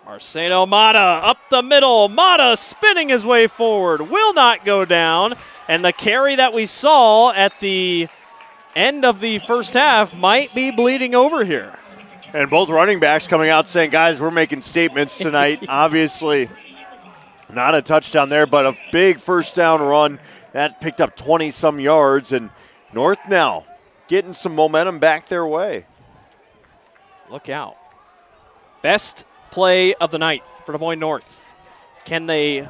Sarceno-Mata up the middle. Mata spinning his way forward. Will not go down. And the carry that we saw at the end of the first half might be bleeding over here. And both running backs coming out saying, guys, we're making statements tonight. Obviously, not a touchdown there, but a big first down run. That picked up 20-some yards. And North now getting some momentum back their way. Look out. Best play of the night for Des Moines North. Can they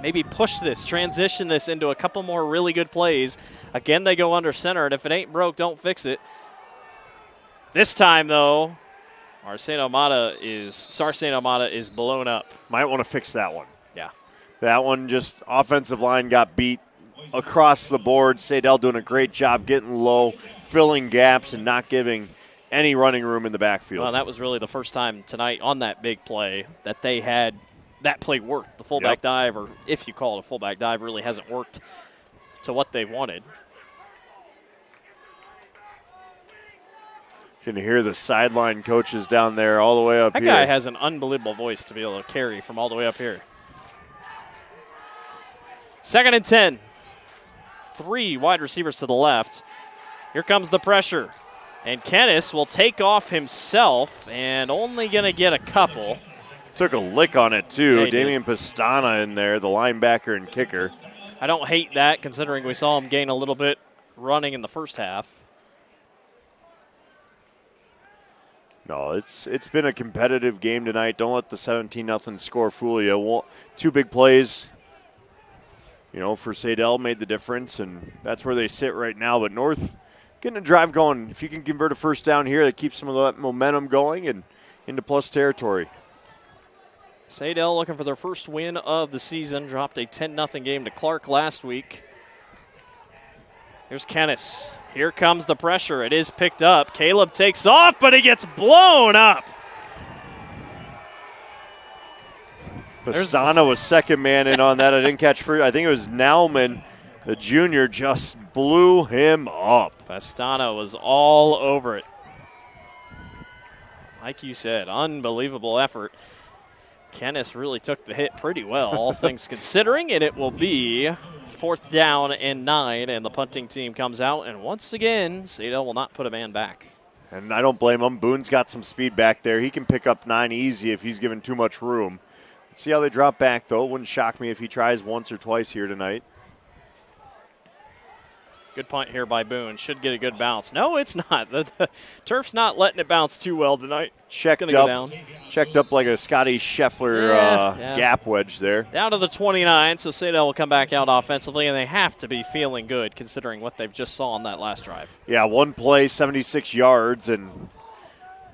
maybe push this, transition this into a couple more really good plays? Again, they go under center, and if it ain't broke, don't fix it. This time, though, Sarceno-Mata is blown up. Might want to fix that one. Yeah. That one, just offensive line got beat across the board. Saydel doing a great job getting low, filling gaps, and not giving any running room in the backfield. Well, that was really the first time tonight on that big play that they had that play worked. The fullback dive, or if you call it a fullback dive, really hasn't worked to what they've wanted. You can hear the sideline coaches down there all the way up here. That guy has an unbelievable voice to be able to carry from all the way up here. 2nd and 10 3 wide receivers to the left. Here comes the pressure. And Kennis will take off himself and only going to get a couple. Took a lick on it, too. Yeah, Damian Pastana in there, the linebacker and kicker. I don't hate that, considering we saw him gain a little bit running in the first half. No, it's been a competitive game tonight. Don't let the 17-0 score fool you. 2 big plays, for Saydel made the difference, and that's where they sit right now. But North getting a drive going. If you can convert a first down here, that keeps some of that momentum going and into plus territory. Saydel looking for their first win of the season. Dropped a 10-0 game to Clark last week. Here's Kennis. Here comes the pressure. It is picked up. Caleb takes off, but he gets blown up. Pastana was second man in on that. I didn't catch first. I think it was Nauman, the junior, just blew him up. Pastana was all over it. Like you said, unbelievable effort. Kennis really took the hit pretty well, all things considering, and it will be 4th down and 9, and the punting team comes out, and once again, Saydel will not put a man back. And I don't blame him. Boone's got some speed back there. He can pick up 9 easy if he's given too much room. Let's see how they drop back, though. Wouldn't shock me if he tries once or twice here tonight. Good punt here by Boone. Should get a good bounce. No, it's not. The turf's not letting it bounce too well tonight. Checked up like a Scotty Scheffler gap wedge there. Down to the 29, so Saydel will come back out offensively, and they have to be feeling good considering what they've just saw on that last drive. Yeah, 1 play, 76 yards, and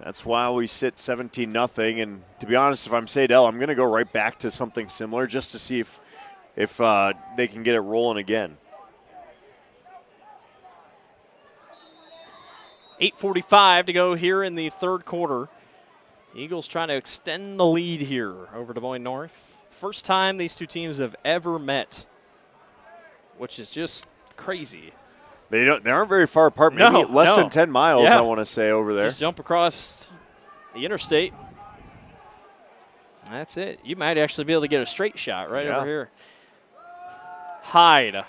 that's why we sit 17-0. And to be honest, if I'm Saydel, I'm going to go right back to something similar just to see if they can get it rolling again. 8:45 to go here in the third quarter. Eagles trying to extend the lead here over Des Moines North. First time these two teams have ever met, which is just crazy. They aren't very far apart. Maybe less than 10 miles, yeah. I want to say, over there. Just jump across the interstate. That's it. You might actually be able to get a straight shot right over here. Hyde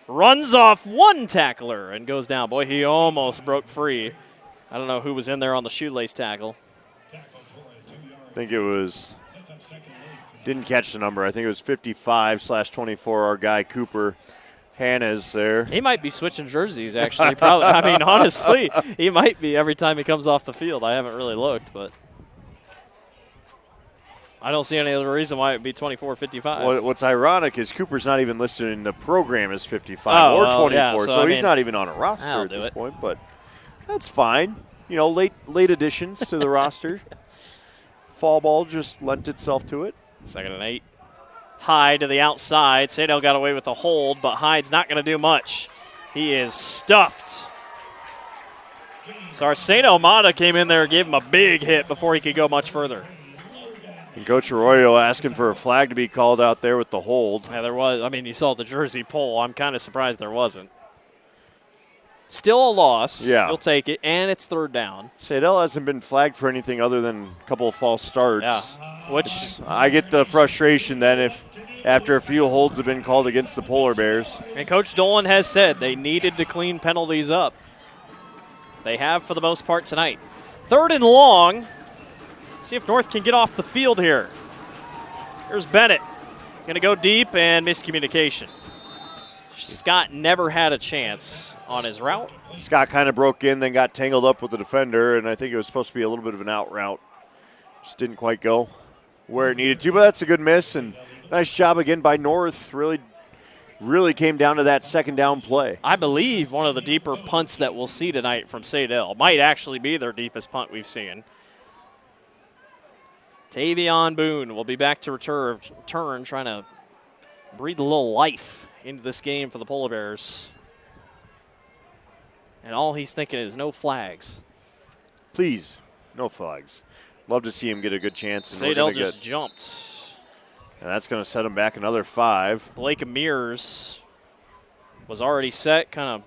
runs off one tackler and goes down. Boy, he almost broke free. I don't know who was in there on the shoelace tackle. I think it was, didn't catch the number. I think it was 55/24, our guy Cooper Hanna's there. He might be switching jerseys, actually. Probably. I mean, honestly, he might be every time he comes off the field. I haven't really looked, but I don't see any other reason why it would be 24-55. What's ironic is Cooper's not even listed in the program as 55 or 24, yeah, so he's not even on a roster at this point, but that's fine. Late additions to the roster. Fall ball just lent itself to it. 2nd and 8. Hyde to the outside. Saydel got away with a hold, but Hyde's not going to do much. He is stuffed. So Arsenio Mata came in there and gave him a big hit before he could go much further. And Coach Arroyo asking for a flag to be called out there with the hold. Yeah, there was. I mean, you saw the jersey pull. I'm kind of surprised there wasn't. Still a loss. Yeah. You'll take it, and it's 3rd down. Saydel hasn't been flagged for anything other than a couple of false starts. Yeah. Which I get the frustration then if after a few holds have been called against the Polar Bears. And Coach Dolan has said they needed to clean penalties up. They have for the most part tonight. 3rd and long. See if North can get off the field here. Here's Bennett. Going to go deep and miscommunication. Scott never had a chance on his route. Scott kind of broke in, then got tangled up with the defender, and I think it was supposed to be a little bit of an out route. Just didn't quite go where it needed to, but that's a good miss, and nice job again by North. Really came down to that 2nd down play. I believe one of the deeper punts that we'll see tonight from Saydel might actually be their deepest punt we've seen. Tavion Boone will be back to return, trying to breathe a little life into this game for the Polar Bears. And all he's thinking is no flags. Please, no flags. Love to see him get a good chance. Saydel just jumped. And that's going to set him back another 5. Blake Mears was already set, kind of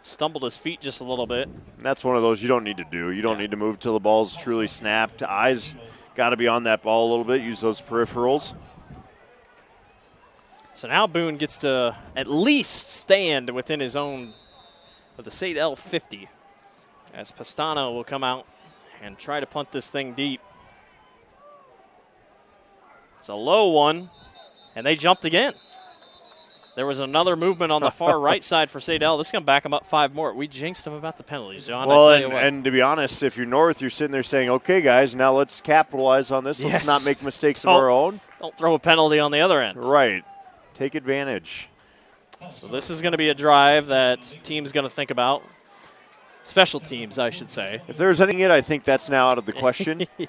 stumbled his feet just a little bit. And that's one of those you don't need to do. You don't need to move till the ball's truly snapped. Eyes got to be on that ball a little bit. Use those peripherals. So now Boone gets to at least stand within his own with the Saydel 50 as Pastano will come out and try to punt this thing deep. It's a low one, and they jumped again. There was another movement on the far right side for Saydel. This is going to back them up 5 more. We jinxed them about the penalties, John. Well, I tell you what. and to be honest, if you're North, you're sitting there saying, okay, guys, now let's capitalize on this. Yes. Let's not make mistakes of our own. Don't throw a penalty on the other end. Right. Take advantage. So this is going to be a drive that team's going to think about. Special teams, I should say. If there's anything, I think that's now out of the question. Yeah.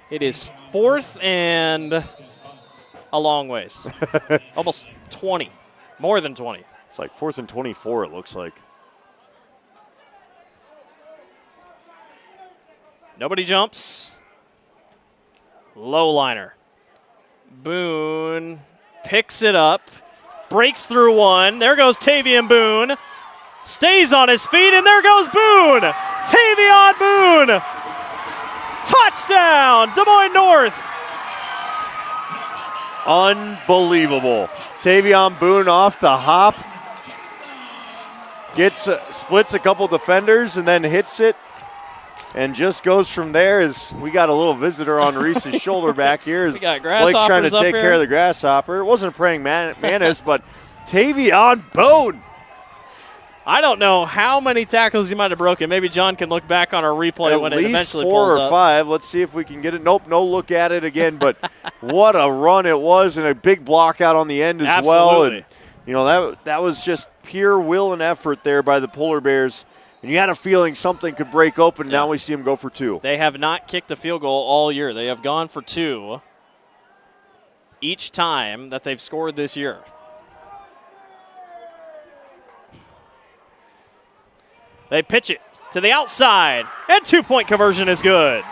It is 4th and a long ways. Almost 20. More than 20. It's like 4th and 24, it looks like. Nobody jumps. Low liner. Boone picks it up. Breaks through one. There goes Tavion Boone. Stays on his feet, and there goes Boone. Tavion Boone. Touchdown, Des Moines North. Unbelievable. Tavion Boone off the hop. Splits a couple defenders and then hits it and just goes from there. As we got a little visitor on Reese's shoulder back here. We got Blake's trying to take care of the grasshopper. It wasn't a praying mantis, but Tavion Boone. I don't know how many tackles he might have broken. Maybe John can look back on our replay when it eventually pulls up. At least 4 or 5. Let's see if we can get it. Nope, no look at it again. But what a run it was, and a big block out on the end as well. And you know that was just pure will and effort there by the Polar Bears. And you had a feeling something could break open. Now we see them go for 2. They have not kicked a field goal all year. They have gone for 2 each time that they've scored this year. They pitch it to the outside, and 2-point conversion is good.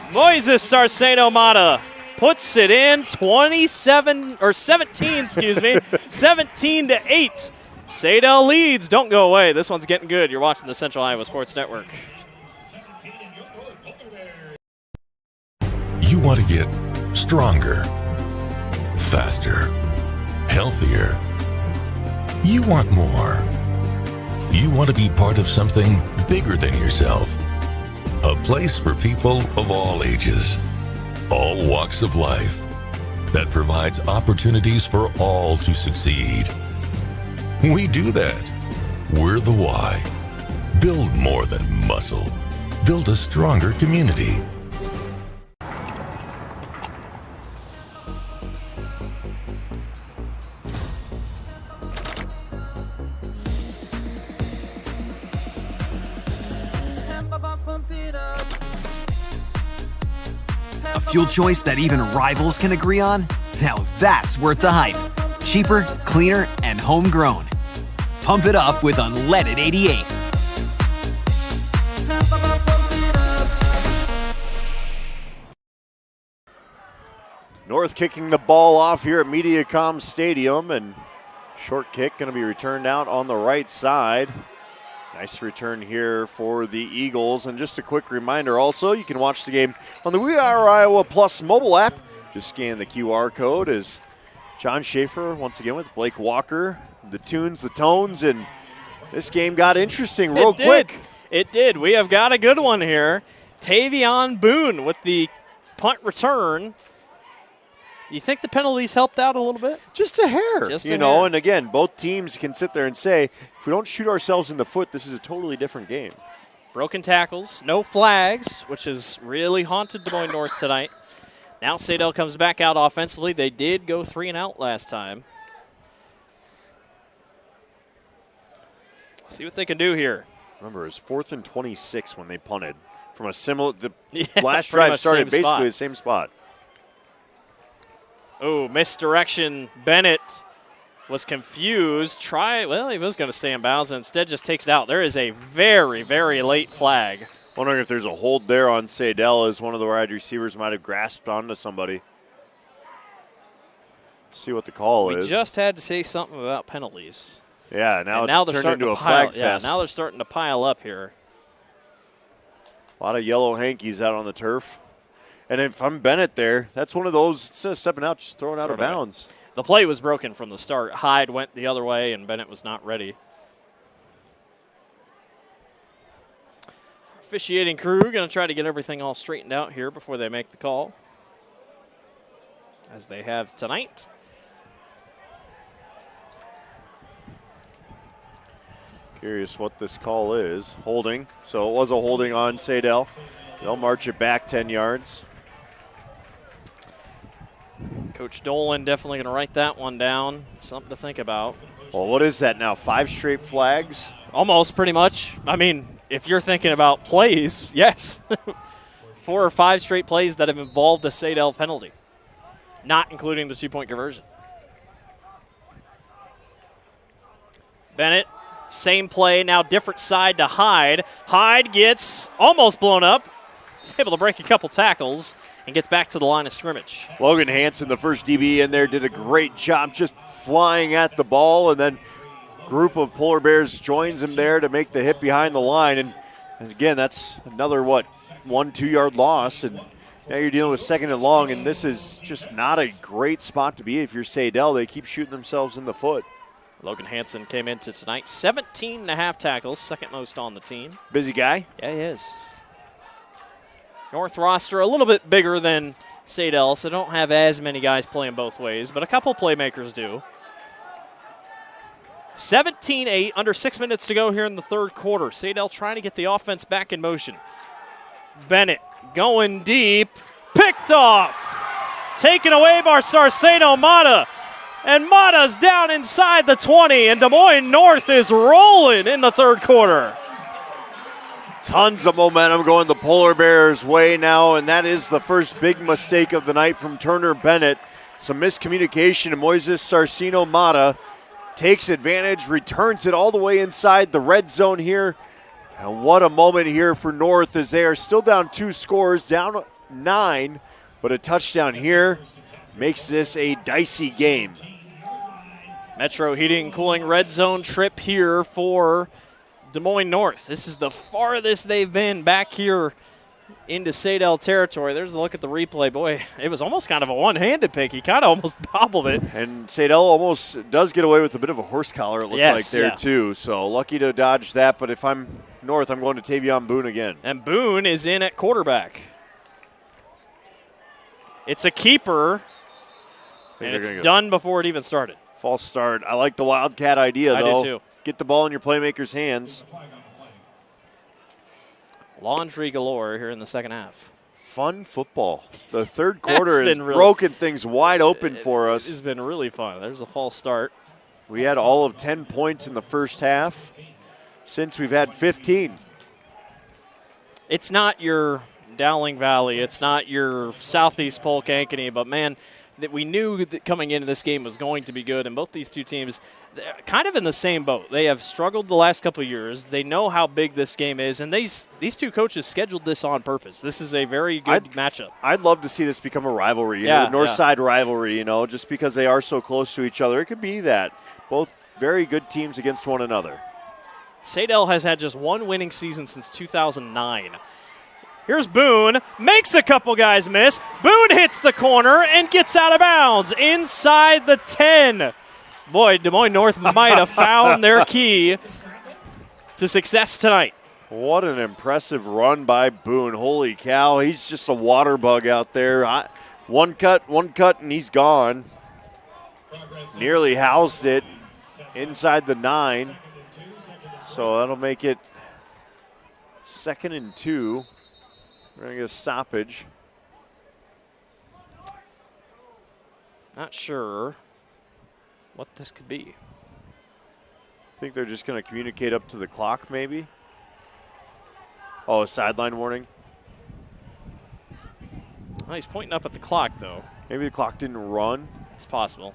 Moises Sarceno-Mata puts it in 17, 17-8. Saydel leads. Don't go away. This one's getting good. You're watching the Central Iowa Sports Network. You want to get stronger, faster, healthier. You want more. You want to be part of something bigger than yourself. A place for people of all ages, all walks of life, that provides opportunities for all to succeed. We do that. We're the why. Build more than muscle. Build a stronger community. A fuel choice that even rivals can agree on? Now that's worth the hype. Cheaper, cleaner, and homegrown. Pump it up with unleaded 88. North kicking the ball off here at Mediacom Stadium, and short kick going to be returned out on the right side. Nice return here for the Eagles. And just a quick reminder also, you can watch the game on the We Are Iowa Plus mobile app. Just scan the QR code as John Schaefer once again with Blake Walker, the tunes, the tones, and this game got interesting real quick. It did. We have got a good one here. Tavion Boone with the punt return. You think the penalties helped out a little bit? Just a hair. Just you know, and again, both teams can sit there and say, if we don't shoot ourselves in the foot, this is a totally different game. Broken tackles, no flags, which has really haunted Des Moines North tonight. Now Saydel comes back out offensively. They did go 3 and out last time. See what they can do here. Remember, it was 4th and 26 when they punted. From a similar, the last drive started basically the same spot. Oh, misdirection. Bennett was confused. He was going to stay in bounds and instead just takes it out. There is a very, very late flag. Wondering if there's a hold there on Saydel as one of the wide receivers might have grasped onto somebody. See what the call is. We just had to say something about penalties. Yeah, now it's turned into a flag fest. Yeah, now they're starting to pile up here. A lot of yellow hankies out on the turf. And if I'm Bennett there, that's one of those, instead of stepping out, just throwing out of bounds. The play was broken from the start. Hyde went the other way, and Bennett was not ready. Officiating crew going to try to get everything all straightened out here before they make the call, as they have tonight. Curious what this call is. Holding. So it was a holding on Saydel. They'll march it back 10 yards. Coach Dolan definitely going to write that one down. Something to think about. Well, what is that now? 5 straight flags? Almost, pretty much. I mean, if you're thinking about plays, yes. 4 or 5 straight plays that have involved a Saydel penalty, not including the 2-point conversion. Bennett, same play, now different side to Hyde. Hyde gets almost blown up. He's able to break a couple tackles and gets back to the line of scrimmage. Logan Hansen, the first DB in there, did a great job just flying at the ball, and then group of Polar Bears joins him there to make the hit behind the line. And again, that's another, 1-2 yard loss. And now you're dealing with 2nd and long, and this is just not a great spot to be if you're Saydel. They keep shooting themselves in the foot. Logan Hansen came into tonight, 17 and a half tackles, second most on the team. Busy guy? Yeah, he is. North roster a little bit bigger than Saydel, so don't have as many guys playing both ways, but a couple playmakers do. 17-8, under 6 minutes to go here in the third quarter. Saydel trying to get the offense back in motion. Bennett going deep, picked off. Taken away by Sarcedo Mata. And Mata's down inside the 20, and Des Moines North is rolling in the third quarter. Tons of momentum going the Polar Bears' way now, and that is the first big mistake of the night from Turner Bennett. Some miscommunication, and Moises Sarcino Mata takes advantage, returns it all the way inside the red zone here. And what a moment here for North as they are still down 2 scores, down 9, but a touchdown here makes this a dicey game. Metro Heating and Cooling red zone trip here for Des Moines North. This is the farthest they've been back here into Saydel territory. There's a look at the replay. Boy, it was almost kind of a one-handed pick. He kind of almost bobbled it. And Saydel almost does get away with a bit of a horse collar, it looked like there too. So lucky to dodge that. But if I'm North, I'm going to Tavion Boone again. And Boone is in at quarterback. It's a keeper, and it's done before it even started. False start. I like the Wildcat idea, though. I do, too. Get the ball in your playmaker's hands. Laundry galore here in the second half. Fun football. The third quarter has broken things wide open for us. It's been really fun. There's a false start. We had all of 10 points in the first half. Since we've had 15. It's not your Dowling Valley. It's not your Southeast Polk Ankeny, but, man, that we knew that coming into this game was going to be good, and both these two teams kind of in the same boat. They have struggled the last couple of years. They know how big this game is, and these two coaches scheduled this on purpose. This is a very good matchup. I'd love to see this become a rivalry, the North Side rivalry, just because they are so close to each other. It could be that. Both very good teams against one another. Saydel has had just one winning season since 2009. Here's Boone, makes a couple guys miss. Boone hits the corner and gets out of bounds inside the 10. Boy, Des Moines North might have found their key to success tonight. What an impressive run by Boone. Holy cow, he's just a water bug out there. One cut, and he's gone. Nearly housed it inside the 9. So that'll make it 2nd and 2. We're going to get a stoppage. Not sure what this could be. I think they're just going to communicate up to the clock, maybe. Oh, a sideline warning. Well, he's pointing up at the clock, though. Maybe the clock didn't run. It's possible.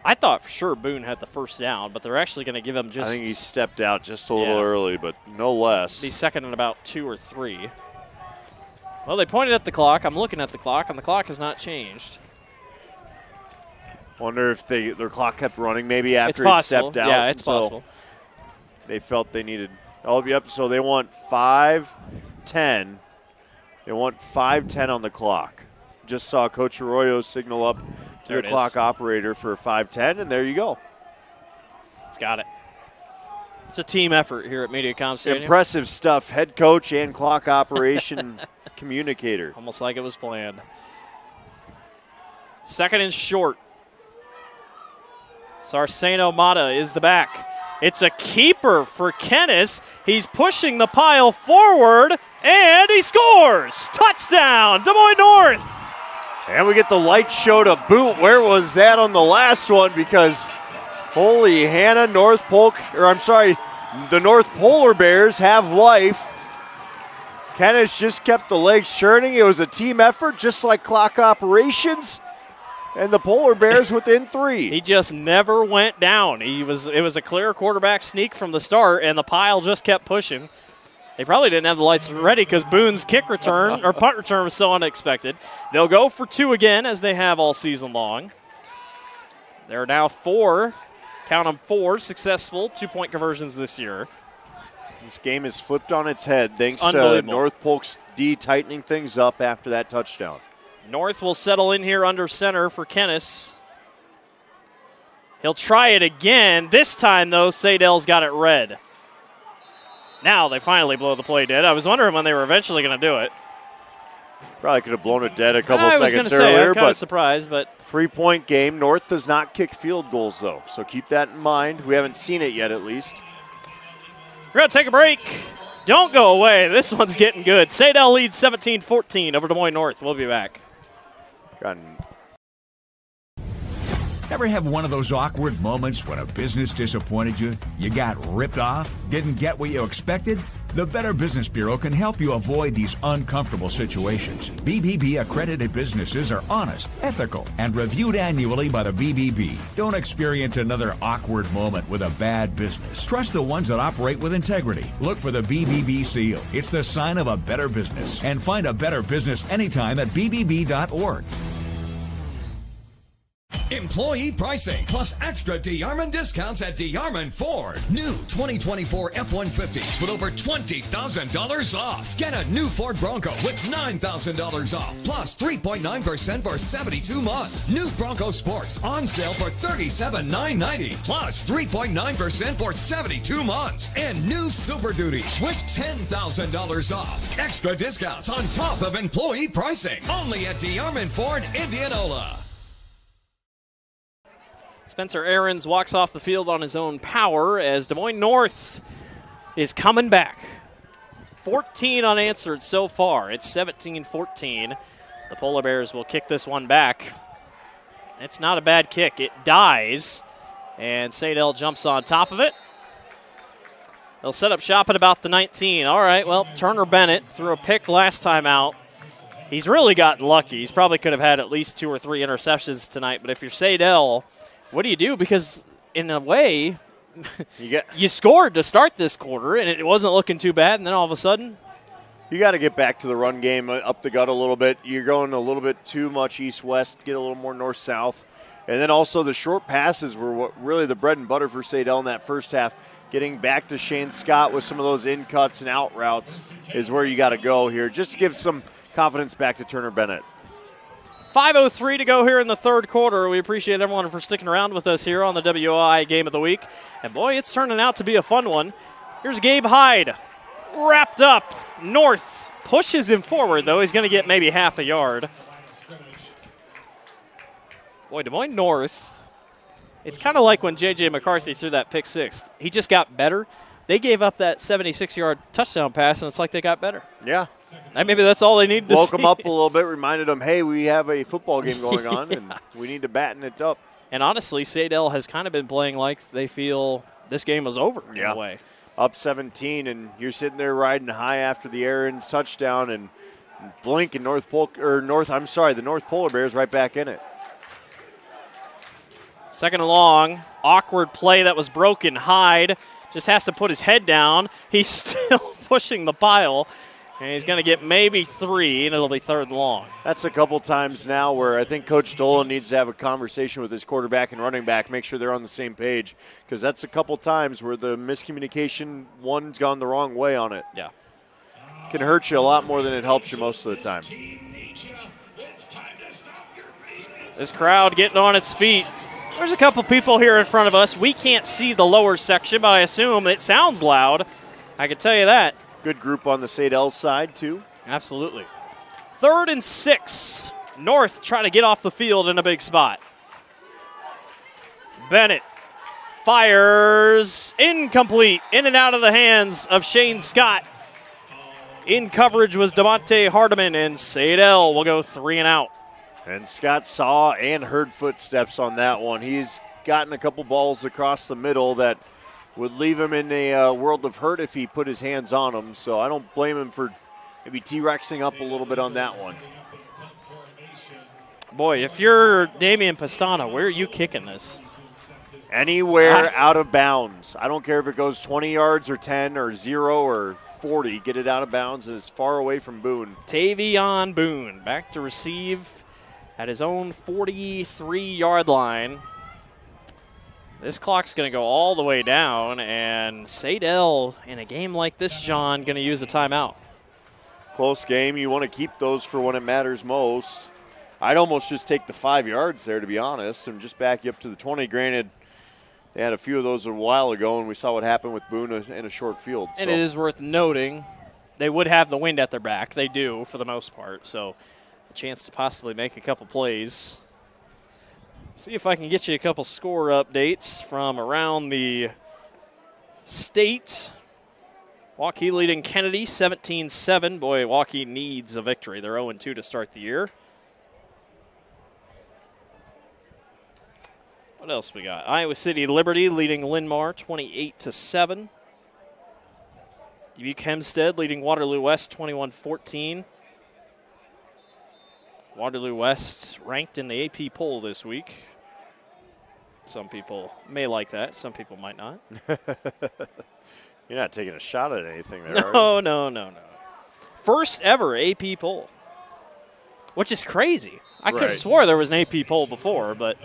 I thought for sure Boone had the first down, but they're actually going to give him just... I think he stepped out just a little early, but no less. Be second and about 2 or 3. Well, they pointed at the clock. I'm looking at the clock, and the clock has not changed. Wonder if their clock kept running maybe after it stepped out. Yeah, it's possible. They felt they needed... Oh, yep, so they want 5:10. They want 5:10 on the clock. Just saw Coach Arroyo signal up to the clock operator for a 5-10, and there you go. He's got it. It's a team effort here at MediaCom Stadium. Impressive stuff. Head coach and clock operation communicator. Almost like it was planned. Second and short. Sarceno Mata is the back. It's a keeper for Kennis. He's pushing the pile forward, and he scores! Touchdown, Des Moines North! And we get the light show to boot. Where was that on the last one? Because holy Hannah, the North Polar Bears have life. Kennis just kept the legs churning. It was a team effort, just like clock operations. And the Polar Bears within 3. He just never went down. It was a clear quarterback sneak from the start, and the pile just kept pushing. They probably didn't have the lights ready because Boone's kick return or punt return was so unexpected. They'll go for 2 again, as they have all season long. There are now 4, count them 4, successful 2-point conversions this year. This game is flipped on its head thanks to North Polk's D tightening things up after that touchdown. North will settle in here under center for Kennis. He'll try it again. This time, though, Saydel's got it red. Now they finally blow the play dead. I was wondering when they were eventually going to do it. Probably could have blown it dead a couple seconds earlier. I'm kind of surprised, but 3-point game. North does not kick field goals, though, so keep that in mind. We haven't seen it yet, at least. We're going to take a break. Don't go away. This one's getting good. Saydel leads 17-14 over Des Moines North. We'll be back. Ever have one of those awkward moments when a business disappointed you? You got ripped off? Didn't get what you expected? The Better Business Bureau can help you avoid these uncomfortable situations. BBB accredited businesses are honest, ethical, and reviewed annually by the BBB. Don't experience another awkward moment with a bad business. Trust the ones that operate with integrity. Look for the BBB seal. It's the sign of a better business. And find a better business anytime at bbb.org. Employee pricing plus extra DeArmond discounts at DeArmond Ford. New 2024 F-150s with over $20,000 off. Get a new Ford Bronco with $9,000 off plus 3.9% for 72 months. New Bronco Sports on sale for $37,990 plus 3.9% for 72 months. And new Super Duties with $10,000 off. Extra discounts on top of employee pricing. Only at DeArmond Ford, Indianola. Spencer Ahrens walks off the field on his own power as Des Moines North is coming back. 14 unanswered so far. It's 17-14. The Polar Bears will kick this one back. It's not a bad kick. It dies, and Saydel jumps on top of it. They'll set up shop at about the 19. All right, well, Turner Bennett threw a pick last time out. He's really gotten lucky. He's probably could have had at least 2 or 3 interceptions tonight, but if you're Saydel, what do you do? Because in a way, you scored to start this quarter, and it wasn't looking too bad, and then all of a sudden, you got to get back to the run game, up the gut a little bit. You're going a little bit too much east-west, get a little more north-south. And then also the short passes were what really the bread and butter for Saydel in that first half. Getting back to Shane Scott with some of those in-cuts and out routes is where you got to go here, just to give some confidence back to Turner Bennett. 5:03 to go here in the third quarter. We appreciate everyone for sticking around with us here on the WOI Game of the Week. And boy, it's turning out to be a fun one. Here's Gabe Hyde, wrapped up. North pushes him forward, though. He's going to get maybe half a yard. Boy, Des Moines North, it's kind of like when J.J. McCarthy threw that pick six. He just got better. They gave up that 76-yard touchdown pass, and it's like they got better. Yeah. And maybe that's all they need to Woke them up a little bit, reminded them, hey, we have a football game going on, and we need to batten it up. And honestly, Saydel has kind of been playing like they feel this game was over in a way. Up 17, and you're sitting there riding high after the Ahrens touchdown, and blink, and the North Polar Bears right back in it. Second and long, awkward play that was broken. Hyde just has to put his head down. He's still pushing the pile. And he's going to get maybe 3, and it'll be third and long. That's a couple times now where I think Coach Dolan needs to have a conversation with his quarterback and running back, make sure they're on the same page, because that's a couple times where the miscommunication, one's gone the wrong way on it. Yeah. Can hurt you a lot more than it helps you most of the time. This crowd getting on its feet. There's a couple people here in front of us. We can't see the lower section, but I assume it sounds loud. I can tell you that. Good group on the Saydel side, too. Absolutely. 3rd and 6. North trying to get off the field in a big spot. Bennett fires. Incomplete. In and out of the hands of Shane Scott. In coverage was DeMonte Hardiman, and Saydel will go 3 and out. And Scott saw and heard footsteps on that one. He's gotten a couple balls across the middle that would leave him in a world of hurt if he put his hands on them. So I don't blame him for maybe T-Rexing up a little bit on that one. Boy, if you're Damian Pastana, where are you kicking this? Anywhere out of bounds. I don't care if it goes 20 yards or 10 or 0 or 40. Get it out of bounds and as far away from Boone. Tavion Boone back to receive at his own 43-yard line. This clock's going to go all the way down, and Saydel, in a game like this, John, going to use a timeout. Close game. You want to keep those for when it matters most. I'd almost just take the 5 yards there, to be honest, and just back you up to the 20. Granted, they had a few of those a while ago, and we saw what happened with Boone in a short field. And it is worth noting they would have the wind at their back. They do, for the most part, so a chance to possibly make a couple plays. See if I can get you a couple score updates from around the state. Waukee leading Kennedy 17-7. Boy, Waukee needs a victory. They're 0-2 to start the year. What else we got? Iowa City Liberty leading Linn-Mar 28-7. Dubuque Hempstead leading Waterloo West 21-14. Waterloo West ranked in the AP poll this week. Some people may like that. Some people might not. You're not taking a shot at anything there, No. First ever AP poll, which is crazy. I could have swore there was an AP poll before, but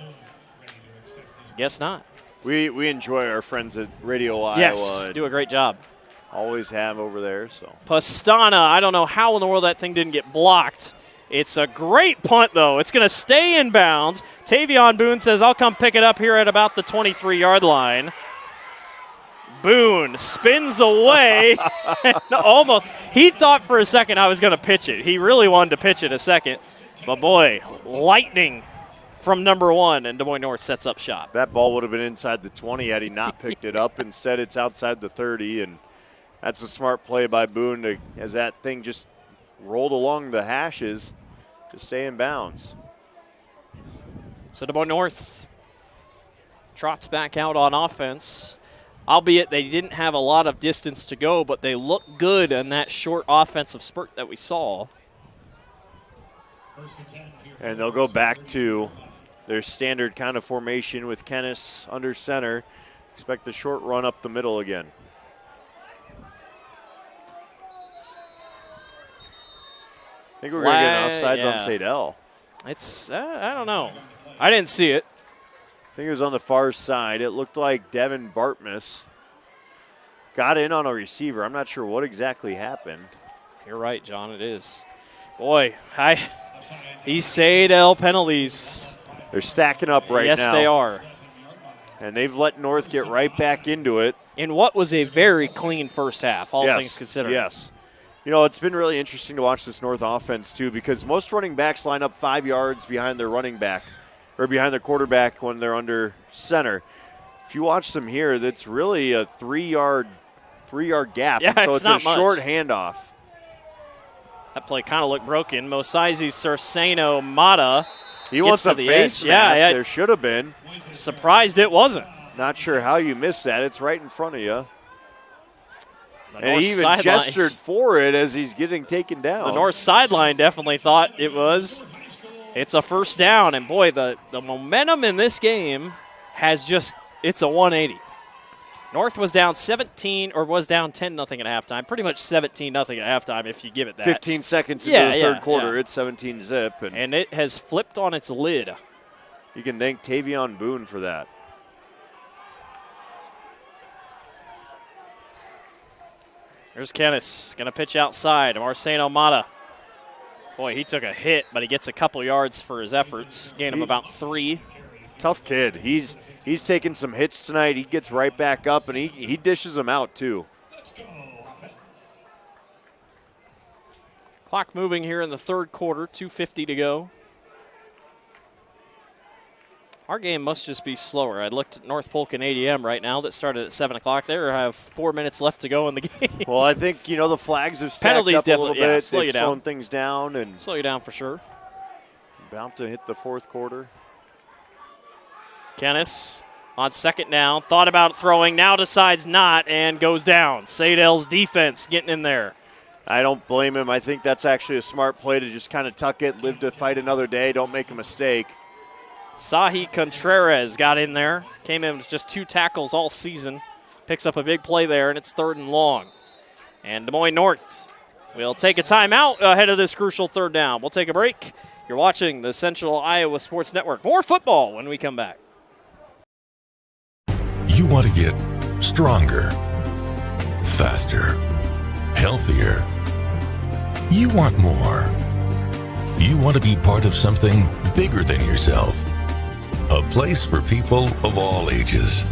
guess not. We enjoy our friends at Radio Iowa. Yes, do a great job. Always have over there. So Pastana, I don't know how in the world that thing didn't get blocked. It's a great punt, though. It's going to stay in bounds. Tavion Boone says, I'll come pick it up here at about the 23-yard line. Boone spins away. Almost. He thought for a second I was going to pitch it. He really wanted to pitch it a second. But, boy, lightning from number 1, and Des Moines North sets up shop. That ball would have been inside the 20 had he not picked it up. Instead, it's outside the 30, and that's a smart play by Boone as that thing just rolled along the hashes to stay in bounds. So Des Moines North trots back out on offense. Albeit they didn't have a lot of distance to go, but they looked good in that short offensive spurt that we saw. And they'll go back to their standard kind of formation with Kennis under center. Expect the short run up the middle again. I think we're going to get an offsides on Saydel. It's, I don't know. I didn't see it. I think it was on the far side. It looked like Devin Bartmus got in on a receiver. I'm not sure what exactly happened. You're right, John, it is. Boy, these Saydel penalties. They're stacking up right now. Yes, they are. And they've let North get right back into it. In what was a very clean first half, all things considered. Yes. You know, it's been really interesting to watch this North offense, too, because most running backs line up 5 yards behind their running back or behind their quarterback when they're under center. If you watch them here, that's really a 3-yard gap. Yeah, so it's not a much. short handoff. That play kind of looked broken. Mosaizi Cerceno Mata. He wants a face mask. There should have been. Surprised it wasn't. Not sure how you missed that. It's right in front of you. And he even sideline gestured for it as he's getting taken down. The north sideline definitely thought it was. It's a first down, and boy, the momentum in this game has just, it's a 180. North was down 17, or was down 10-0 at halftime. Pretty much 17-0 at halftime if you give it that. 15 seconds into the third quarter, it's 17-zip. And it has flipped on its lid. You can thank Tavion Boone for that. Here's Kennis, going to pitch outside. Marceno Mata Boy, he took a hit, but he gets a couple yards for his efforts. Gain him about 3. Tough kid. He's taking some hits tonight. He gets right back up, and he dishes them out, too. Clock moving here in the third quarter, 2:50 to go. Our game must just be slower. I looked at North Polk and ADM right now that started at 7 o'clock. They have 4 minutes left to go in the game. Well, I think, the flags have stacked Penalties up a little definitely, bit. slow you They've down. slowed things down. And Slow you down for sure. about to hit the fourth quarter. Kennis on second down. Thought about throwing. Now decides not and goes down. Saydel's defense getting in there. I don't blame him. I think that's actually a smart play to just kind of tuck it, live to fight another day, don't make a mistake. Sahi Contreras got in there. Came in with just 2 tackles all season. Picks up a big play there, and it's 3rd and long. And Des Moines North will take a timeout ahead of this crucial 3rd down. We'll take a break. You're watching the Central Iowa Sports Network. More football when we come back. You want to get stronger, faster, healthier. You want more. You want to be part of something bigger than yourself. A place for people of all ages,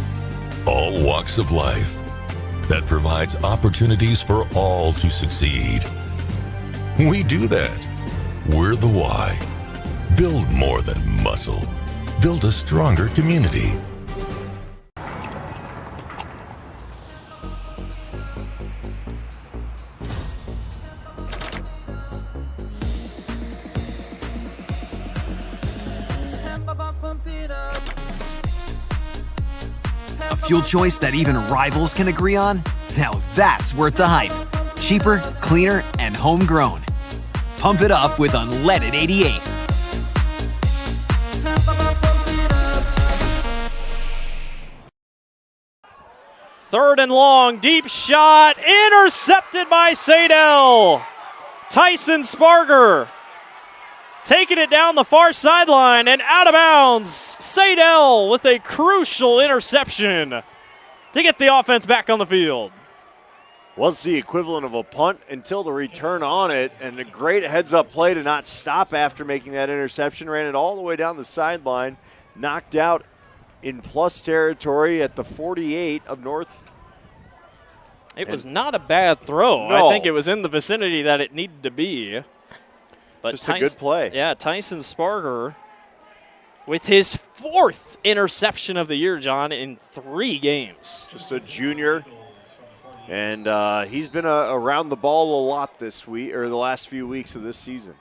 all walks of life, that provides opportunities for all to succeed. We do that. We're the why. Build more than muscle. Build a stronger community. A fuel choice that even rivals can agree on? Now that's worth the hype. Cheaper, cleaner, and homegrown. Pump it up with unleaded 88. Third and long, deep shot, intercepted by Saydel. Tyson Sparger taking it down the far sideline and out of bounds. Saydel with a crucial interception to get the offense back on the field. Was the equivalent of a punt until the return on it, and a great heads-up play to not stop after making that interception. Ran it all the way down the sideline, knocked out in plus territory at the 48 of North. It was not a bad throw. No. I think it was in the vicinity that it needed to be. But Just a good play. Yeah, Tyson Sparger with his 4th interception of the year, John, in 3 games. Just a junior. And he's been around the ball a lot this week, or the last few weeks of this season.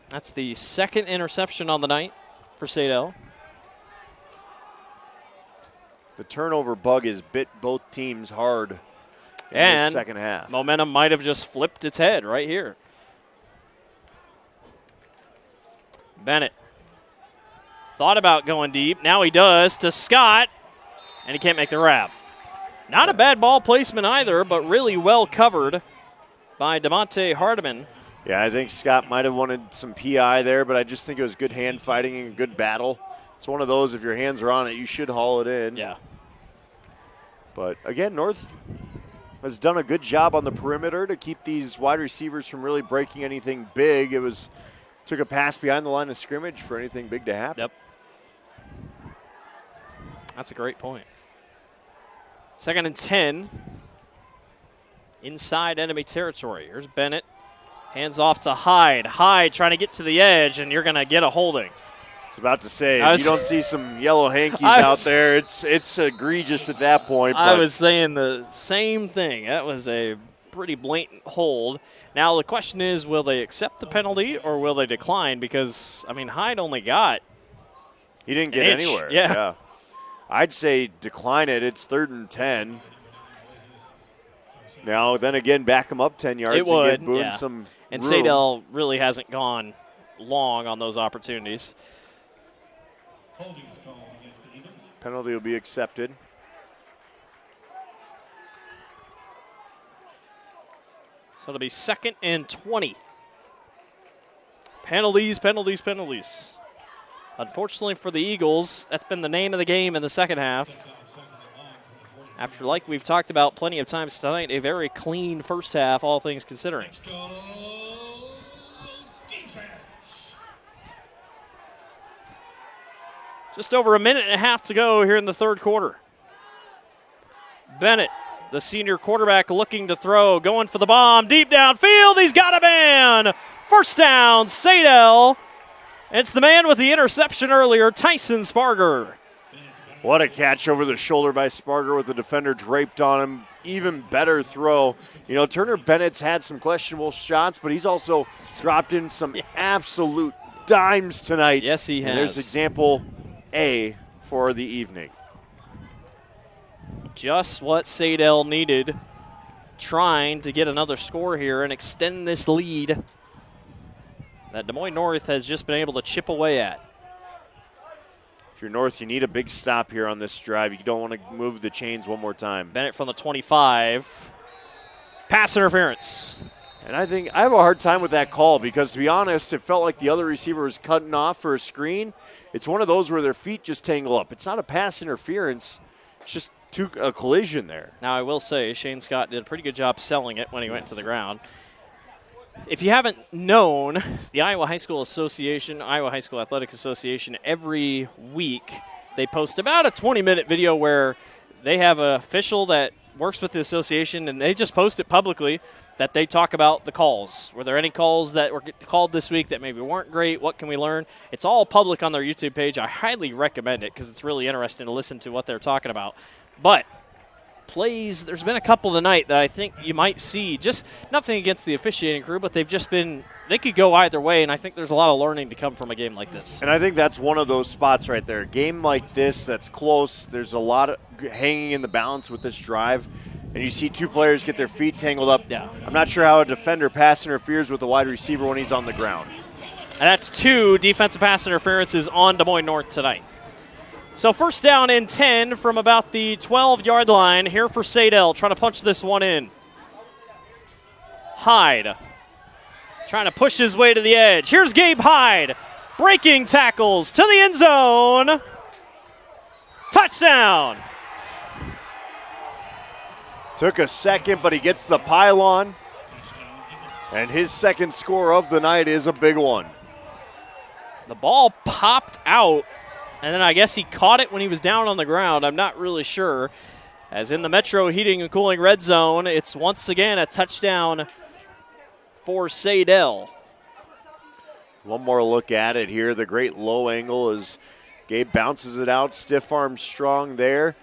That's the 2nd interception on the night for Saydel. The turnover bug has bit both teams hard in And the second half. Momentum might have just flipped its head right here. Bennett thought about going deep. Now he does to Scott, and he can't make the wrap. Not a bad ball placement either, but really well covered by DeMonte Hardiman. Yeah, I think Scott might have wanted some PI there, but I just think it was good hand fighting and good battle. It's one of those, if your hands are on it, you should haul it in. Yeah. But, again, North has done a good job on the perimeter to keep these wide receivers from really breaking anything big. Took a pass behind the line of scrimmage for anything big to happen. Yep. That's a great point. 2nd and 10. Inside enemy territory. Here's Bennett. Hands off to Hyde. Hyde trying to get to the edge, and you're going to get a holding. I was about to say, if you don't see some yellow hankies out there, it's egregious at that point. I was saying the same thing. That was a pretty blatant hold. Now the question is, will they accept the penalty or will they decline? Because, I mean, Hyde only got He didn't get anywhere. Yeah. I'd say decline it. It's 3rd and 10. Now, then again, back him up 10 yards It would, and give Boone yeah. some And room. Saydel really hasn't gone long on those opportunities. Penalty will be accepted. So it'll be 2nd and 20. Penalties, penalties, penalties. Unfortunately for the Eagles, that's been the name of the game in the second half. After, like we've talked about plenty of times tonight, a very clean first half, all things considering. Just over a minute and a half to go here in the third quarter. Bennett, the senior quarterback, looking to throw, going for the bomb, deep downfield. He's got a man. First down, Saydel. It's the man with the interception earlier, Tyson Sparger. What a catch over the shoulder by Sparger with the defender draped on him. Even better throw. You know, Turner Bennett's had some questionable shots, but he's also dropped in some absolute dimes tonight. Yes, he has. And there's example A for the evening. Just what Saydel needed, trying to get another score here and extend this lead that Des Moines North has just been able to chip away at. If you're North, you need a big stop here on this drive. You don't want to move the chains one more time. Bennett from the 25. Pass interference. And I think I have a hard time with that call because, to be honest, it felt like the other receiver was cutting off for a screen. It's one of those where their feet just tangle up. It's not a pass interference. It's just a collision there. Now, I will say Shane Scott did a pretty good job selling it when he went to the ground. If you haven't known, the Iowa High School Association, Iowa High School Athletic Association, every week they post about a 20-minute video where they have an official that works with the association, and they just post it publicly that they talk about the calls. Were there any calls that were called this week that maybe weren't great? What can we learn? It's all public on their YouTube page. I highly recommend it because it's really interesting to listen to what they're talking about. But plays, there's been a couple tonight that I think you might see. Just nothing against the officiating crew, but they've just been, they could go either way, and I think there's a lot of learning to come from a game like this. And I think that's one of those spots right there. A game like this that's close, there's a lot of hanging in the balance with this drive, and you see two players get their feet tangled up. Yeah. I'm not sure how a defender pass interferes with the wide receiver when he's on the ground. And that's 2 defensive pass interferences on Des Moines North tonight. So first down and 10 from about the 12-yard line here for Saydel, trying to punch this one in. Hyde trying to push his way to the edge. Here's Gabe Hyde, breaking tackles to the end zone. Touchdown. Took a second, but he gets the pylon. And his second score of the night is a big one. The ball popped out, and then I guess he caught it when he was down on the ground. I'm not really sure. As in the Metro Heating and Cooling red zone, it's once again a touchdown for Saydel. One more look at it here. The great low angle as Gabe bounces it out, stiff arm strong there.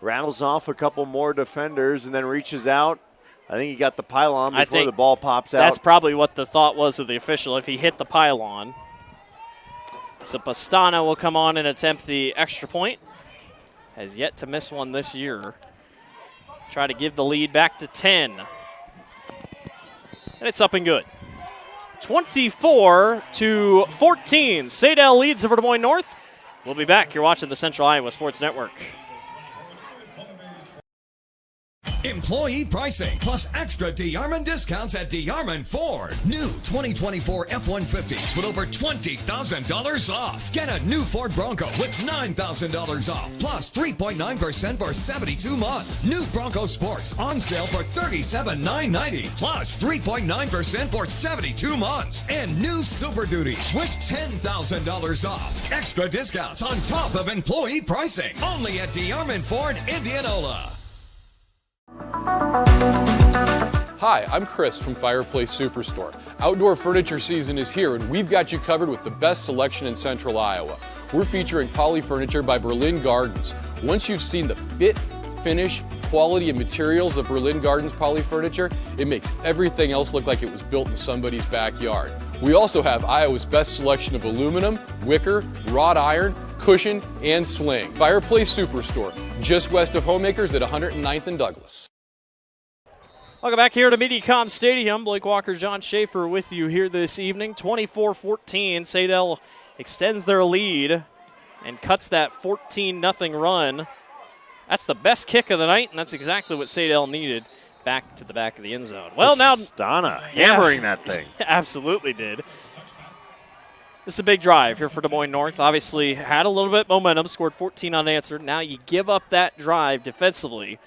Rattles off a couple more defenders and then reaches out. I think he got the pylon before the ball pops out. That's probably what the thought was of the official, if he hit the pylon. So Pastana will come on and attempt the extra point. Has yet to miss one this year. Try to give the lead back to 10. And it's up and good. 24-14. Saydel leads over Des Moines North. We'll be back. You're watching the Central Iowa Sports Network. Employee pricing plus extra DeArmond discounts at DeArmond Ford. New 2024 F-150s with over $20,000 off. Get a new Ford Bronco with $9,000 off plus 3.9% for 72 months. New Bronco Sports on sale for $37,990 plus 3.9% for 72 months. And new Super Duties with $10,000 off. Extra discounts on top of employee pricing. Only at DeArmond Ford, Indianola. Hi, I'm Chris from Fireplace Superstore. Outdoor furniture season is here, and we've got you covered with the best selection in Central Iowa. We're featuring Poly Furniture by Berlin Gardens. Once you've seen the fit, finish, quality, and materials of Berlin Gardens Poly Furniture, it makes everything else look like it was built in somebody's backyard. We also have Iowa's best selection of aluminum, wicker, wrought iron, cushion, and sling. Fireplace Superstore, just west of Homemakers at 109th and Douglas. Welcome back here to Mediacom Stadium. Blake Walker, John Schaefer with you here this evening. 24-14. Saydel extends their lead and cuts that 14-0 run. That's the best kick of the night, and that's exactly what Saydel needed. Back to the back of the end zone. Well, now Donna hammering that thing. Absolutely did. This is a big drive here for Des Moines North. Obviously had a little bit momentum, scored 14 unanswered. Now you give up that drive defensively.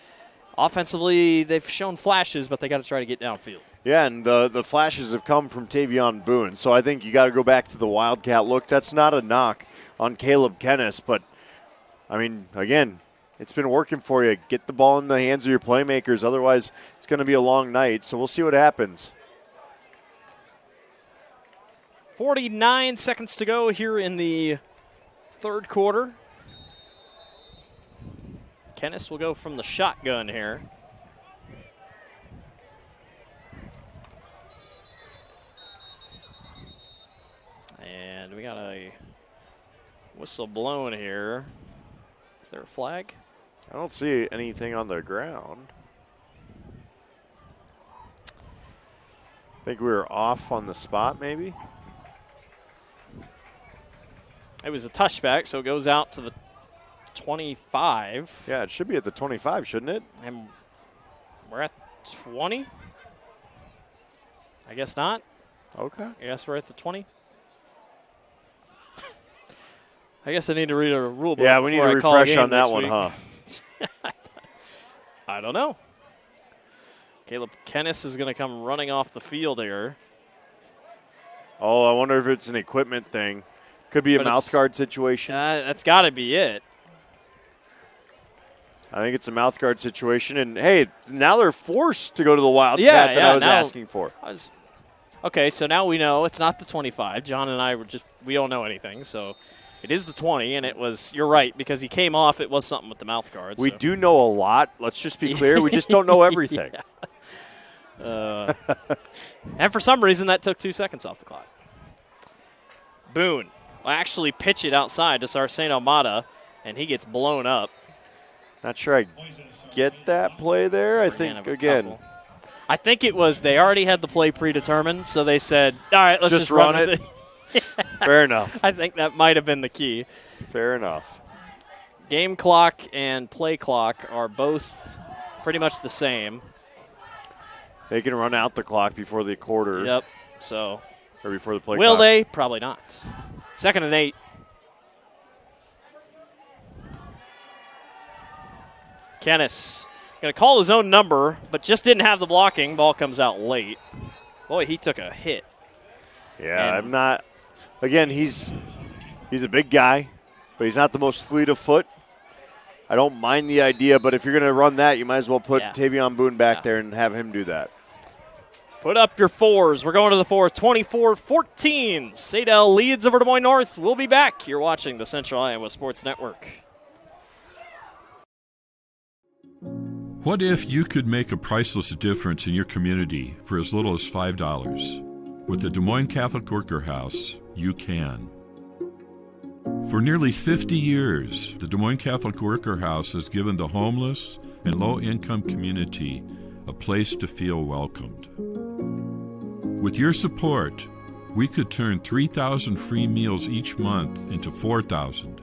Offensively, they've shown flashes, but they got to try to get downfield. Yeah, and the flashes have come from Tavion Boone. So I think you got to go back to the Wildcat look. That's not a knock on Caleb Kennis, but I mean, again, it's been working for you. Get the ball in the hands of your playmakers. Otherwise, it's going to be a long night. So we'll see what happens. 49 seconds to go here in the third quarter. Kennis will go from the shotgun here. And we got a whistle blown here. Is there a flag? I don't see anything on the ground. I think we were off on the spot, maybe. It was a touchback, so it goes out to the 25. Yeah, it should be at the 25, shouldn't it? And we're at 20? I guess not. Okay. I guess we're at the 20. I guess I need to read a rule book. Yeah, we need to refresh on that one, huh? I don't know. Caleb Kennis is going to come running off the field here. Oh, I wonder if it's an equipment thing. Could be a mouth guard situation. That's got to be it. I think it's a mouth guard situation. And, hey, now they're forced to go to the Wildcat that I was asking for. Okay, so now we know it's not the 25. John and I we don't know anything, so it is the 20, and it was, you're right, because he came off, it was something with the mouth guard. We do know a lot. Let's just be clear. We just don't know everything. And for some reason, that took 2 seconds off the clock. Boone will actually pitch it outside to Sarceno Mata, and he gets blown up. Not sure I get that play there. I think, again. I think it was they already had the play predetermined, so they said, all right, let's just run it. Fair enough. I think that might have been the key. Fair enough. Game clock and play clock are both pretty much the same. They can run out the clock before the quarter. Yep. So. Or before the play Will clock. they? Probably not. 2nd and 8. Kennis going to call his own number, but just didn't have the blocking. Ball comes out late. Boy, he took a hit. Yeah, I'm not. Again, he's a big guy, but he's not the most fleet of foot. I don't mind the idea, but if you're going to run that, you might as well put Tavion Boone back there and have him do that. Put up your fours. We're going to the fourth. 24-14. Saydel leads over Des Moines North. We'll be back. You're watching the Central Iowa Sports Network. What if you could make a priceless difference in your community for as little as $5? With the Des Moines Catholic Worker House, you can. For nearly 50 years, the Des Moines Catholic Worker House has given the homeless and low-income community a place to feel welcomed. With your support, we could turn 3,000 free meals each month into 4,000.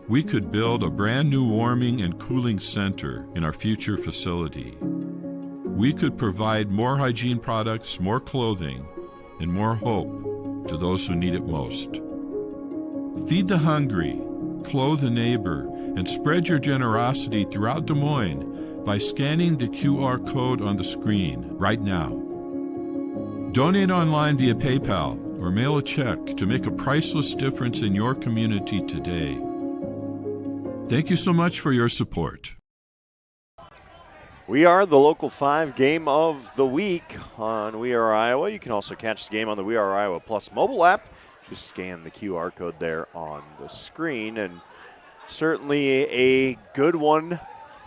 We could build a brand new warming and cooling center in our future facility. We could provide more hygiene products, more clothing, and more hope to those who need it most. Feed the hungry, clothe a neighbor, and spread your generosity throughout Des Moines by scanning the QR code on the screen right now. Donate online via PayPal or mail a check to make a priceless difference in your community today. Thank you so much for your support. We are the Local 5 game of the week on We Are Iowa. You can also catch the game on the We Are Iowa Plus mobile app. Just scan the QR code there on the screen. And certainly a good one.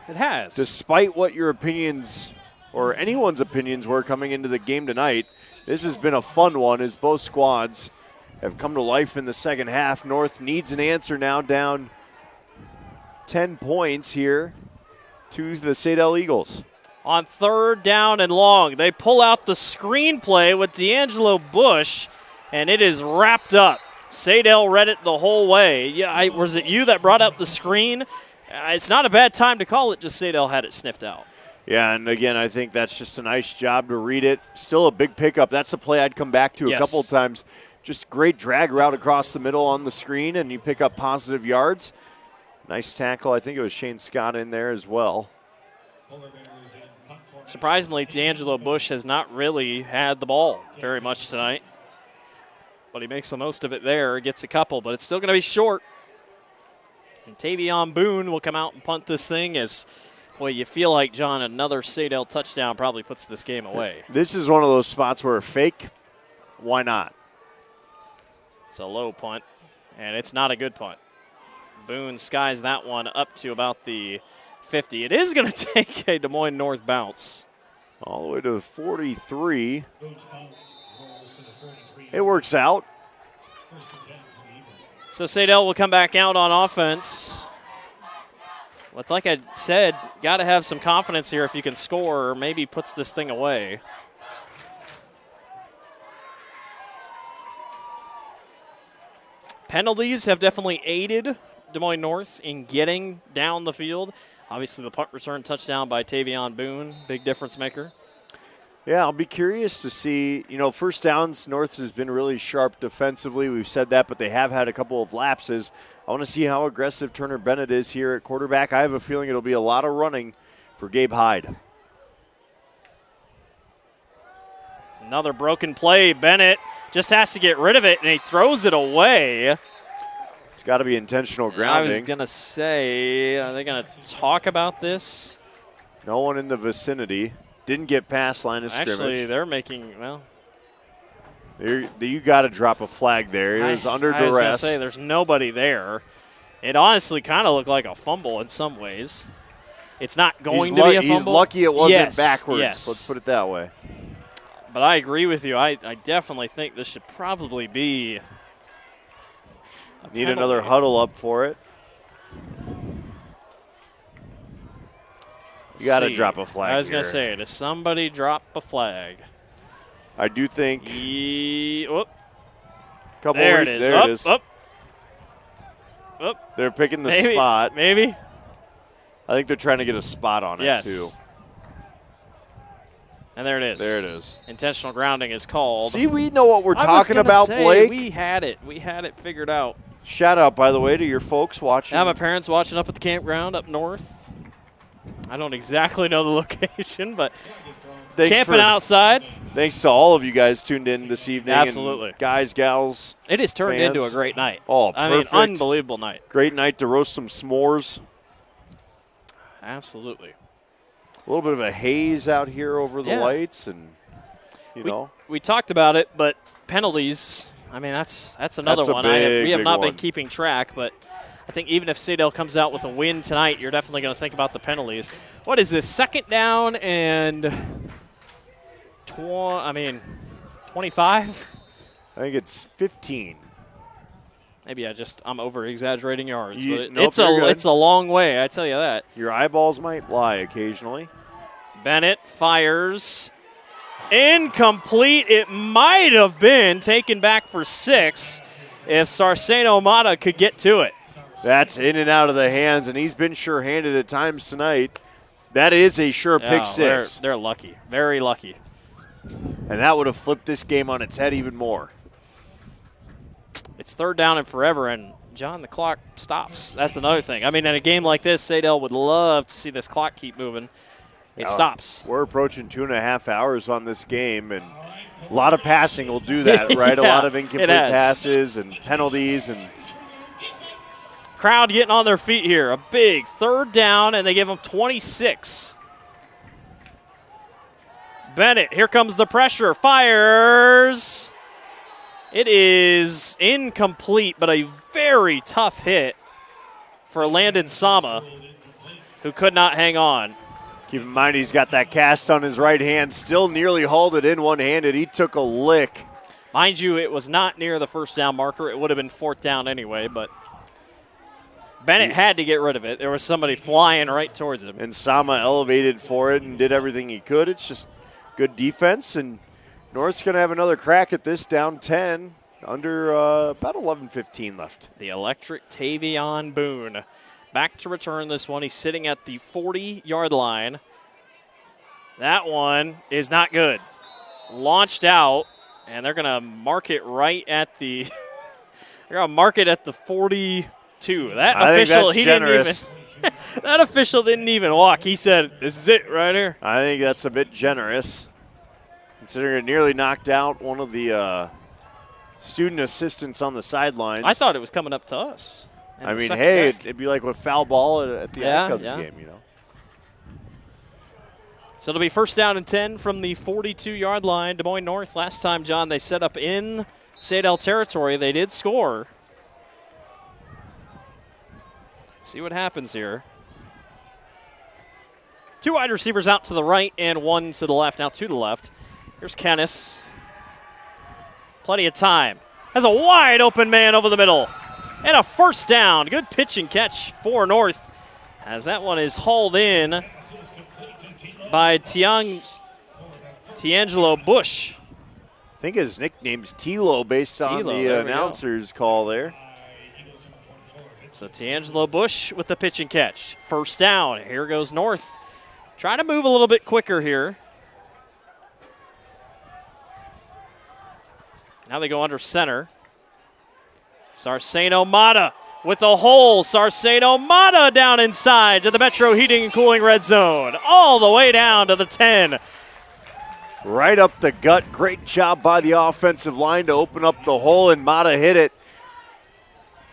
It has. Despite what your opinions or anyone's opinions were coming into the game tonight, this has been a fun one as both squads have come to life in the second half. North needs an answer now, down 10 points here to the Saydel Eagles. On 3rd down and long, they pull out the screenplay with D'Angelo Bush, and it is wrapped up. Saydel read it the whole way. Yeah, was it you that brought up the screen? It's not a bad time to call it, just Saydel had it sniffed out. Yeah, and again, I think that's just a nice job to read it. Still a big pickup. That's a play I'd come back to a couple of times. Just great drag route across the middle on the screen, and you pick up positive yards. Nice tackle. I think it was Shane Scott in there as well. Surprisingly, D'Angelo Bush has not really had the ball very much tonight. But he makes the most of it there, gets a couple, but it's still going to be short. And Tavion Boone will come out and punt this thing as, well, you feel like, John, another Saydel touchdown probably puts this game away. This is one of those spots where fake, why not? It's a low punt, and it's not a good punt. Boone skies that one up to about the 50. It is going to take a Des Moines North bounce. All the way to 43. It works out. So Saydel will come back out on offense. But like I said, got to have some confidence here if you can score, or maybe puts this thing away. Penalties have definitely aided Des Moines North in getting down the field. Obviously, the punt return touchdown by Tavion Boone, big difference maker. Yeah, I'll be curious to see, first downs, North has been really sharp defensively. We've said that, but they have had a couple of lapses. I want to see how aggressive Turner Bennett is here at quarterback. I have a feeling it'll be a lot of running for Gabe Hyde. Another broken play. Bennett just has to get rid of it, and he throws it away. It's got to be intentional grounding. I was going to say, are they going to talk about this? No one in the vicinity. Didn't get past line of scrimmage. Actually, they're making, you got to drop a flag there. It was under duress. I was going to say, there's nobody there. It honestly kind of looked like a fumble in some ways. It's not going to be a fumble. He's lucky it wasn't backwards. Yes. Let's put it that way. But I agree with you. I definitely think this should probably be Need another huddle up for it. You got to drop a flag. I was going to say, does somebody drop a flag? I do think. There it is. There it is. Up. They're picking the spot. Maybe. I think they're trying to get a spot on it, too. And there it is. There it is. Intentional grounding is called. See, we know what we're talking about, Blake. We had it. We had it figured out. Shout out, by the way, to your folks watching. Yeah, my parents watching up at the campground up north. I don't exactly know the location, but camping outside. Thanks to all of you guys tuned in this evening. Absolutely. And guys, gals. It has turned fans. into a great night. Oh, perfect. I mean, unbelievable night. Great night to roast some s'mores. Absolutely. A little bit of a haze out here over the lights, and we talked about it, but penalties. I mean, that's another one. We have not been keeping track, but I think even if Saydel comes out with a win tonight, you're definitely going to think about the penalties. What is this? Second down and 25? I think it's 15. Maybe I'm over-exaggerating yards, but nope, it's a long way, I tell you that. Your eyeballs might lie occasionally. Bennett fires. Incomplete. It might have been taken back for 6 if Sarceno Mata could get to it. That's in and out of the hands, and he's been sure-handed at times tonight. That is a sure pick 6. They're lucky. Very lucky. And that would have flipped this game on its head even more. It's third down and forever, and John, the clock stops. That's another thing. I mean, in a game like this, Saydel would love to see this clock keep moving. It stops. We're approaching 2.5 hours on this game, and a lot of passing will do that, right? A lot of incomplete passes and penalties. And crowd getting on their feet here. A big third down, and they give them 26. Bennett, here comes the pressure. Fires. It is incomplete, but a very tough hit for Landon Sama, who could not hang on. Keep in mind he's got that cast on his right hand, still nearly hauled it in one-handed. He took a lick. Mind you, it was not near the first down marker. It would have been fourth down anyway, but Bennett had to get rid of it. There was somebody flying right towards him. And Sama elevated for it and did everything he could. It's just good defense, and North's going to have another crack at this, down 10, under about 11:15 left. The electric Tavion Boone back to return this one. He's sitting at the 40-yard line. That one is not good. Launched out, and they're going to mark it right at the they're going to mark it at the 42. That official, he generous. didn't even that official didn't even walk. He said, "This is it right here." I think that's a bit generous, considering it nearly knocked out one of the student assistants on the sidelines. I thought it was coming up to us. I mean, hey, it'd be like with foul ball at the Cubs game, you know. So it'll be first down and 10 from the 42-yard line. Des Moines North, last time, John, they set up in Saydel territory. They did score. See what happens here. 2 wide receivers out to the right and 1 to the left. Now to the left. Here's Kennis. Plenty of time. Has a wide open man over the middle. And a first down. Good pitch and catch for North. As that one is hauled in by Tiangelo Bush. I think his nickname's Tilo based on the announcer's call there. So Tiangelo Bush with the pitch and catch. First down. Here goes North. Trying to move a little bit quicker here. Now they go under center. Sarceno Mata with a hole. Sarceno Mata down inside to the Metro Heating and Cooling red zone. All the way down to the 10. Right up the gut. Great job by the offensive line to open up the hole, and Mata hit it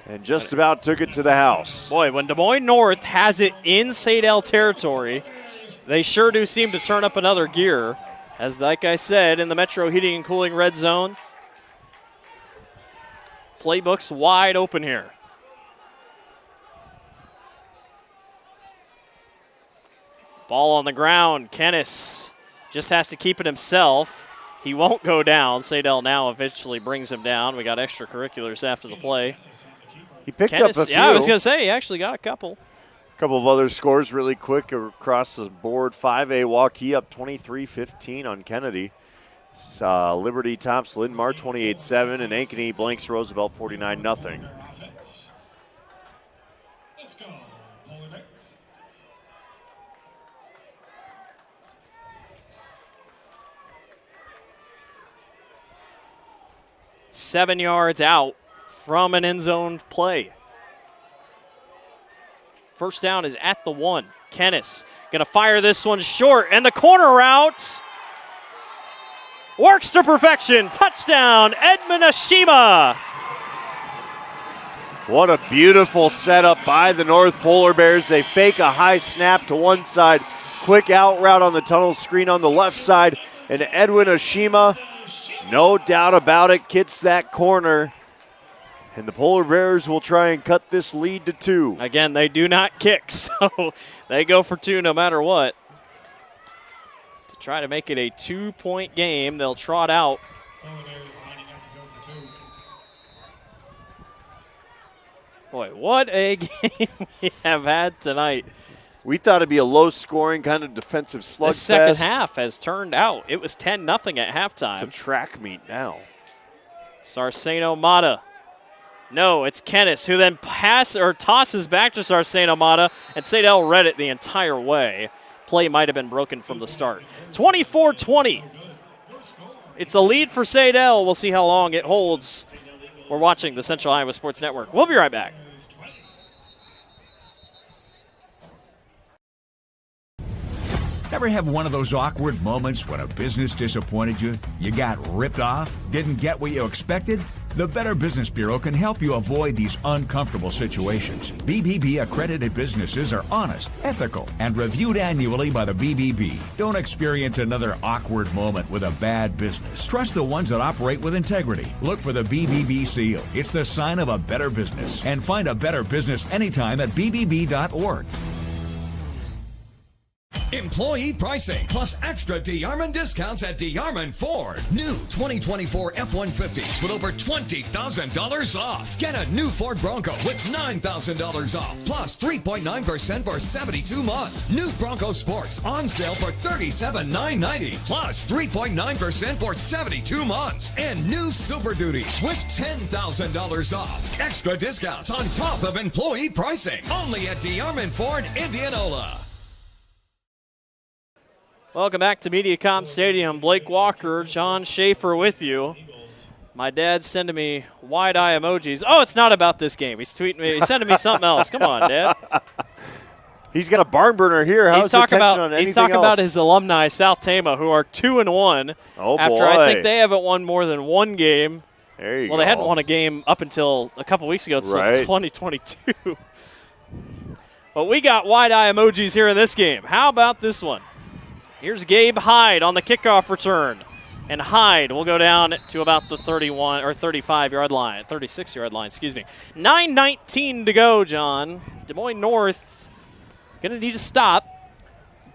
and just about took it to the house. Boy, when Des Moines North has it in Saydel territory, they sure do seem to turn up another gear. As like I said, in the Metro Heating and Cooling red zone, playbook's wide open here. Ball on the ground. Kennis just has to keep it himself. He won't go down. Saydel now eventually brings him down. We got extracurriculars after the play. He picked Kennis, up a few. Yeah, I was going to say, he actually got a couple. A couple of other scores really quick across the board. 5A Waukee up 23-15 on Kennedy. Liberty tops Linn-Mar 28-7, and Ankeny blanks Roosevelt 49-0. Let's go. Polar Bears. 7 yards out from an end zone play. First down is at the 1. Kennis going to fire this one short, and the corner route works to perfection. Touchdown, Edmund Ashima. What a beautiful setup by the North Polar Bears. They fake a high snap to one side, quick out route on the tunnel screen on the left side, and Edwin Ashima, no doubt about it, gets that corner. And the Polar Bears will try and cut this lead to 2. Again, they do not kick, so they go for 2 no matter what. To try to make it a 2-point game, they'll trot out. Boy, what a game we have had tonight. We thought it'd be a low-scoring kind of defensive slugfest. The second half has turned out. It was 10-0 at halftime. It's a track meet now. Sarceno Mata. No, it's Kennis, who then tosses back to Sarceno Mata, and Saydel read it the entire way. Play might have been broken from the start. 24-20. It's a lead for Saydel. We'll see how long it holds. We're watching the Central Iowa Sports Network. We'll be right back. Ever have one of those awkward moments when a business disappointed you? You got ripped off? Didn't get what you expected? The Better Business Bureau can help you avoid these uncomfortable situations. BBB accredited businesses are honest, ethical, and reviewed annually by the BBB. Don't experience another awkward moment with a bad business. Trust the ones that operate with integrity. Look for the BBB seal. It's the sign of a better business. And find a better business anytime at bbb.org. Employee pricing plus extra DeArmond discounts at DeArmond Ford. New 2024 F-150s with over $20,000 off. Get a new Ford Bronco with $9,000 off plus 3.9% for 72 months. New Bronco Sports on sale for $37,990 plus 3.9% for 72 months. And new Super Duties with $10,000 off. Extra discounts on top of employee pricing. Only at DeArmond Ford, Indianola. Welcome back to MediaCom Stadium. Blake Walker, John Schaefer with you. My dad's sending me wide-eye emojis. Oh, it's not about this game. He's tweeting me. He's sending me something else. Come on, Dad. He's got a barn burner here. How's attention on anything He's talking else? about his alumni, South Tama, who are 2-1. Oh, after boy. I think they haven't won more than one game There you go. Well, they hadn't won a game up until a couple weeks ago, so Right. 2022. But we got wide-eye emojis here in this game. How about this one? Here's Gabe Hyde on the kickoff return. And Hyde will go down to about the 31 or 35-yard line, 36-yard line, excuse me. 9:19 to go, John. Des Moines North going to need to stop,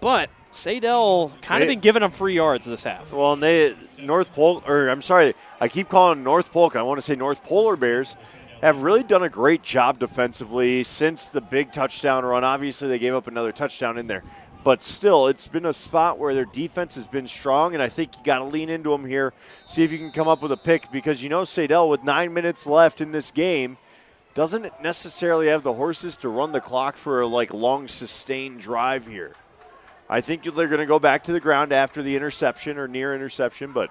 but Saydel kind of been giving them free yards this half. Well, and I keep calling North Polk. I want to say North Polar Bears have really done a great job defensively since the big touchdown run. Obviously, they gave up another touchdown in there. But still, it's been a spot where their defense has been strong, and I think you got to lean into them here, see if you can come up with a pick, because you know Saydel, with 9 minutes left in this game, doesn't necessarily have the horses to run the clock for a long, sustained drive here. I think they're going to go back to the ground after the interception or near interception, but.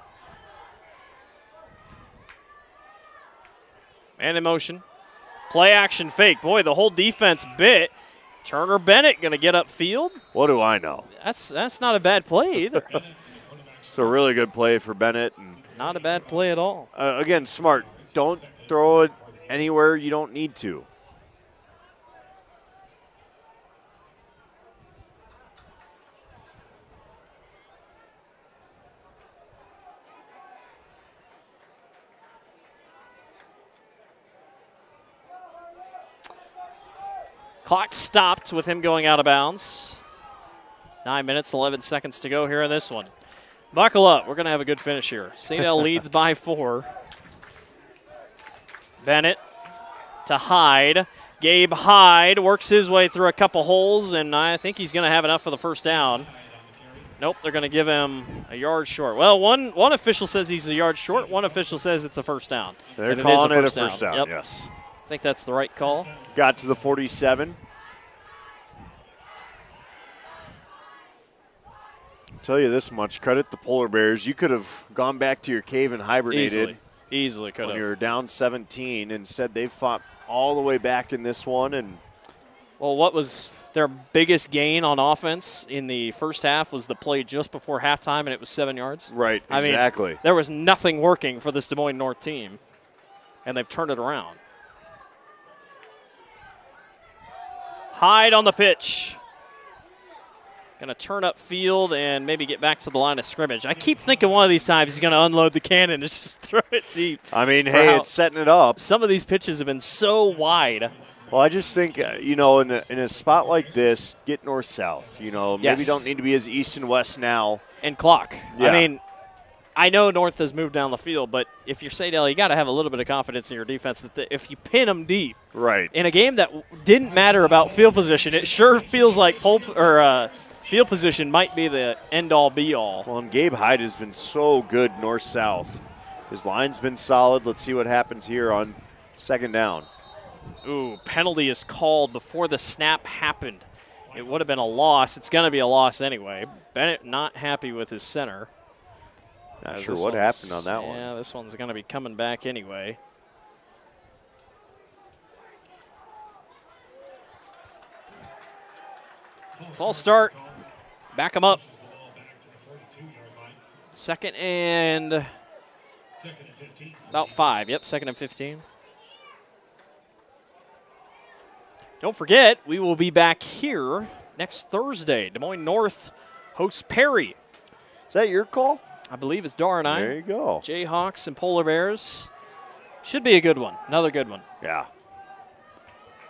Man in motion. Play action fake. Boy, the whole defense bit. Turner Bennett going to get upfield. What do I know? That's not a bad play either. It's a really good play for Bennett. And not a bad play at all. Again, smart. Don't throw it anywhere you don't need to. Clock stopped with him going out of bounds. 9 minutes, 11 seconds to go here in this one. Buckle up. We're going to have a good finish here. Saydel leads by 4. Bennett to Hyde. Gabe Hyde works his way through a couple holes, and I think he's going to have enough for the first down. Nope, they're going to give him a yard short. Well, one official says he's a yard short. One official says it's a first down. They're calling it a first down, yep. Yes. I think that's the right call. Got to the 47. Tell you this much, credit the Polar Bears. You could have gone back to your cave and hibernated. Easily could have. When you were down 17. Instead, they fought all the way back in this one. And well, what was their biggest gain on offense in the first half was the play just before halftime, and it was 7 yards. Right, exactly. I mean, there was nothing working for this Des Moines North team, and they've turned it around. Hyde on the pitch. Going to turn up field and maybe get back to the line of scrimmage. I keep thinking one of these times he's going to unload the cannon and just throw it deep. I mean, hey, it's setting it up. Some of these pitches have been so wide. Well, I just think, in a spot like this, get north-south. Maybe don't need to be as east and west now. And clock. Yeah. I mean, I know North has moved down the field, but if you're Saydel, you got to have a little bit of confidence in your defense that if you pin them deep, right, in a game that didn't matter about field position, it sure feels like field position might be the end-all, be-all. Well, and Gabe Hyde has been so good north-south. His line's been solid. Let's see what happens here on second down. Ooh, penalty is called before the snap happened. It would have been a loss. It's going to be a loss anyway. Bennett not happy with his center. Not sure what happened on that one. Yeah, this one's going to be coming back anyway. False start. Back him up. Second and about 5. Yep, second and 15. Don't forget, we will be back here next Thursday. Des Moines North hosts Perry. Is that your call? I believe it's Dar and I. There you go. Jayhawks and Polar Bears. Should be a good one. Another good one. Yeah.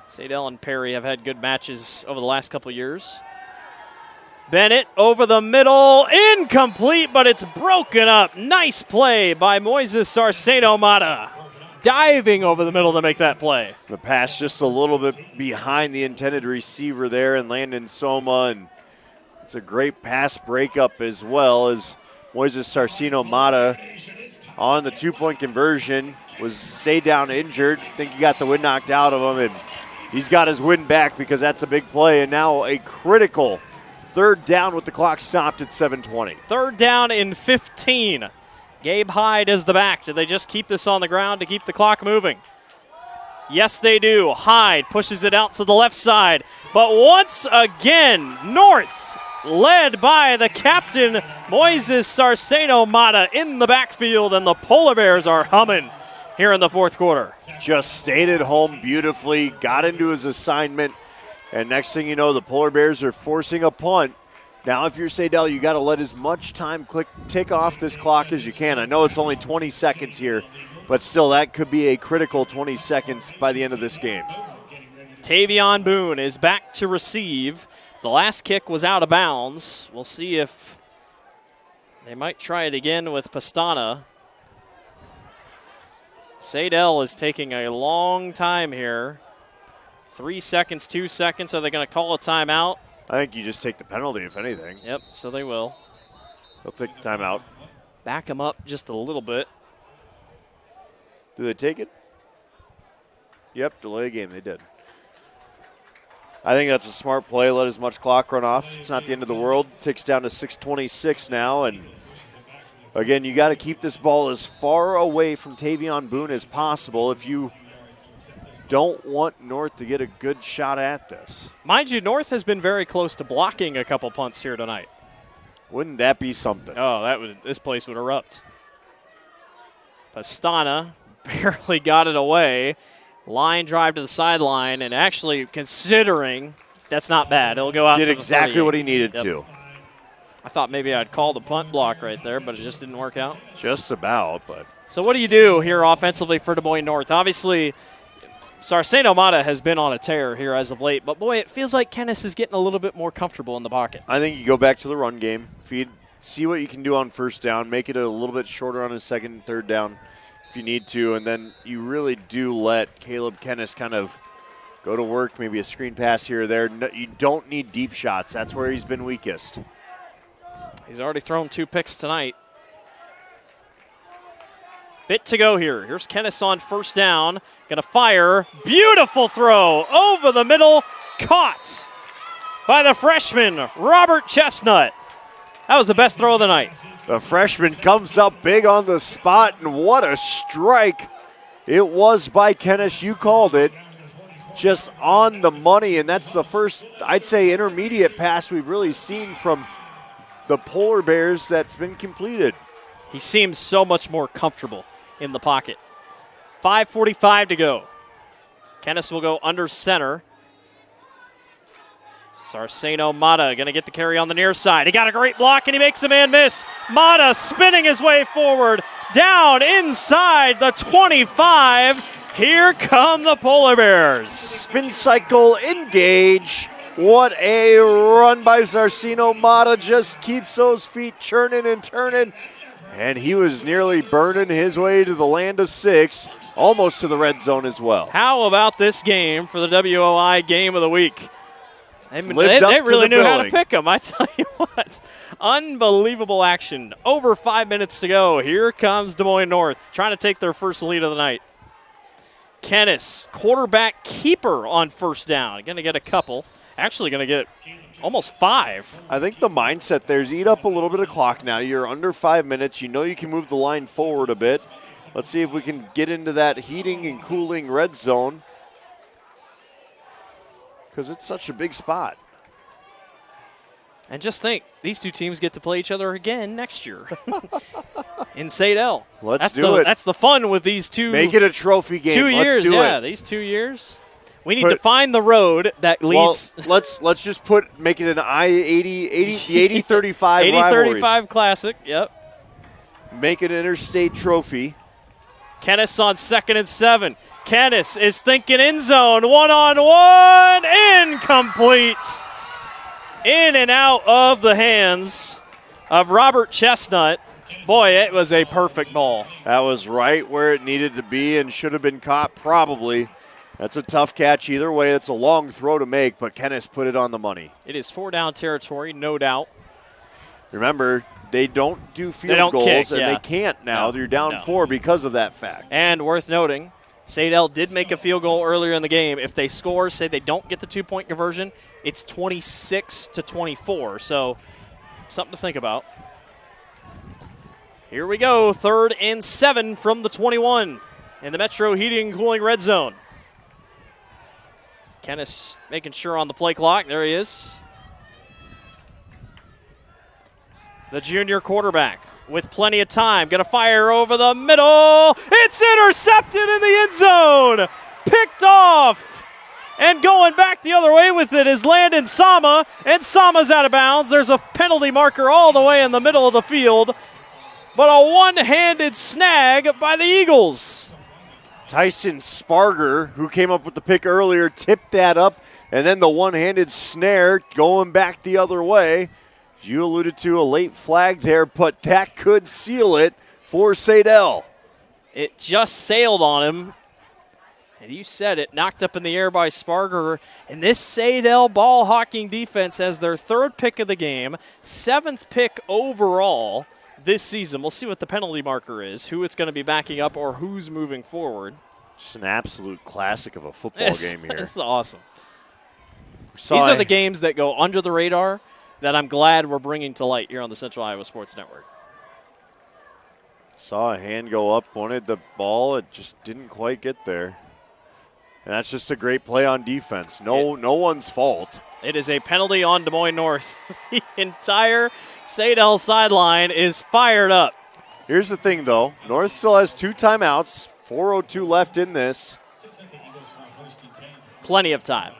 Saydel and Perry have had good matches over the last couple years. Bennett over the middle. Incomplete, but it's broken up. Nice play by Moises Sarceno-Mata. Diving over the middle to make that play. The pass just a little bit behind the intended receiver there, and Landon Soma. And it's a great pass breakup as well as Moises Sarceno-Mata on the 2-point conversion stayed down injured. I think he got the wind knocked out of him, and he's got his wind back because that's a big play. And now a critical third down with the clock stopped at 7:20. Third down in 15. Gabe Hyde is the back. Do they just keep this on the ground to keep the clock moving? Yes, they do. Hyde pushes it out to the left side. But once again, North, led by the captain, Moises Sarceno-Mata, in the backfield, and the Polar Bears are humming. here in the fourth quarter. Just stayed at home beautifully, got into his assignment, and next thing you know, the Polar Bears are forcing a punt. Now, if you're Saydel, you got to let as much time tick off this clock as you can. I know it's only 20 seconds here, but still, that could be a critical 20 seconds by the end of this game. Tavion Boone is back to receive. The last kick was out of bounds. We'll see if they might try it again with Pastana. Saydel is taking a long time here. 3 seconds, 2 seconds. Are they going to call a timeout? I think you just take the penalty, if anything. Yep, so they will. They'll take the timeout. Back them up just a little bit. Do they take it? Yep, delay the game. They did. I think that's a smart play. Let as much clock run off. It's not the end of the world. Ticks down to 6:26 now. And, again, you got to keep this ball as far away from Tavion Boone as possible if you don't want North to get a good shot at this. Mind you, North has been very close to blocking a couple punts here tonight. Wouldn't that be something? Oh, this place would erupt. Pastana barely got it away. Line drive to the sideline, and actually considering that's not bad. It'll go out to the 38. Did exactly what he needed to. I thought maybe I'd call the punt block right there, but it just didn't work out. Just about, but. So what do you do here offensively for Des Moines North? Obviously, Saydel Mata has been on a tear here as of late, but boy, it feels like Kennis is getting a little bit more comfortable in the pocket. I think you go back to the run game, see what you can do on first down, make it a little bit shorter on his second and third down if you need to, and then you really do let Caleb Kennis kind of go to work, maybe a screen pass here or there. No, you don't need deep shots. That's where he's been weakest. He's already thrown 2 picks tonight. Bit to go here. Here's Kennis on first down. Gonna fire. Beautiful throw over the middle. Caught by the freshman, Robert Chestnut. That was the best throw of the night. The freshman comes up big on the spot, and what a strike it was by Kennis. You called it. Just on the money, and that's the first, I'd say, intermediate pass we've really seen from the Polar Bears that's been completed. He seems so much more comfortable in the pocket. 5:45 to go. Kennis will go under center. Sarseno Mata going to get the carry on the near side. He got a great block, and he makes a man miss. Mata spinning his way forward. Down inside the 25. Here come the Polar Bears. Spin cycle, engage. What a run by Sarseno Mata. Just keeps those feet churning and turning. And he was nearly burning his way to the land of 6, almost to the red zone as well. How about this game for the WOI Game of the Week? They really knew how to pick them, I tell you what. Unbelievable action. Over 5 minutes to go. Here comes Des Moines North, trying to take their first lead of the night. Kennis, quarterback keeper on first down. Going to get a couple. Actually going to get almost 5. I think the mindset there is eat up a little bit of clock now. You're under 5 minutes. You know you can move the line forward a bit. Let's see if we can get into that heating and cooling red zone, because it's such a big spot. And just think, these two teams get to play each other again next year in Saydel. Let's do it. That's the fun with these two. Make it a trophy game. 2 years, Let's do it. these 2 years. We need to find the road that leads. Well, let's just make it an the 80-35 rivalry. 80-35 classic, yep. Make it an interstate trophy. Kennis on 2nd and 7. Kennis is thinking end zone. One-on-one. Incomplete. In and out of the hands of Robert Chestnut. Boy, it was a perfect ball. That was right where it needed to be and should have been caught probably. That's a tough catch either way. It's a long throw to make, but Kennis put it on the money. It is 4-down territory, no doubt. Remember, they don't do field goals, and they can't now. They're down 4 because of that fact. And worth noting, Saydel did make a field goal earlier in the game. If they score, say they don't get the 2-point conversion, it's 26-24. So something to think about. Here we go, 3rd and 7 from the 21 in the Metro Heating and Cooling red zone. Kennis making sure on the play clock. There he is. The junior quarterback with plenty of time. Going to fire over the middle. It's intercepted in the end zone. Picked off. And going back the other way with it is Landon Sama. And Sama's out of bounds. There's a penalty marker all the way in the middle of the field. But a one-handed snag by the Eagles. Tyson Sparger, who came up with the pick earlier, tipped that up. And then the one-handed snare going back the other way. You alluded to a late flag there, but that could seal it for Saydel. It just sailed on him. And you said it, knocked up in the air by Sparger. And this Saydel ball hawking defense has their 3rd pick of the game, 7th pick overall this season. We'll see what the penalty marker is, who it's going to be backing up, or who's moving forward. Just an absolute classic of a football game here. This is awesome. These are the games that go under the radar that I'm glad we're bringing to light here on the Central Iowa Sports Network. Saw a hand go up, wanted the ball, it just didn't quite get there. And that's just a great play on defense. No one's fault. It is a penalty on Des Moines North. The entire Saydel sideline is fired up. Here's the thing, though. North still has 2 timeouts, 4:02 left in this. Plenty of time.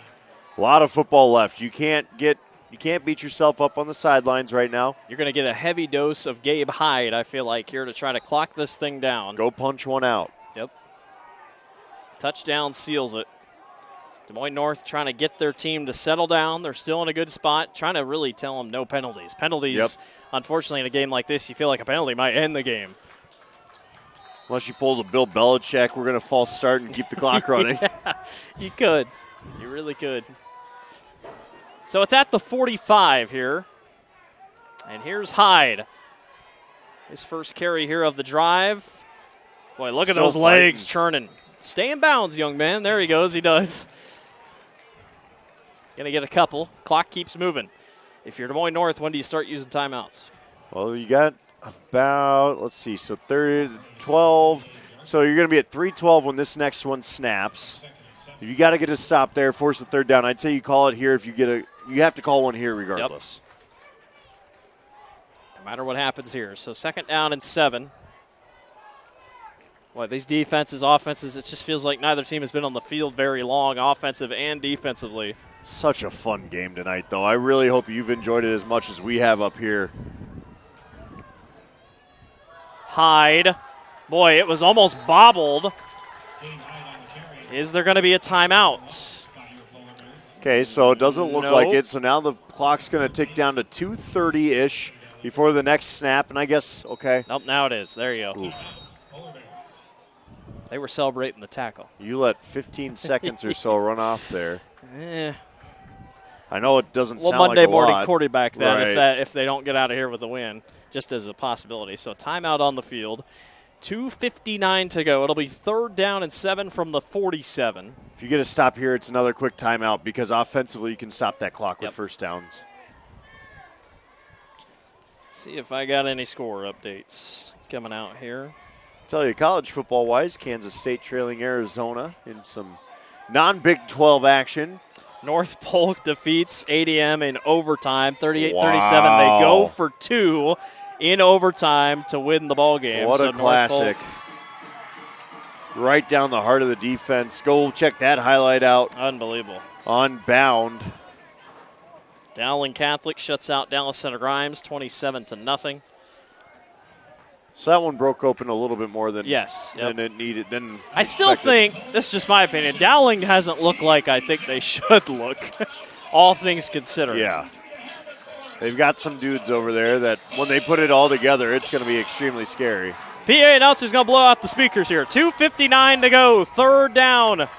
A lot of football left. You can't beat yourself up on the sidelines right now. You're going to get a heavy dose of Gabe Hyde, I feel like, here to try to clock this thing down. Go punch one out. Yep. Touchdown seals it. Des Moines North trying to get their team to settle down. They're still in a good spot, trying to really tell them no penalties. Penalties, unfortunately, in a game like this, you feel like a penalty might end the game. Unless you pull the Bill Belichick, we're going to false start and keep the clock running. Yeah, you could. You really could. So it's at the 45 here. And here's Hyde. His first carry here of the drive. Boy, look at those legs churning. Stay in bounds, young man. There he goes. He does. Going to get a couple. Clock keeps moving. If you're Des Moines North, when do you start using timeouts? Well, you got about, let's see, so 12. So you're going to be at 3:12 when this next one snaps. You got to get a stop there, force the 3rd down. I'd say you call it here if you get you have to call one here regardless. Yep. No matter what happens here. So 2nd down and 7. Boy, these defenses, offenses, it just feels like neither team has been on the field very long, offensive and defensively. Such a fun game tonight, though. I really hope you've enjoyed it as much as we have up here. Hyde. Boy, it was almost bobbled. Is there going to be a timeout? Okay, so it doesn't look like it. So now the clock's going to tick down to 2:30-ish before the next snap. And I guess, okay. Nope, now it is. There you go. Oof. They were celebrating the tackle. You let 15 seconds or so run off there. I know it doesn't sound Monday like a morning lot. quarterback then Right. if they don't get out of here with a win, just as a possibility. So timeout on the field. 2:59 to go. It'll be 3rd down and 7 from the 47. If you get a stop here, it's another quick timeout because offensively you can stop that clock with 1st downs. See if I got any score updates coming out here. Tell you, college football-wise, Kansas State trailing Arizona in some non-Big 12 action. North Polk defeats ADM in overtime, 38-37. They go for 2 in overtime to win the ball game. What a classic. Right down the heart of the defense. Go check that highlight out. Unbelievable. On Bound. Dowling Catholic shuts out Dallas Center Grimes 27-0. So that one broke open a little bit more than than it needed. I still think, this is just my opinion, Dowling hasn't looked like I think they should look, all things considered. Yeah. They've got some dudes over there that when they put it all together, it's going to be extremely scary. PA announcer's going to blow out the speakers here. 2:59 to go, 3rd down.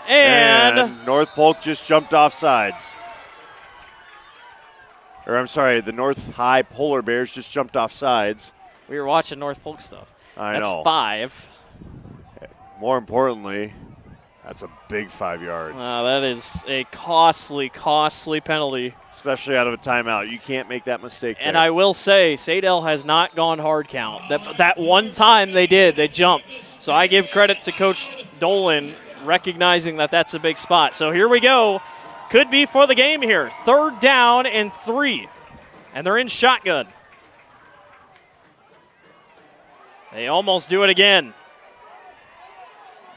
And North Polk just jumped off sides. Or I'm sorry, the North High Polar Bears just jumped off sides. We were watching North Polk stuff. That's know. 5. More importantly, that's a big 5 yards. That is a costly penalty. Especially out of a timeout. You can't make that mistake And there. I will say, Saydel has not gone hard count. That one time they did, they jumped. So I give credit to Coach Dolan recognizing that that's a big spot. So here we go. Could be for the game here. 3rd down and 3. And they're in shotgun. They almost do it again.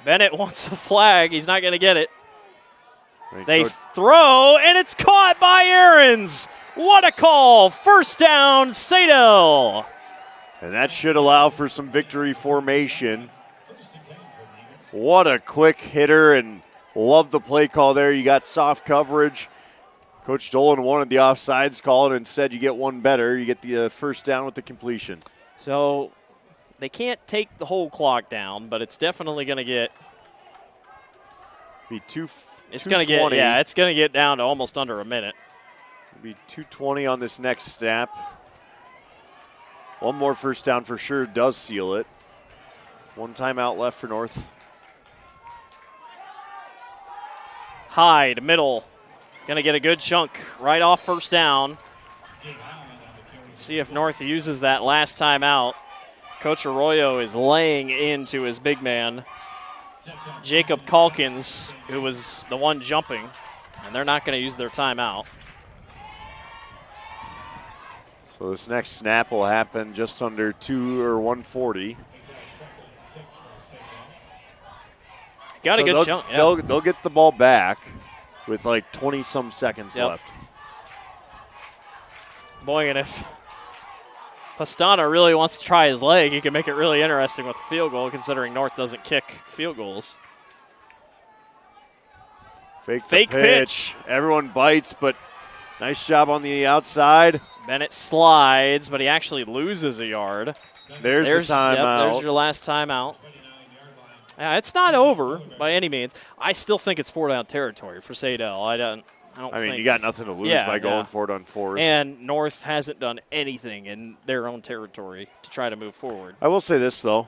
Bennett wants a flag. He's not going to get it. They throw, and it's caught by Aarons. What a call. First down, Saydel. And that should allow for some victory formation. What a quick hitter, and love the play call there. You got soft coverage. Coach Dolan wanted the offsides call, and instead you get one better. You get the first down with the completion. So they can't take the whole clock down, but it's definitely going to get it's going to get it's going to get down to almost under a minute. It'll be 2:20 on this next snap. One more first down for sure does seal it. One timeout left for North. Hyde, middle. Going to get a good chunk right off first down. Let's see if North uses that last timeout. Coach Arroyo is laying into his big man, Jacob Calkins, who was the one jumping, and they're not going to use their timeout. So this next snap will happen just under 1:40. Got a good chunk. Yeah. They'll get the ball back with like 20-some seconds left. Boy, and if Pastana really wants to try his leg, he can make it really interesting with a field goal, considering North doesn't kick field goals. Fake pitch. Everyone bites, but nice job on the outside. Bennett slides, but he actually loses a yard. There's the timeout. There's your last timeout. It's not over by any means. I still think it's 4-down territory for Saydel. I mean, you got nothing to lose by going for it on fourth. And North hasn't done anything in their own territory to try to move forward. I will say this, though.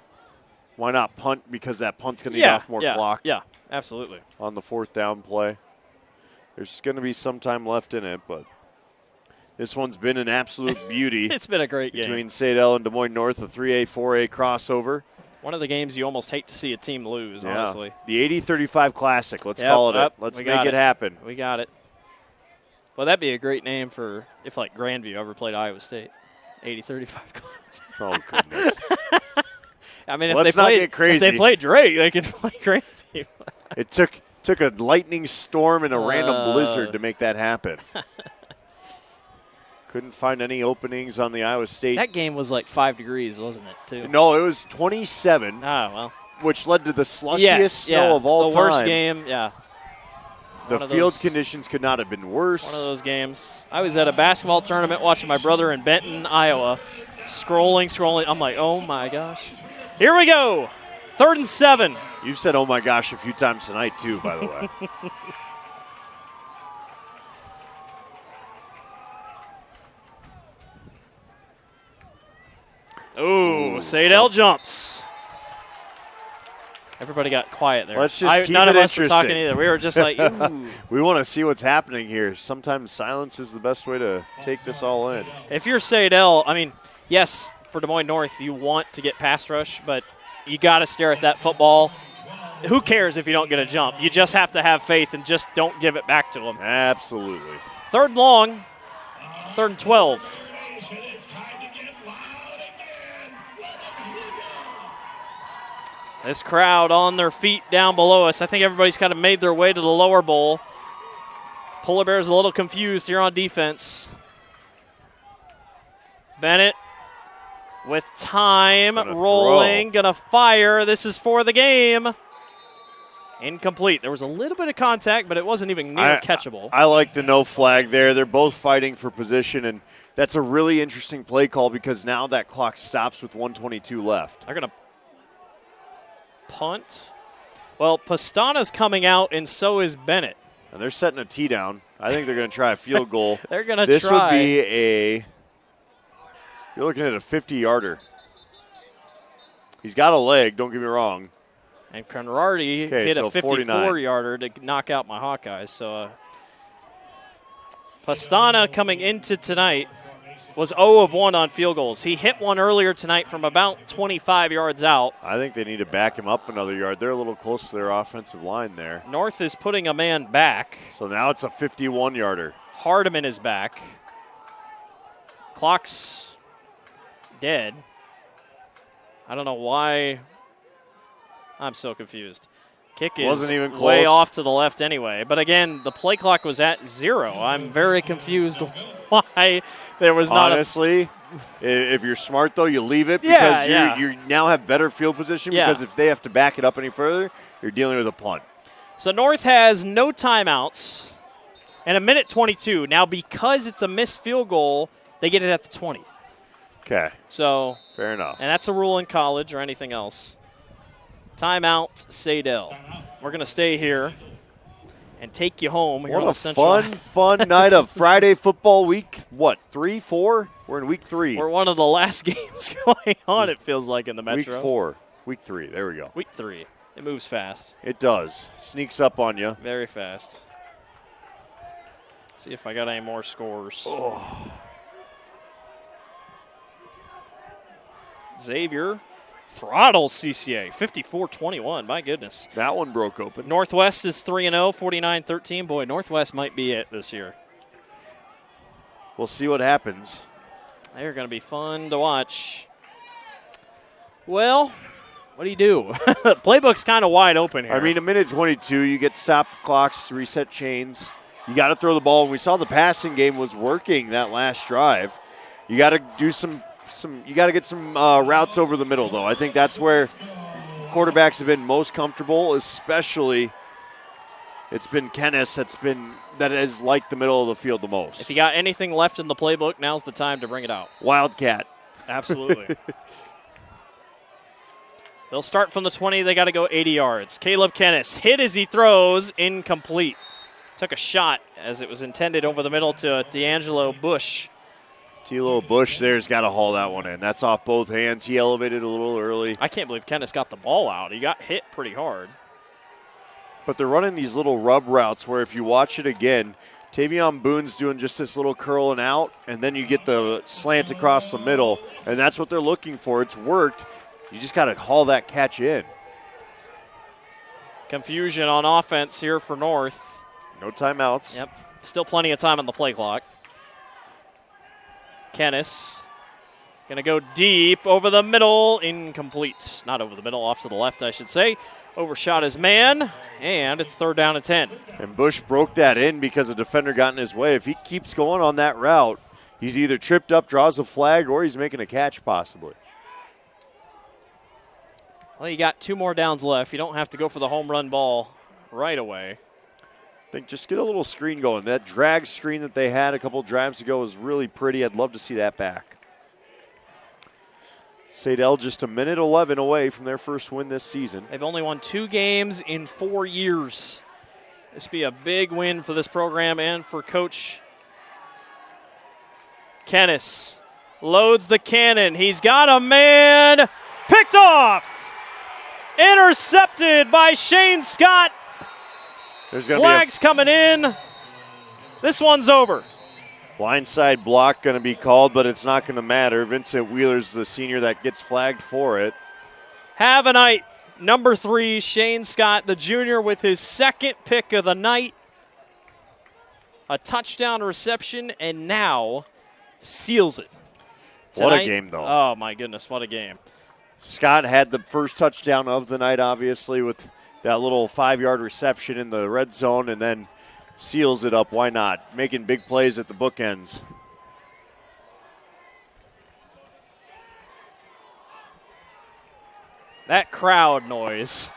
Why not punt? Because that punt's going to eat off more clock. Yeah, absolutely. On the 4th down play. There's going to be some time left in it, but this one's been an absolute beauty. It's been a great game. Between Saydel and Des Moines North, a 3A, 4A crossover. One of the games you almost hate to see a team lose, honestly. The 80-35 Classic. Let's call it. Let's make it happen. We got it. Well, that'd be a great name for if, like, Grandview ever played Iowa State. 80-35 Classic. Oh, goodness. I mean, Let's not get crazy. If they played Drake, they could play Grandview. It took a lightning storm and a random blizzard to make that happen. Couldn't find any openings on the Iowa State. That game was like 5 degrees, wasn't it, too? No, it was 27. Oh, well. Which led to the slushiest snow of all time. time. The worst game, yeah. The field conditions could not have been worse. One of those games. I was at a basketball tournament watching my brother in Benton, Iowa, scrolling. I'm like, oh, my gosh. Here we go. 3rd and 7. You've said, oh, my gosh, a few times tonight, too, by the way. Ooh, Saydel jumps. Everybody got quiet there. Let's just keep none it of us interesting. were talking either. We were just like, ooh. We want to see what's happening here. Sometimes silence is the best way to take this all in. If you're Saydel, I mean, yes, for Des Moines North, you want to get pass rush, but you got to stare at that football. Who cares if you don't get a jump? You just have to have faith and just don't give it back to them. Absolutely. 3rd and long, 3rd and 12. This crowd on their feet down below us. I think everybody's kind of made their way to the lower bowl. Polar Bears a little confused here on defense. Bennett with time, rolling, gonna fire. This is for the game. Incomplete. There was a little bit of contact, but it wasn't even near catchable. I like the no flag there. They're both fighting for position, and that's a really interesting play call because now that clock stops with 1:22 left. They're gonna punt. Well, Pastana's coming out, and so is Bennett. And they're setting a tee down. I think they're going to try a field goal. They're going to try. This would be you're looking at a 50-yarder. He's got a leg, don't get me wrong. And Conrarty hit a 54-yarder to knock out my Hawkeyes. So Pastana coming into tonight was 0 of 1 on field goals. He hit one earlier tonight from about 25 yards out. I think they need to back him up another yard. They're a little close to their offensive line there. North is putting a man back. So now it's a 51-yarder. Hardiman is back. Clock's dead. I don't know why. I'm so confused. Kick is Wasn't even close. Way off to the left anyway. But again, the play clock was at 0. I'm very confused why there was not Honestly, if you're smart, though, you leave it because you now have better field position because if they have to back it up any further, you're dealing with a punt. So North has no timeouts and 1:22. Now, because it's a missed field goal, they get it at the 20. Okay. So fair enough. And that's a rule in college or anything else. Timeout, Saydel. We're going to stay here and take you home. Here What on a Central. fun night of Friday football week. What, 3, 4? We're in week 3. We're one of the last games going on, it feels like, in the Metro. Week 4. Week 3. There we go. Week 3. It moves fast. It does. Sneaks up on you. Very fast. See if I got any more scores. Oh. Xavier throttles CCA, 54-21. My goodness. That one broke open. Northwest is 3-0, 49-13. Boy, Northwest might be it this year. We'll see what happens. They're going to be fun to watch. Well, what do you do? The playbook's kind of wide open here. I mean, 1:22, you get stop clocks, reset chains. You got to throw the ball. And we saw the passing game was working that last drive. You got to do you got to get some routes over the middle, though. I think that's where quarterbacks have been most comfortable, especially it's been Kennis that has liked the middle of the field the most. If you got anything left in the playbook, now's the time to bring it out. Wildcat. Absolutely. They'll start from the 20. They got to go 80 yards. Caleb Kennis hit as he throws, incomplete. Took a shot as it was intended over the middle to D'Angelo Bush. T'Lo Bush there's got to haul that one in. That's off both hands. He elevated a little early. I can't believe Kennis got the ball out. He got hit pretty hard. But they're running these little rub routes where if you watch it again, Tavion Boone's doing just this little curl and out, and then you get the slant across the middle, and that's what they're looking for. It's worked. You just got to haul that catch in. Confusion on offense here for North. No timeouts. Yep. Still plenty of time on the play clock. Kennis going to go deep over the middle. Incomplete. Not over the middle, off to the left, I should say. Overshot his man, and it's 3rd down and 10. And Bush broke that in because a defender got in his way. If he keeps going on that route, he's either tripped up, draws a flag, or he's making a catch possibly. Well, you got 2 more downs left. You don't have to go for the home run ball right away. I think just get a little screen going. That drag screen that they had a couple drives ago was really pretty. I'd love to see that back. Saydel just 1:11 away from their first win this season. They've only won 2 games in 4 years. This will be a big win for this program and for Coach Kennis. Loads the cannon. He's got a man. Picked off. Intercepted by Shane Scott. There's gonna Flags coming in. This one's over. Blindside block going to be called, but it's not going to matter. Vincent Wheeler's the senior that gets flagged for it. Have a night. Number 3, Shane Scott, the junior, with his 2nd pick of the night. A touchdown reception, and now seals it. Tonight, what a game, though. Oh, my goodness, what a game. Scott had the first touchdown of the night, obviously, with that little 5-yard reception in the red zone, and then seals it up. Why not? Making big plays at the bookends. That crowd noise.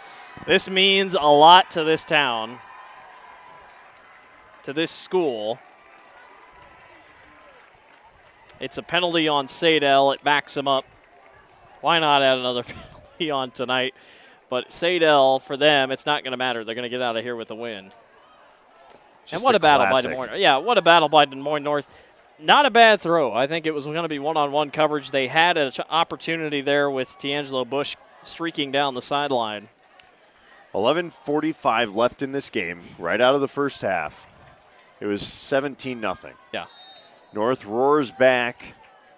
This means a lot to this town, to this school. It's a penalty on Saydel. It backs him up. Why not add another penalty on tonight? But Saydel, for them, it's not going to matter. They're going to get out of here with a win. Just and what a battle classic. by Des Moines. Yeah, what a battle by Des Moines North. Not a bad throw. I think it was going to be one-on-one coverage. They had an opportunity there with D'Angelo Bush streaking down the sideline. 11:45 left in this game, right out of the first half. It was 17-0. Yeah. North roars back,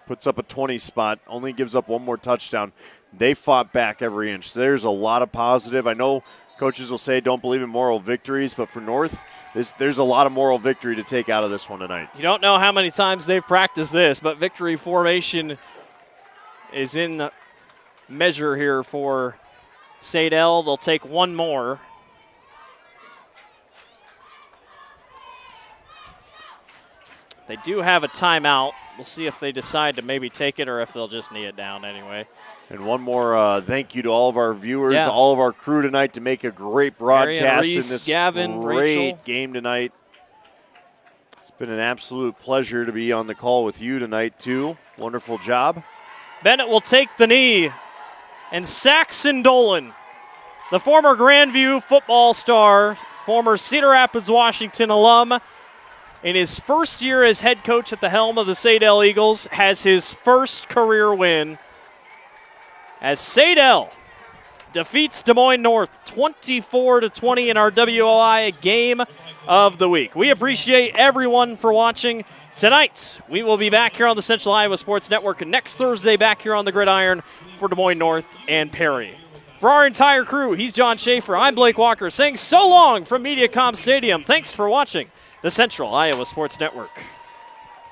puts up a 20 spot, only gives up one more touchdown. They fought back every inch. There's a lot of positive. I know coaches will say don't believe in moral victories, but for North, there's a lot of moral victory to take out of this one tonight. You don't know how many times they've practiced this, but victory formation is in measure here for Saydel. They'll take one more. They do have a timeout. We'll see if they decide to maybe take it or if they'll just knee it down anyway. And one more thank you to all of our viewers, all of our crew tonight to make a great broadcast Reese, in this Gavin, great Rachel. game tonight. It's been an absolute pleasure to be on the call with you tonight, too. Wonderful job. Bennett will take the knee. And Saxon Dolan, the former Grandview football star, former Cedar Rapids, Washington alum, in his first year as head coach at the helm of the Saydel Eagles, has his first career win as Saydel defeats Des Moines North 24-20 in our WOI game of the week. We appreciate everyone for watching. Tonight, we will be back here on the Central Iowa Sports Network, and next Thursday back here on the Gridiron for Des Moines North and Perry. For our entire crew, he's John Schaefer. I'm Blake Walker saying so long from MediaCom Stadium. Thanks for watching the Central Iowa Sports Network.